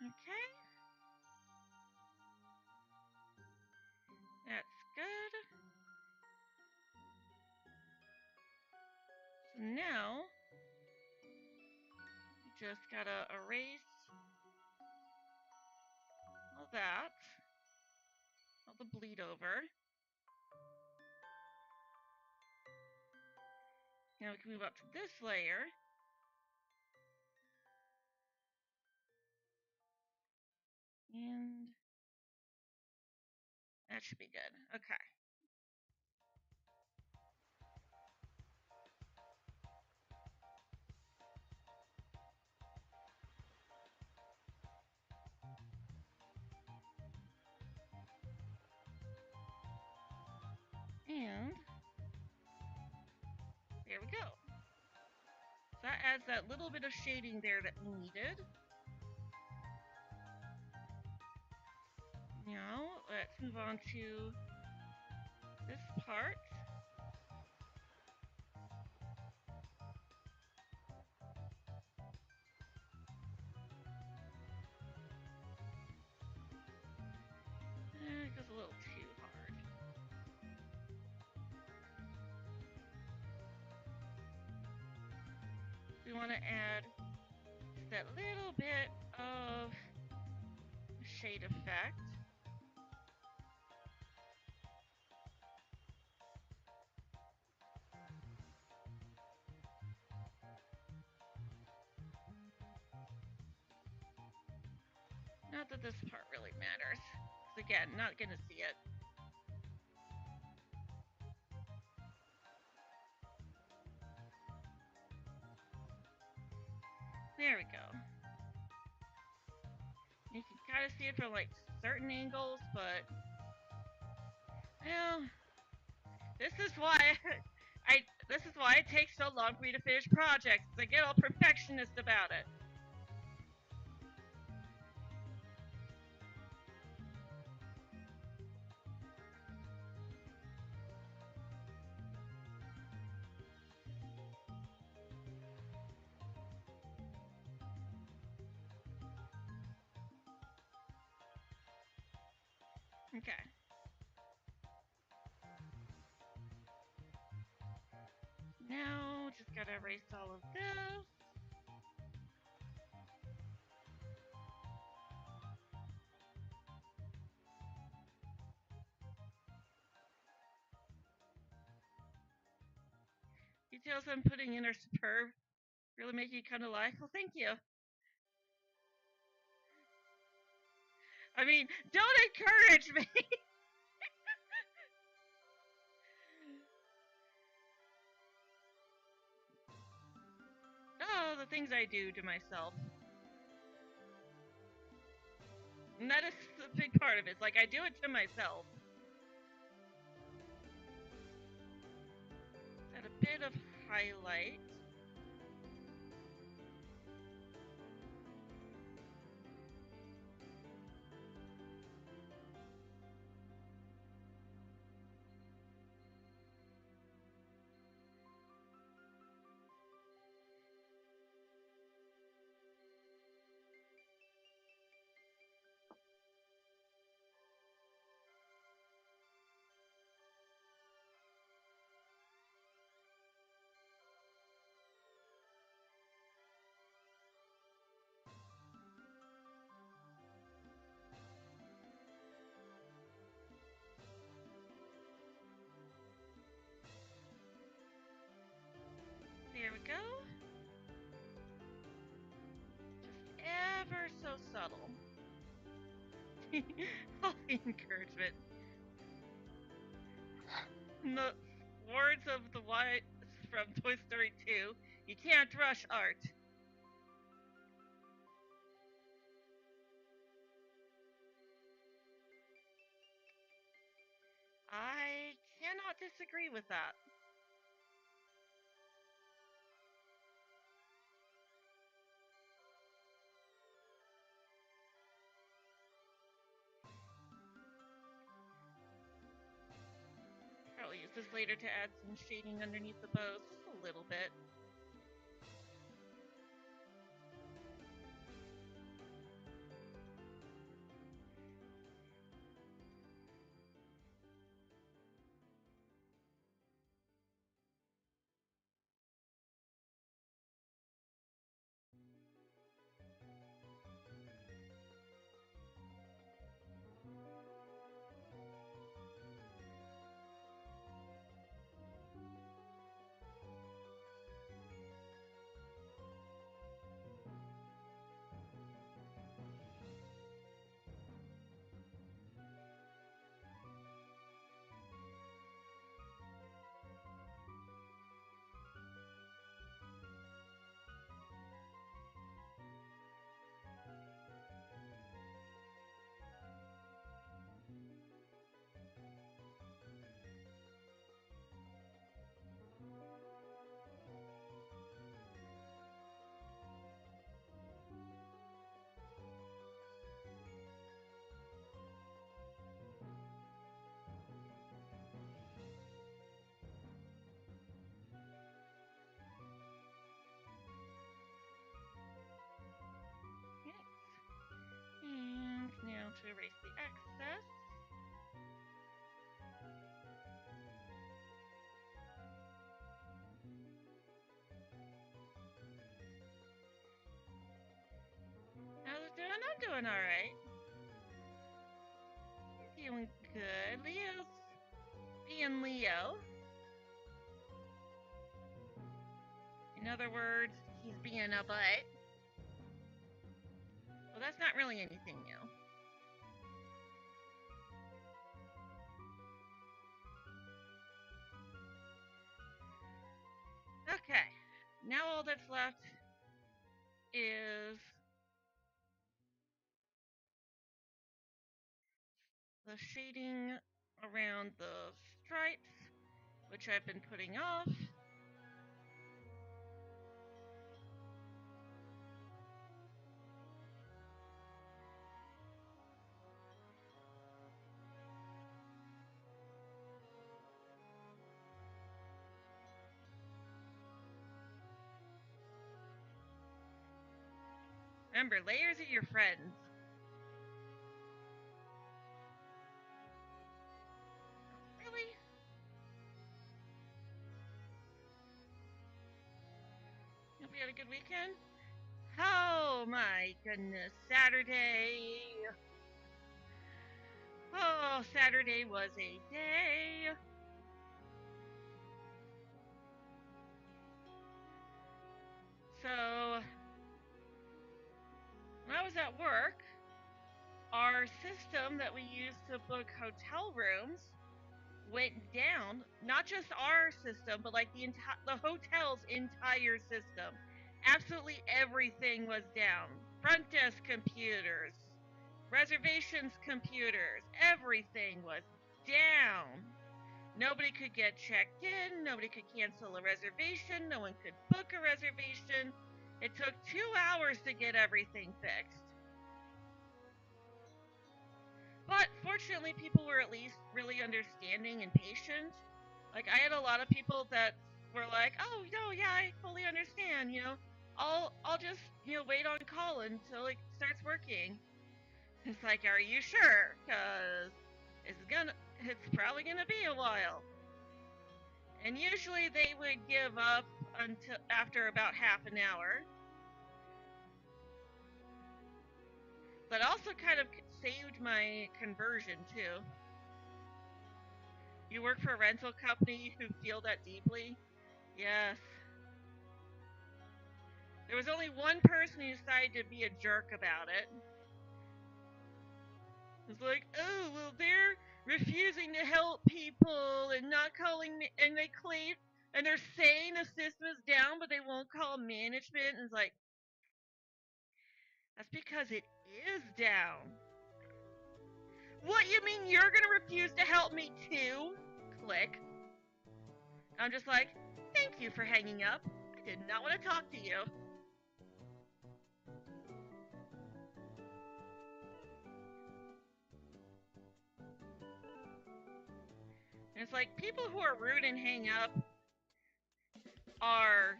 Okay. That's good. So now, we just gotta erase all that. All the bleed over. Now we can move up to this layer. And that should be good. Okay. And there we go. So that adds that little bit of shading there that we needed. Now, let's move on to this part. It goes a little too hard. We want to add just that little bit of shade effect. Not that this part really matters, because again, not going to see it. There we go. You can kind of see it from like certain angles, but well, this is why it takes so long for me to finish projects. I get all perfectionist about it. Okay. Now, just gotta erase all of this. Details I'm putting in are superb. Really make you kind of like, well, thank you. I mean, don't encourage me. things I do to myself. And that is a big part of it. It's like I do it to myself. Add a bit of highlight. There we go. Just ever so subtle. All the encouragement. The words of the wise from Toy Story 2, you can't rush art. I cannot disagree with that. Probably use this later to add some shading underneath the bows, just a little bit. And now to erase the excess. How's it doing? I'm doing alright. Feeling good. Leo's being Leo. In other words, he's being a butt. Well, that's not really anything new. Okay, now all that's left is the shading around the stripes, which I've been putting off. Remember, layers are your friends. Really? Hope you had a good weekend? Oh my goodness, Saturday. Oh, Saturday was a day. So, when I was at work, our system that we use to book hotel rooms went down. Not just our system, but like the hotel's entire system. Absolutely everything was down. Front desk computers, reservations computers, everything was down. Nobody could get checked in, nobody could cancel a reservation, no one could book a reservation. It took 2 hours to get everything fixed. But fortunately, people were at least really understanding and patient. Like, I had a lot of people that were like, "Oh, no, yeah, I fully understand. I'll just wait on call until it starts working." It's like, "Are you sure? Cause it's probably gonna be a while." And usually they would give up until after about half an hour. That also kind of saved my conversion too. You work for a rental company who feel that deeply? Yes. There was only one person who decided to be a jerk about it. It's like, "Oh, well, they're refusing to help people and not calling me, and they claim, and they're saying the system is down, but they won't call management." And it's like, that's because it is down. What, you mean you're gonna refuse to help me too? Click. I'm just like, "Thank you for hanging up. I did not want to talk to you." And it's like, people who are rude and hang up are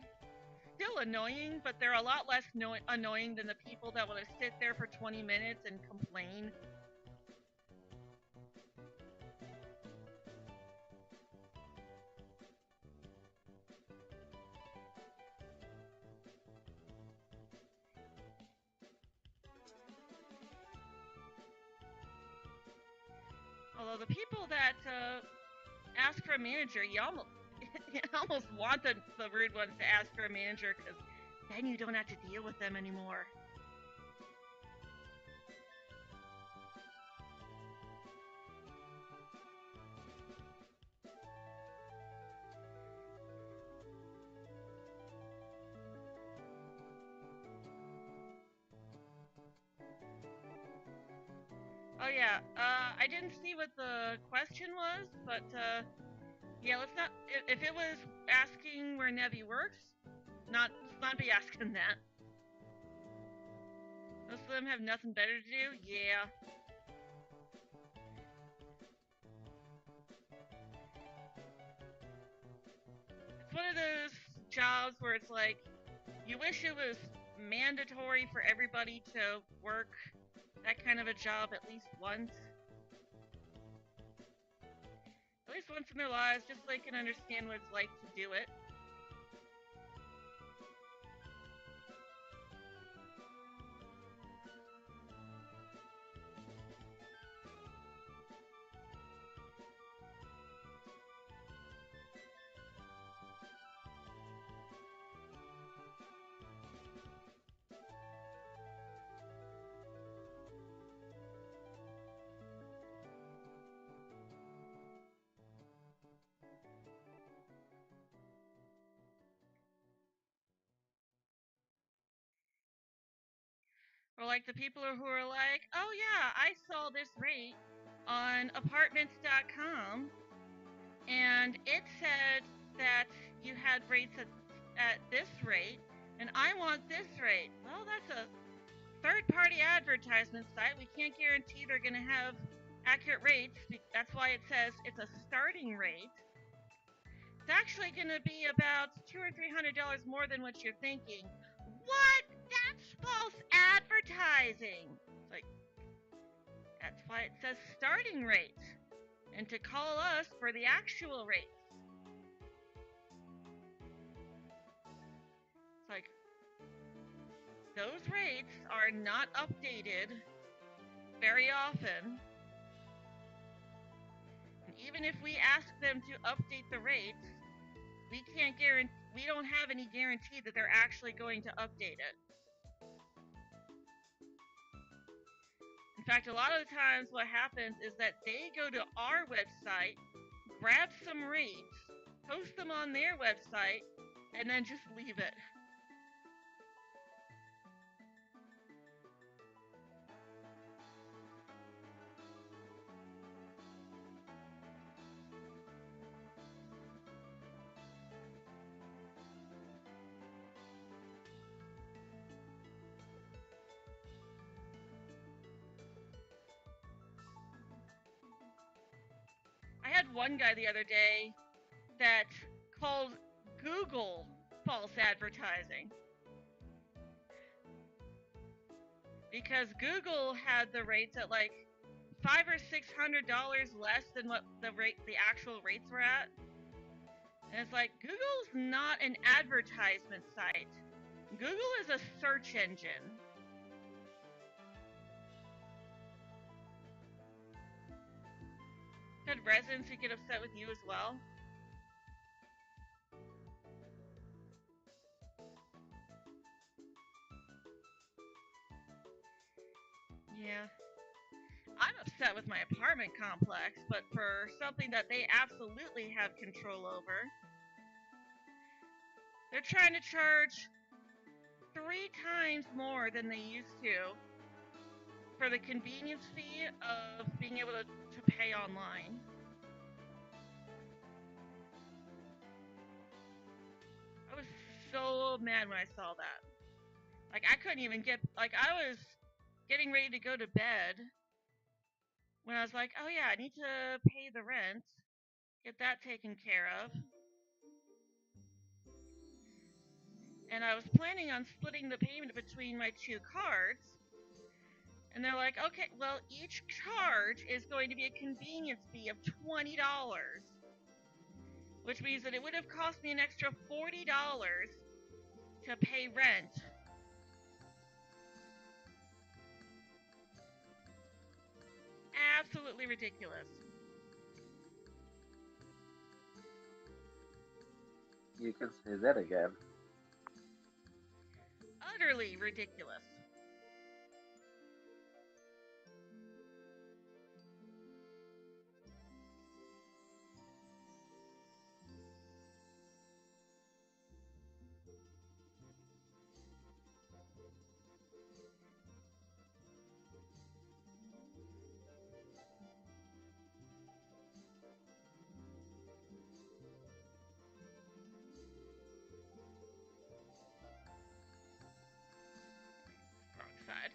still annoying, but they're a lot less annoying than the people that want to sit there for 20 minutes and complain. Although the people that ask for a manager, you almost want the rude ones to ask for a manager, because then you don't have to deal with them anymore. Oh yeah, I didn't see what the question was, but yeah, let's not. If it was asking where Nevi works, let's not be asking that. Most of them have nothing better to do. Yeah. It's one of those jobs where it's like, you wish it was mandatory for everybody to work that kind of a job at least once. At least once in their lives, just so they can understand what it's like to do it. Or like the people who are like, "Oh yeah, I saw this rate on apartments.com and it said that you had rates at this rate, and I want this rate." Well, that's a third-party advertisement site. We can't guarantee they're going to have accurate rates. That's why it says it's a starting rate. It's actually going to be about $200 or $300 more than what you're thinking. What? That's false advertising. It's like, that's why it says starting rate, and to call us for the actual rates. It's like, those rates are not updated very often. And even if we ask them to update the rates, we don't have any guarantee that they're actually going to update it. In fact, a lot of the times what happens is that they go to our website, grab some rates, post them on their website, and then just leave it. one guy the other day that called Google false advertising. Because Google had the rates at like $500 or $600 less than what the actual rates were at. And it's like, Google's not an advertisement site. Google is a search engine. Had residents who get upset with you as well? Yeah. I'm upset with my apartment complex, but for something that they absolutely have control over. They're trying to charge 3 times more than they used to for the convenience fee of being able to pay online. I was so mad when I saw that. Like, I couldn't even get, like, I was getting ready to go to bed when I was like, oh yeah, I need to pay the rent, get that taken care of. And I was planning on splitting the payment between my 2 cards. And they're like, okay, well, each charge is going to be a convenience fee of $20, which means that it would have cost me an extra $40 to pay rent. Absolutely ridiculous.
You can say that again.
Utterly ridiculous. Wrong side.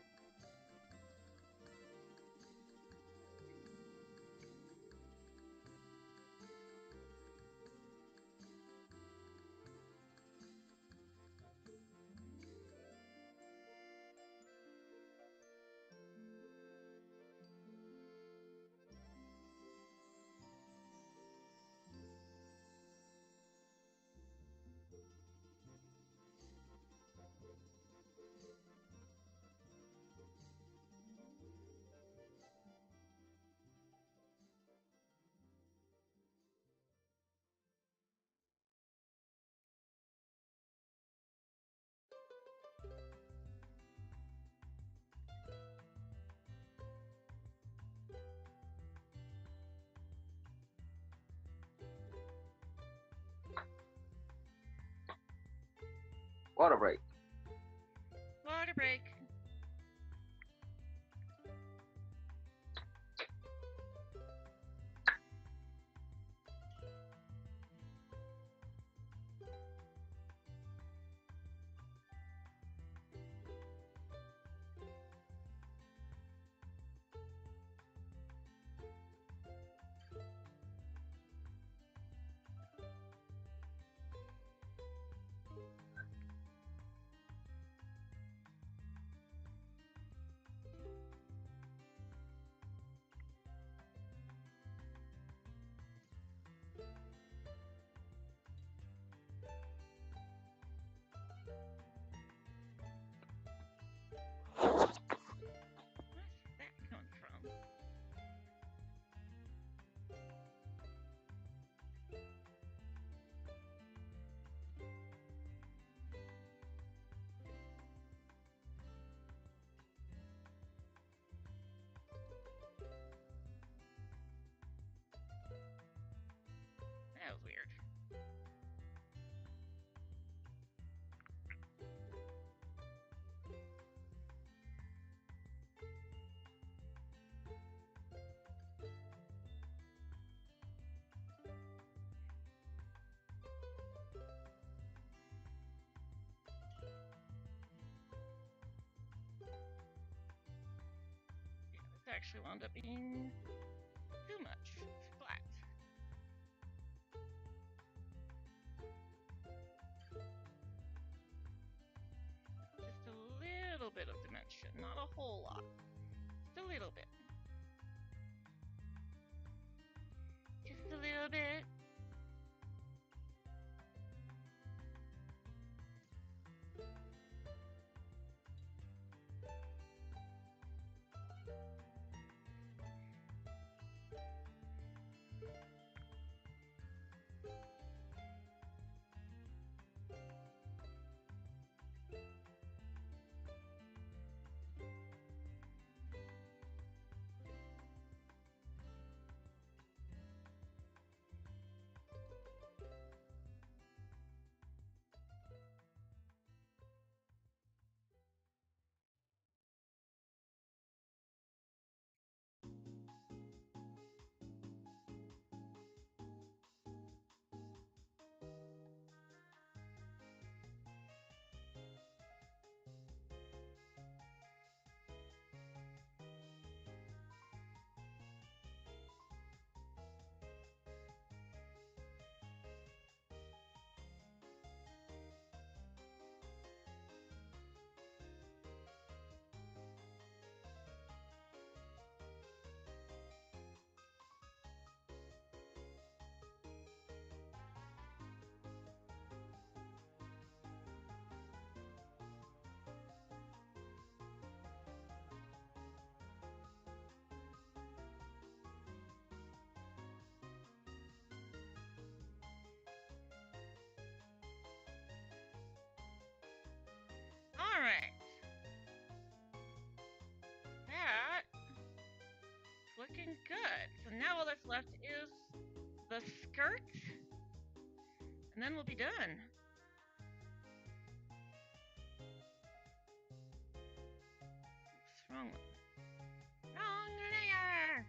Water break.
Water break. Where's that coming from? That was weird. Yeah, this actually wound up being too much. Splat. a whole lot. Just a little bit. Just a little bit. Alright. That's looking good. So now all that's left is the skirt, and then we'll be done. What's wrong with wrong layer?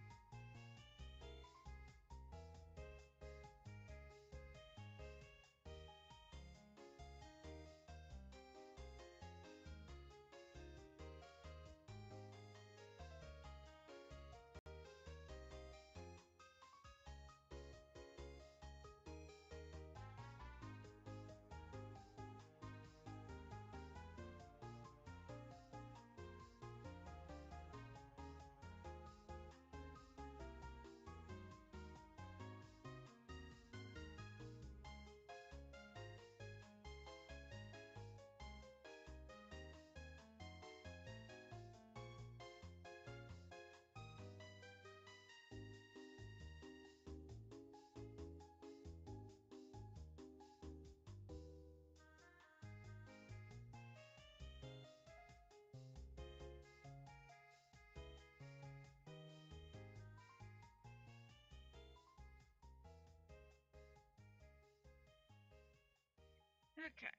Okay.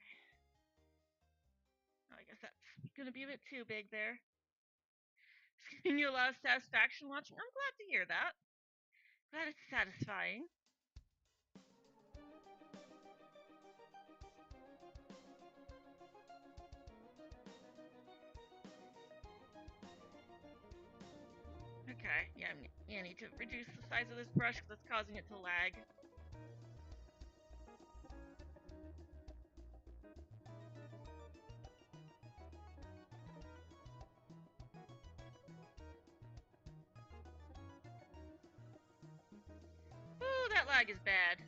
Oh, I guess that's gonna be a bit too big there. It's giving you a lot of satisfaction watching. I'm glad to hear that. Glad it's satisfying. Okay, yeah, I need to reduce the size of this brush because it's causing it to lag. Ooh, that lag is bad.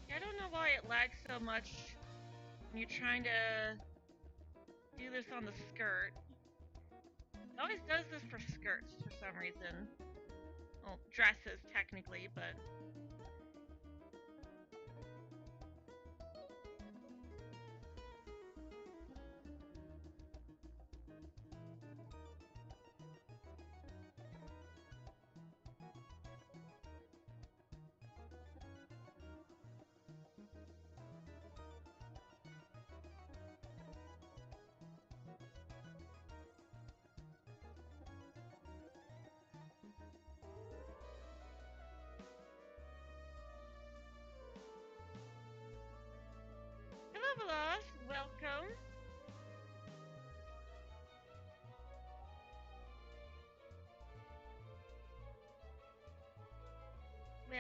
Yeah, I don't know why it lags so much when you're trying to do this on the skirt. It always does this for skirts for some reason. Well, dresses technically, but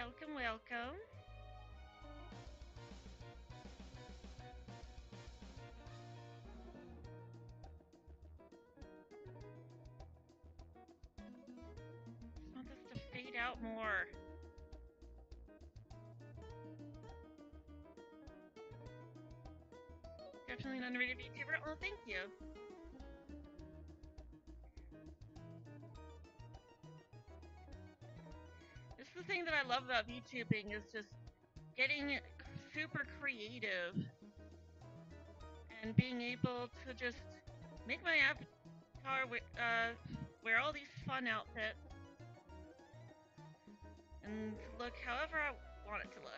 Welcome, welcome. I want this to fade out more. Definitely an underrated VTuber. Well, thank you. This is the thing that I love about VTubing is just getting super creative and being able to just make my avatar wear all these fun outfits and look however I want it to look.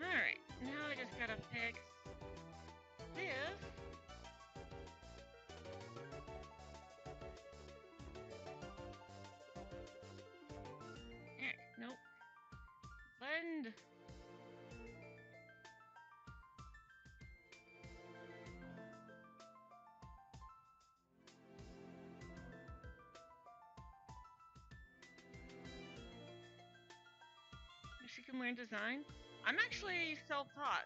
Alright, now I just gotta fix this. Nope. Blend. She can learn design. I'm actually self-taught.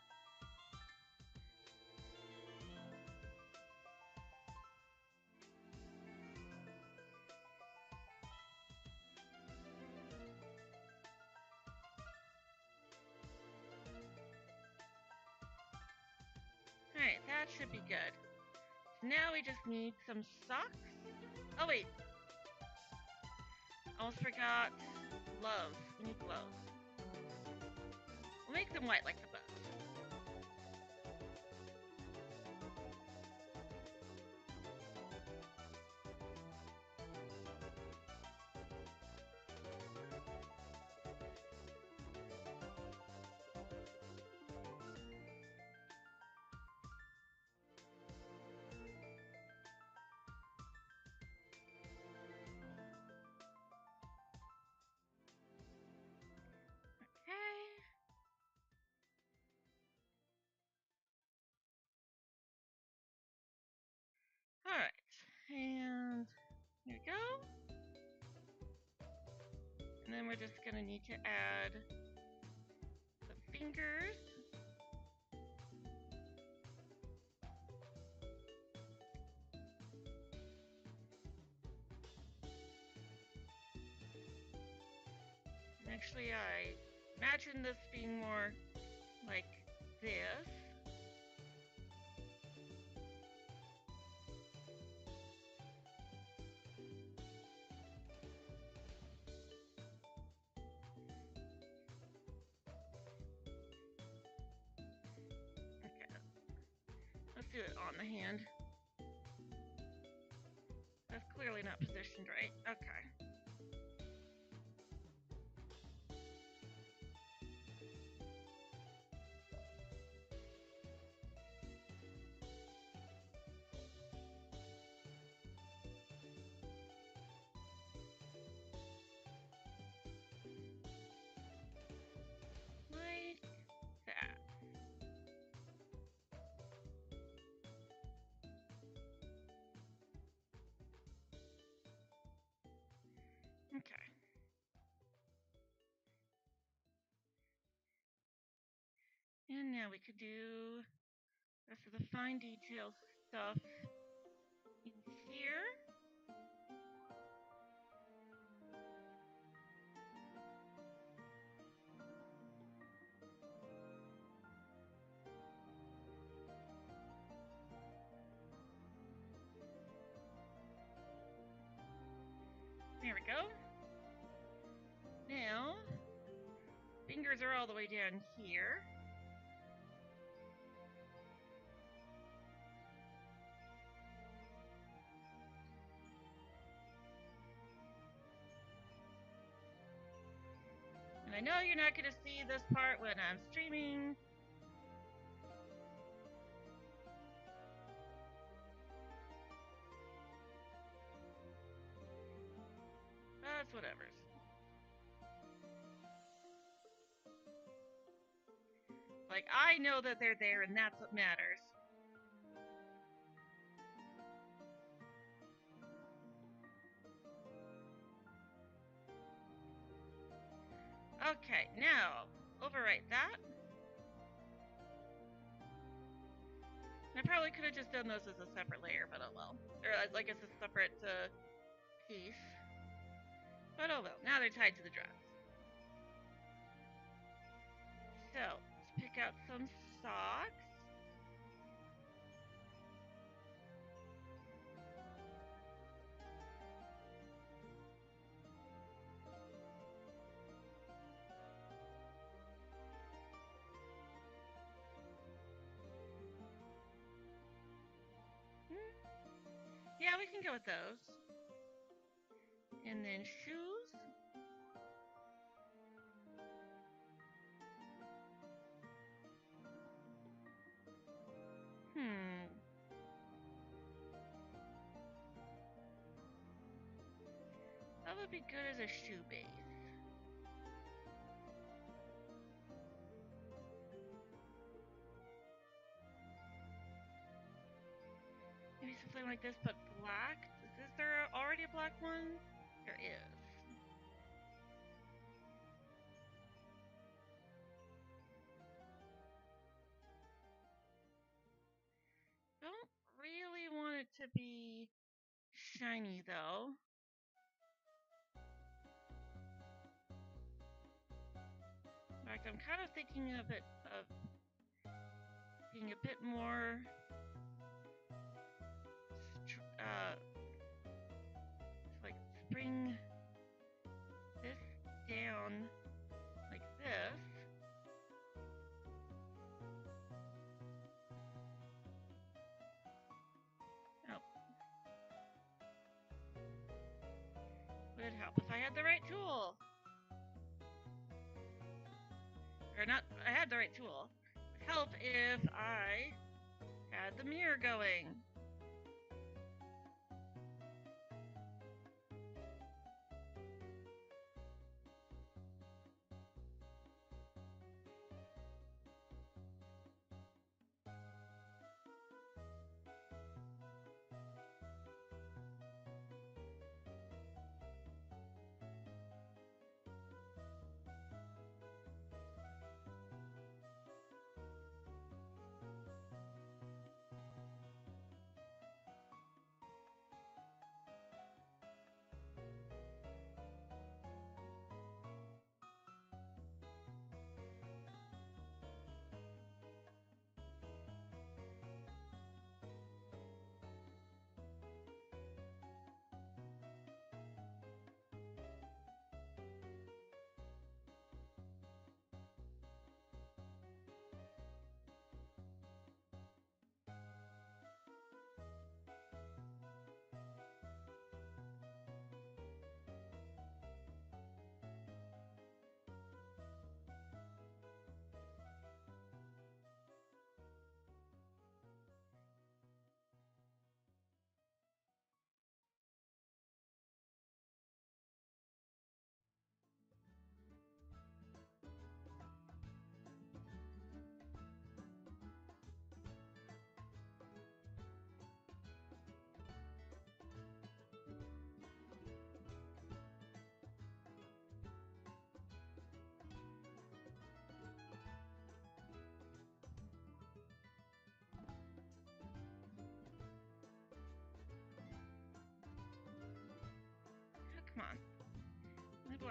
Alright, that should be good. So now we just need some socks. Oh wait. Almost forgot gloves. We need gloves. We'll make them white like the bows. Okay. Alright. And here we go. And then we're just gonna need to add the fingers. And actually, I imagine this being more like this. Okay. Let's do it on the hand. That's clearly not positioned right. Okay. Like that. Now we could do the rest of the fine detail stuff in here. There we go. Now, fingers are all the way down here. And I know you're not going to see this part when I'm streaming. That's whatever's. Like, I know that they're there, and that's what matters. Okay, now, overwrite that. I probably could have just done those as a separate layer, but oh well. Or like as a separate piece. But oh well, now they're tied to the dress. So, let's pick out some socks. Yeah, we can go with those. And then shoes. That would be good as a shoe base. Maybe something like this, but black. Is there already a black one? There is. Don't really want it to be shiny though. In fact, I'm kind of thinking of it of being a bit more like bring this down like this. Oh. Would it help if I had the right tool? Or not, I had the right tool. It would help if I had the mirror going.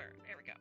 color. There we go.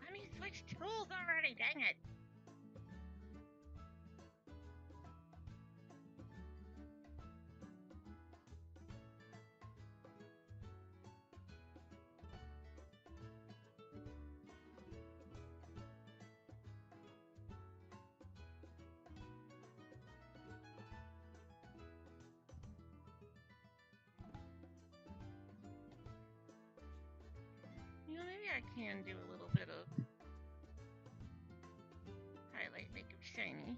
Let me switch tools already, dang it. You know, maybe I can do a little bit of highlight, make it shiny.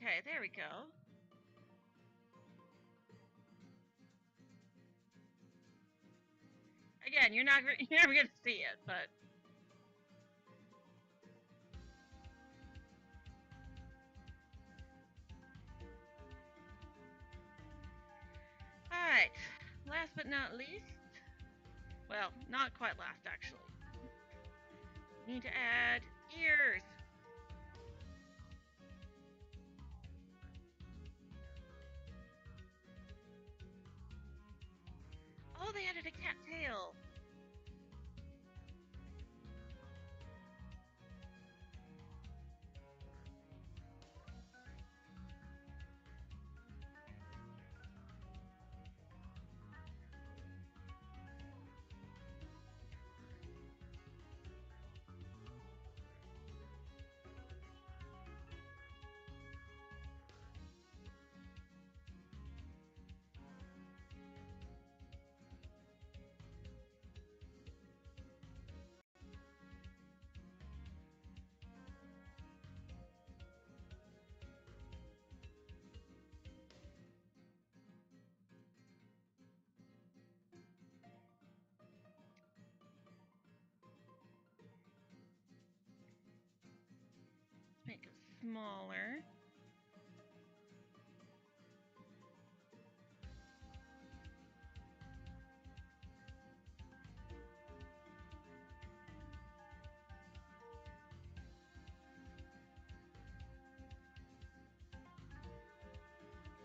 Okay, there we go. Again, you're never gonna see it, but all right. Last but not least, well, not quite last actually. Need to add ears. Oh, they added a cat tail. Let's make it smaller.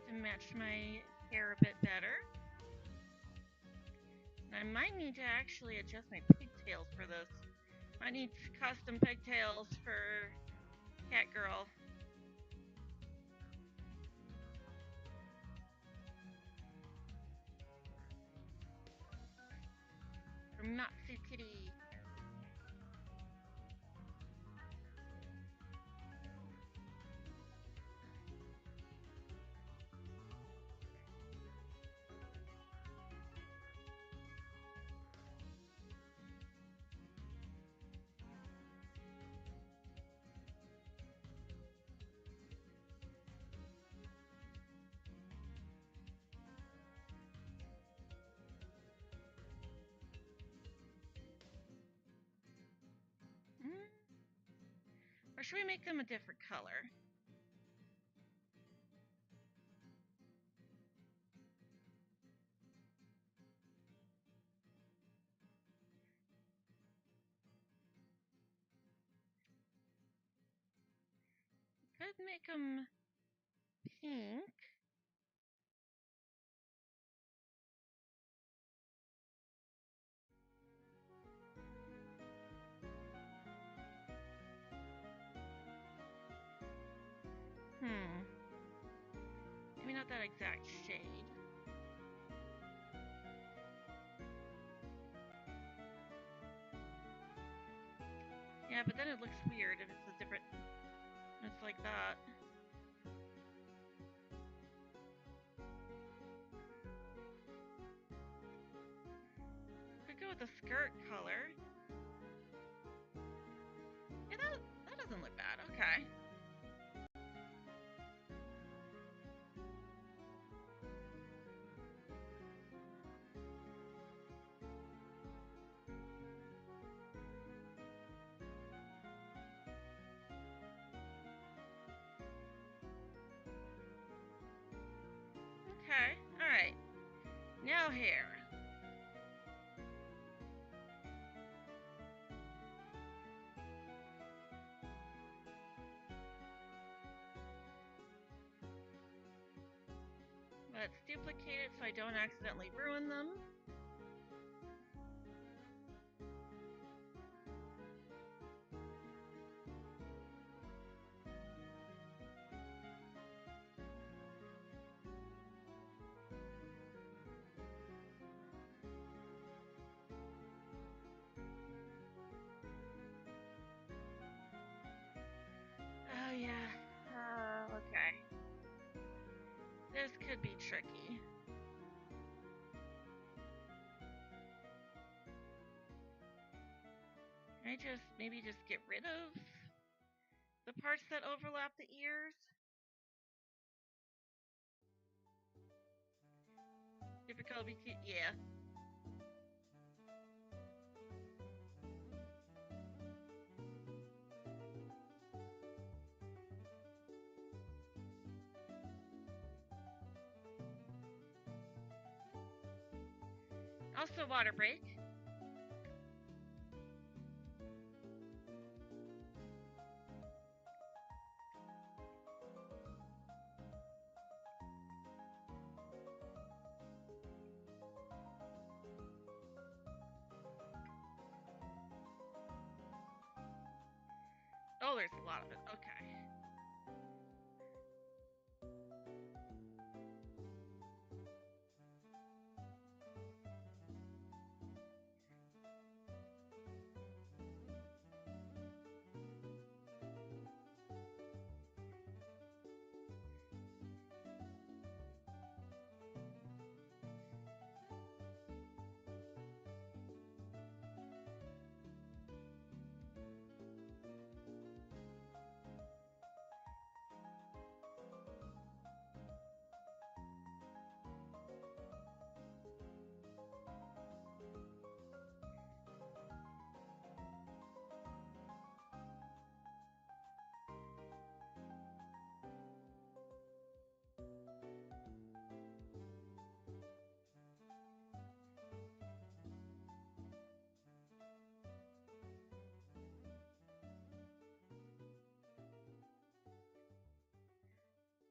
To match my hair a bit better. And I might need to actually adjust my pigtails for this. I need custom pigtails for Cat Girl. From Natsu Kitty. should we make them a different color? Could make them pink. Maybe not that exact shade. Yeah, but then it looks weird if it's a different... It's like that. Could go with the skirt color. Yeah, that doesn't look bad. Okay. Okay, alright. Now hair. Let's duplicate it so I don't accidentally ruin them. Oh yeah. Okay. This could be tricky. Can I maybe just get rid of the parts that overlap the ears? Difficult, yeah. Also water break. Oh, there's a lot of it. Okay.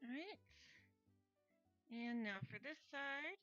All right. And now for this side.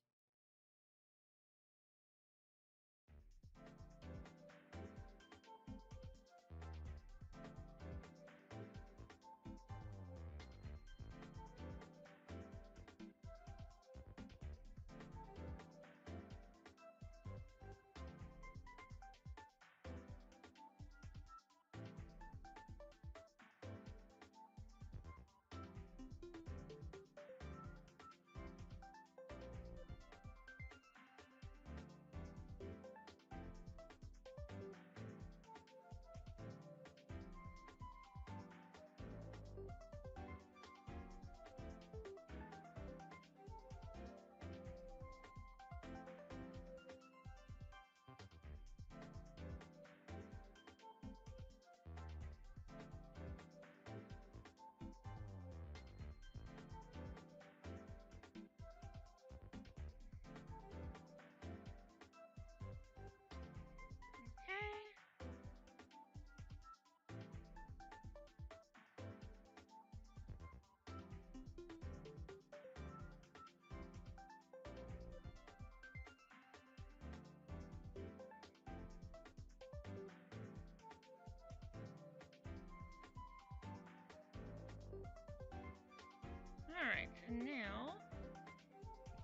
And now,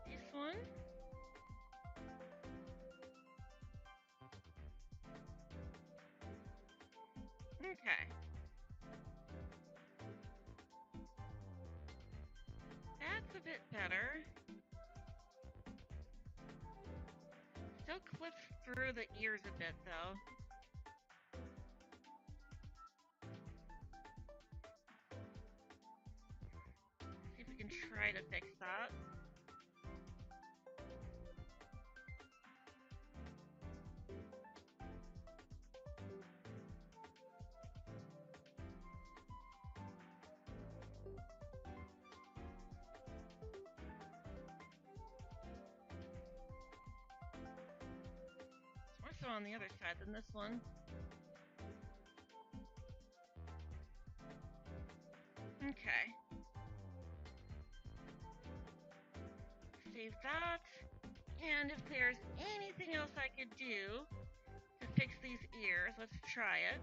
this one. Okay. That's a bit better. Still clips through the ears a bit, though. See if we can try to fix that. It's more so on the other side than this one. Okay. Save that. And if there's anything else I could do to fix these ears, let's try it.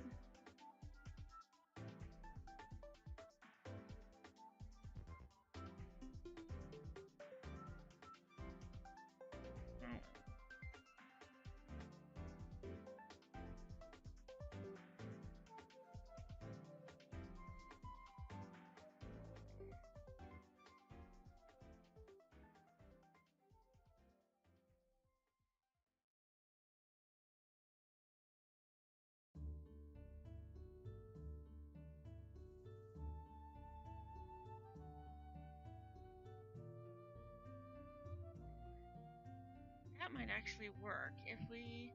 That might actually work if we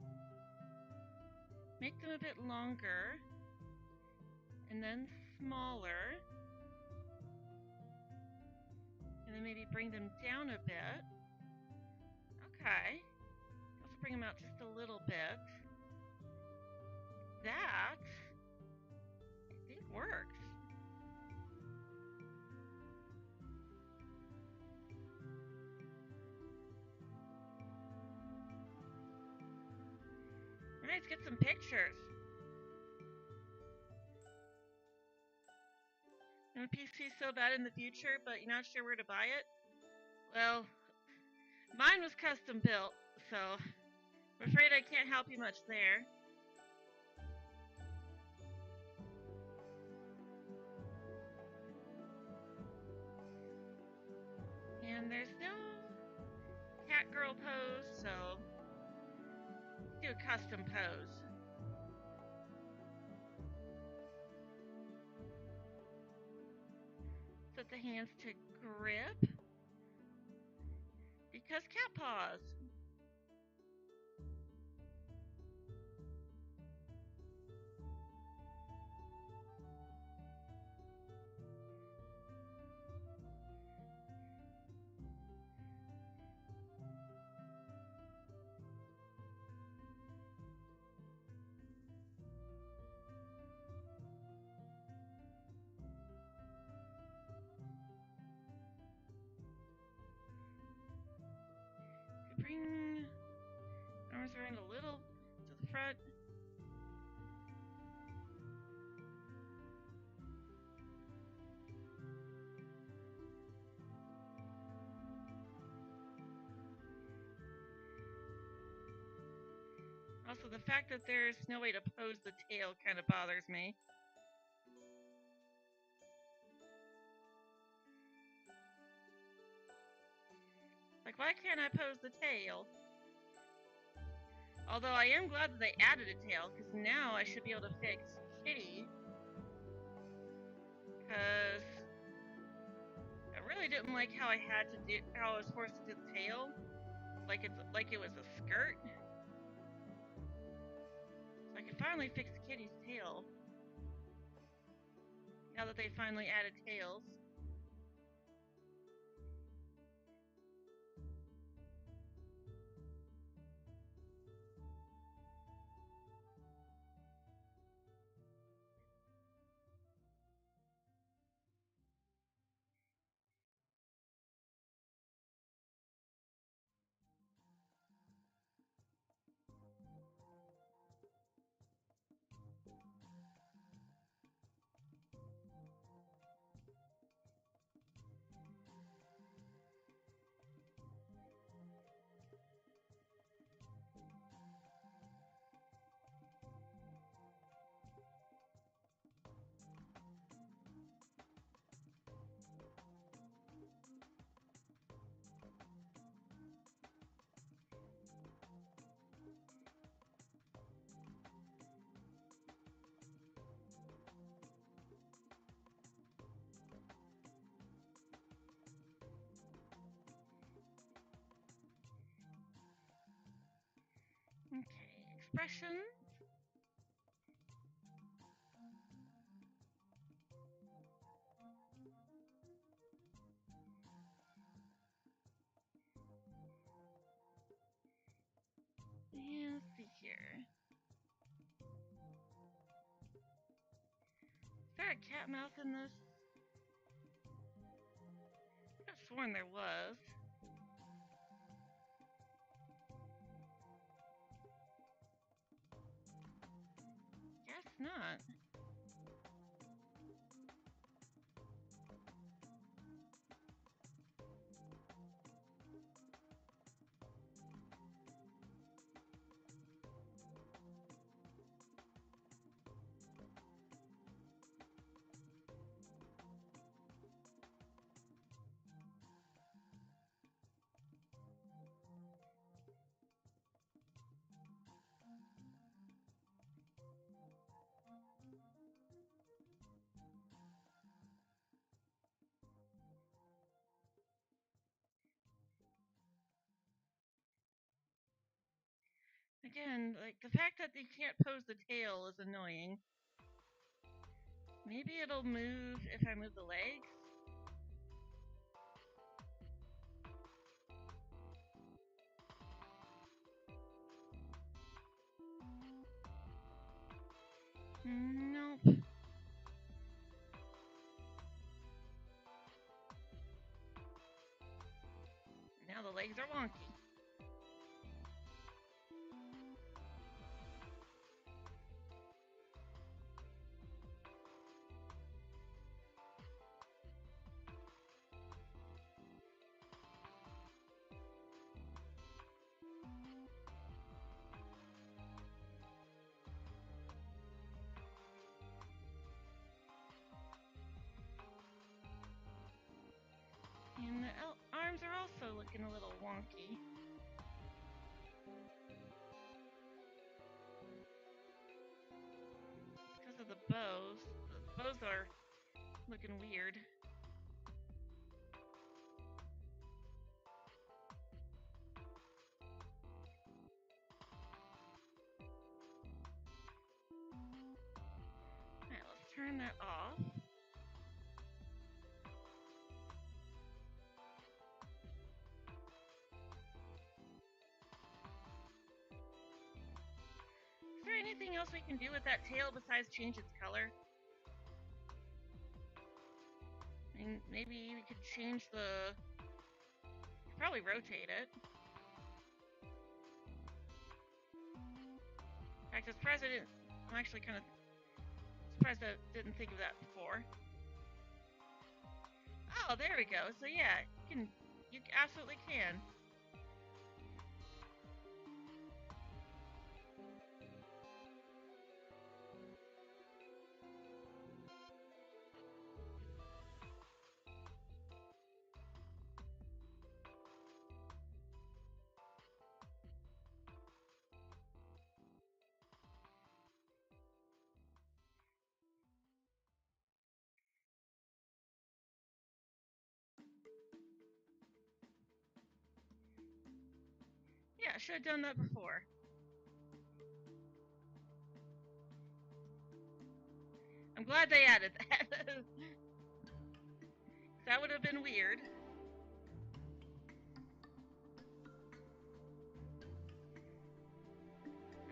make them a bit longer and then smaller, and then maybe bring them down a bit. Okay. Also bring them out just a little bit. That, I think, works. Alright, let's get some pictures. And a PC so bad in the future, but you're not sure where to buy it? Well, mine was custom built, so I'm afraid I can't help you much there. And there's no cat girl pose, so let's do a custom pose. Set the hands to grip, because cat paws. Bring arms around a little to the front. Also, the fact that there's no way to pose the tail kind of bothers me. Like, why can't I pose the tail? Although I am glad that they added a tail, because now I should be able to fix Kitty. Because I really didn't like how I was forced to do the tail, like it was a skirt. So I can finally fix Kitty's tail. Now that they finally added tails. Okay, expression. Yeah, let's see here. Is there a cat mouth in this? I could have sworn there was. Guess not. Again, like the fact that they can't pose the tail is annoying. Maybe it'll move if I move the legs? Nope. Now the legs are wonky. And the arms are also looking a little wonky. Because of the bows. The bows are looking weird. Alright, let's turn that off. Is there anything else we can do with that tail besides change its color? I mean, maybe we could change the... Probably rotate it. In fact, as president, I'm actually kind of surprised I didn't think of that before. Oh, there we go. So yeah, you absolutely can. Yeah, I should have done that before. I'm glad they added that. That would have been weird.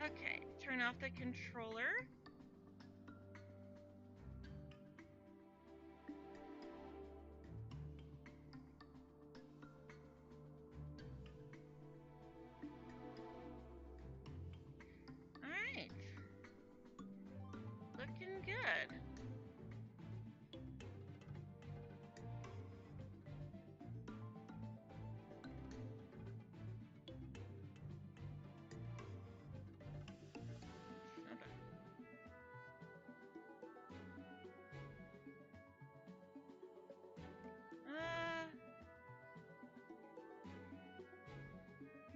Okay, turn off the controller. Alright. Looking good.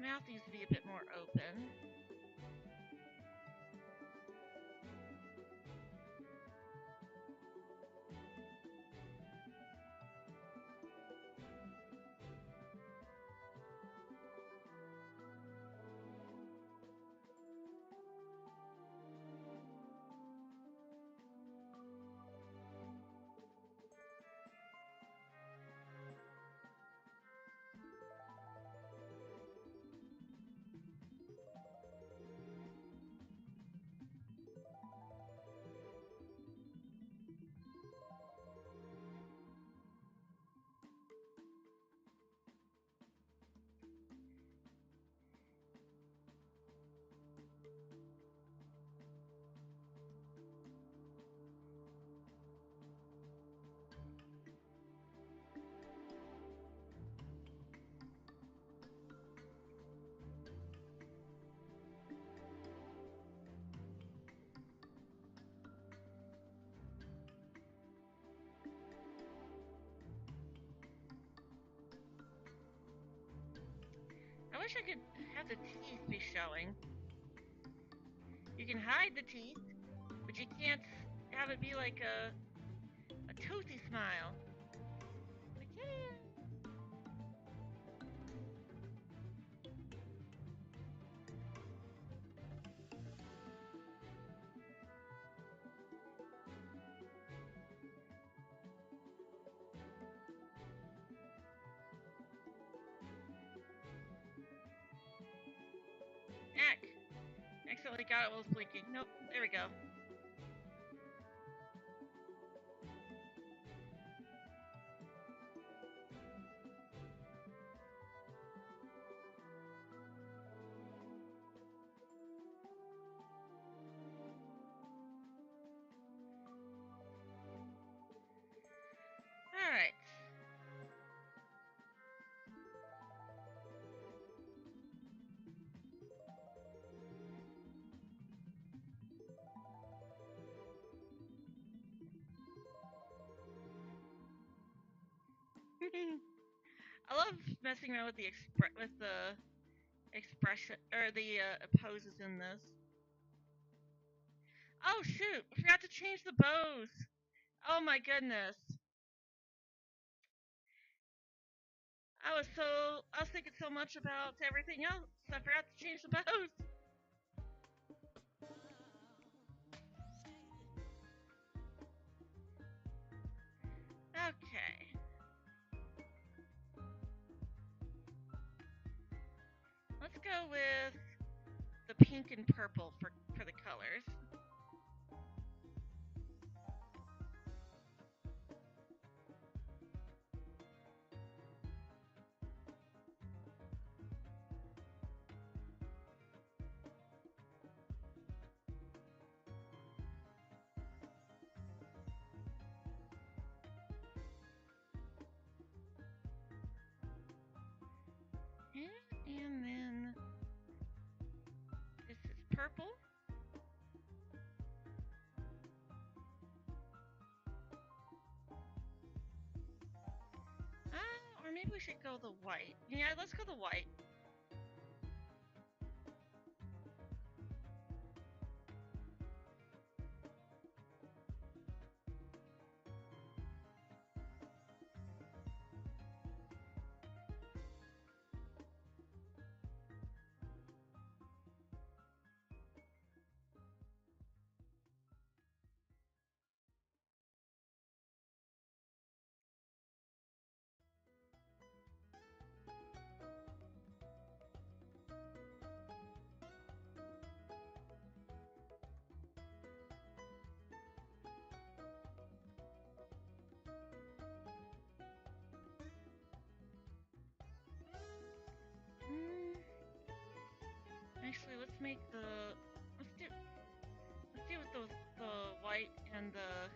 Mouth needs to be a bit more open. wish I could have the teeth be showing. You can hide the teeth, but you can't have it be like a toothy smile. Like, yeah. Heck. Accidentally got it while it was blinking. Nope. There we go. Alright. I love messing around with the expression or the poses in this. Oh shoot! I forgot to change the bows. Oh my goodness. I was thinking so much about everything else. I forgot to change the bows. Okay. Let's go with the pink and purple for the colors. And then this is purple. Or maybe we should go the white. Yeah, let's go the white. Actually, let's make let's do with the white and the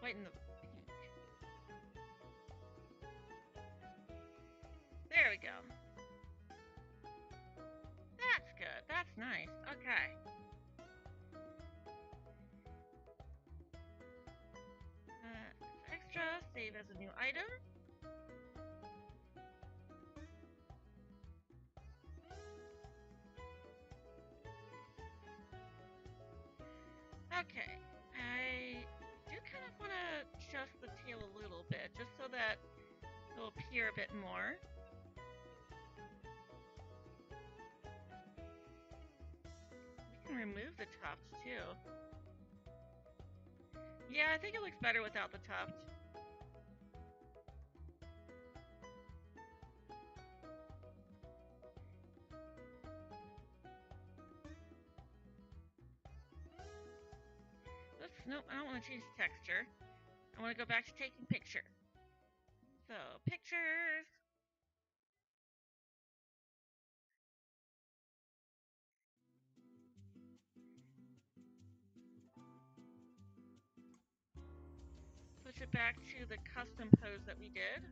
pink. There we go. That's good. That's nice. Okay. Extra. Save as a new item. Okay, I do kind of want to adjust the tail a little bit, just so that it'll appear a bit more. We can remove the tuft, too. Yeah, I think it looks better without the tuft. Oops, nope, I don't want to change the texture. I want to go back to taking pictures. So, pictures. Switch it back to the custom pose that we did.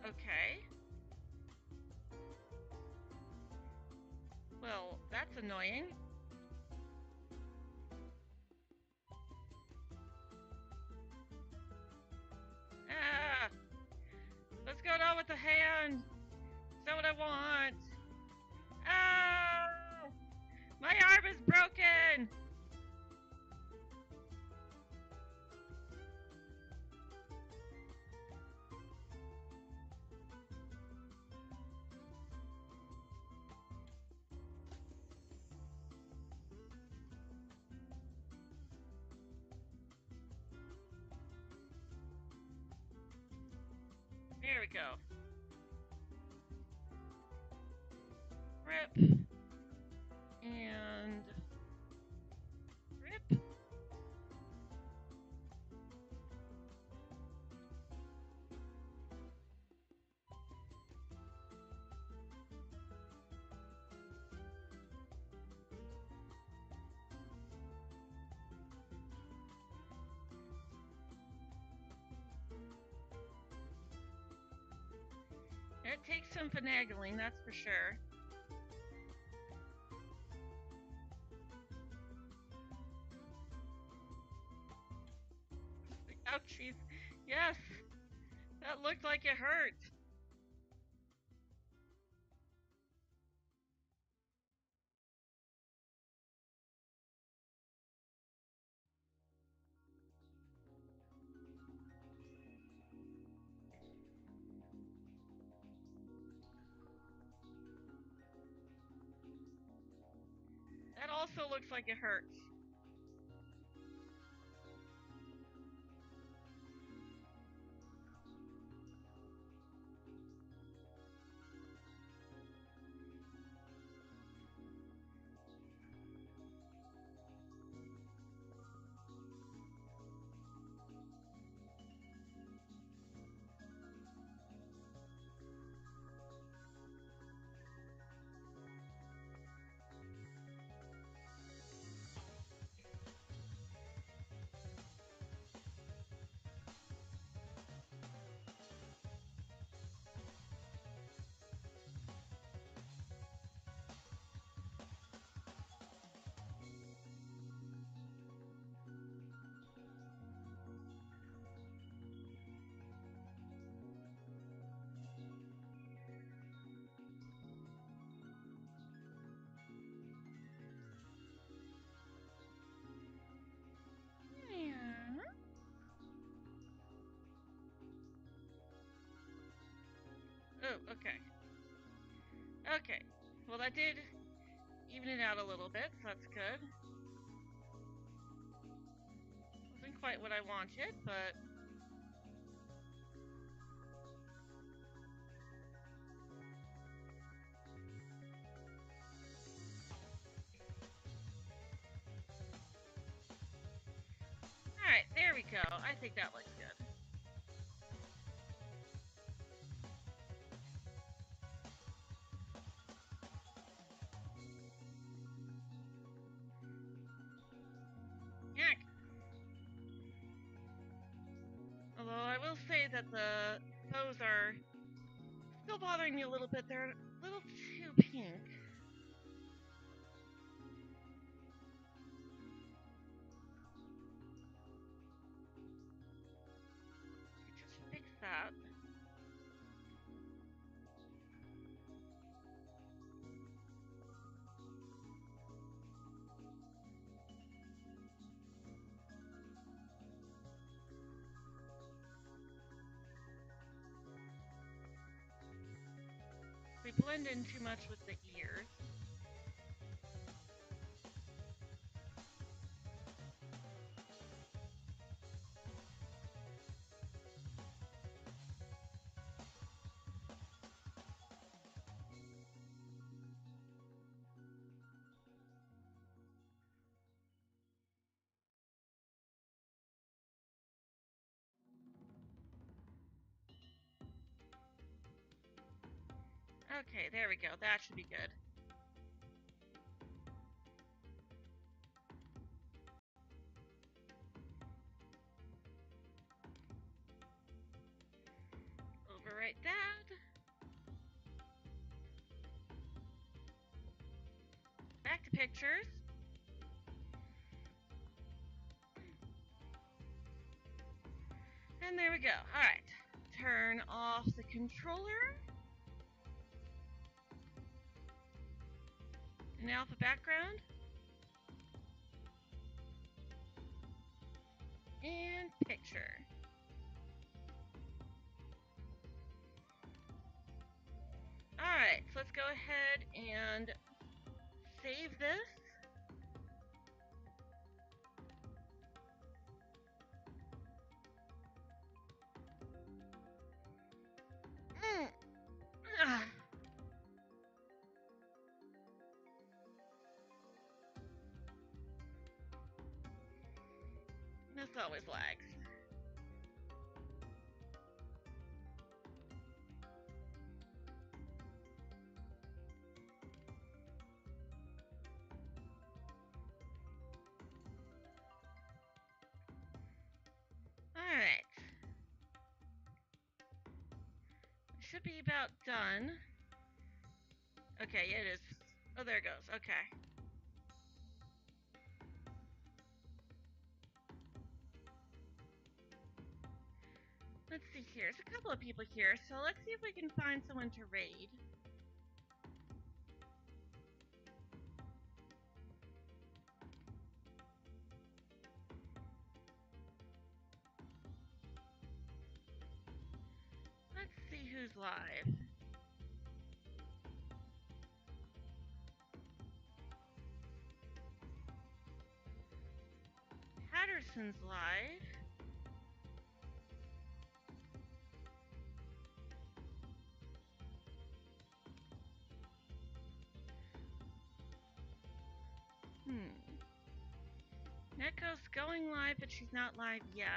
Okay. annoying. Ah! Let's go down with the hand. Is that what I want? Ah! My arm is broken! There we go. Rip. And rip. It takes some finagling, that's for sure. Ouchies. Yes! That looked like it hurt. That also looks like it hurts. Yeah. Oh, okay. Okay. Well, that did even it out a little bit, so that's good. Wasn't quite what I wanted, but... Alright, there we go. I think that looks good. Heck. Although I will say that the bows are still bothering me a little bit. They're a little too pink. Just fix that. We blend in too much with the ears. Okay, there we go. That should be good. Overwrite that. Back to pictures. And there we go. Alright. Turn off the controller. And now the background. And picture. Alright, so let's go ahead and save this. This always lags. Alright. Should be about done. Okay, it is. Oh, there it goes. Okay. Let's see here. There's a couple of people here, so let's see if we can find someone to raid. Let's see who's live. Patterson's live. Neko's going live, but she's not live yet.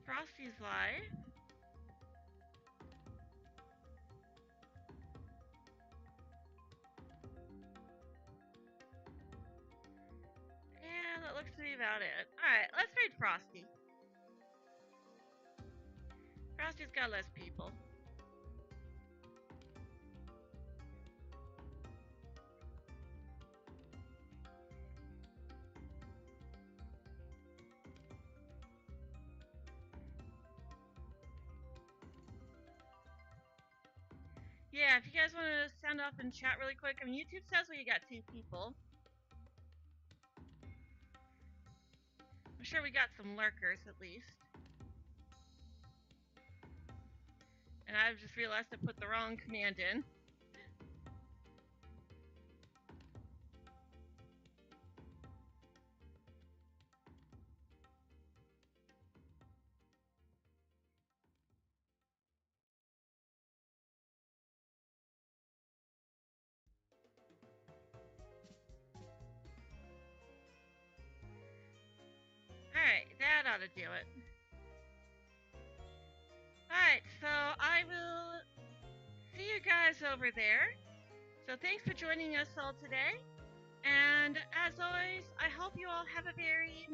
Frosty's live. Yeah, that looks to be about it. Alright, let's raid Frosty. Frosty's got less people. Yeah, if you guys want to sound off and chat really quick, I mean, YouTube says we got 2 people. I'm sure we got some lurkers at least. And I've just realized I put the wrong command in. Alright, that ought to do it. Alright, so I will see you guys over there. So thanks for joining us all today. And as always, I hope you all have a very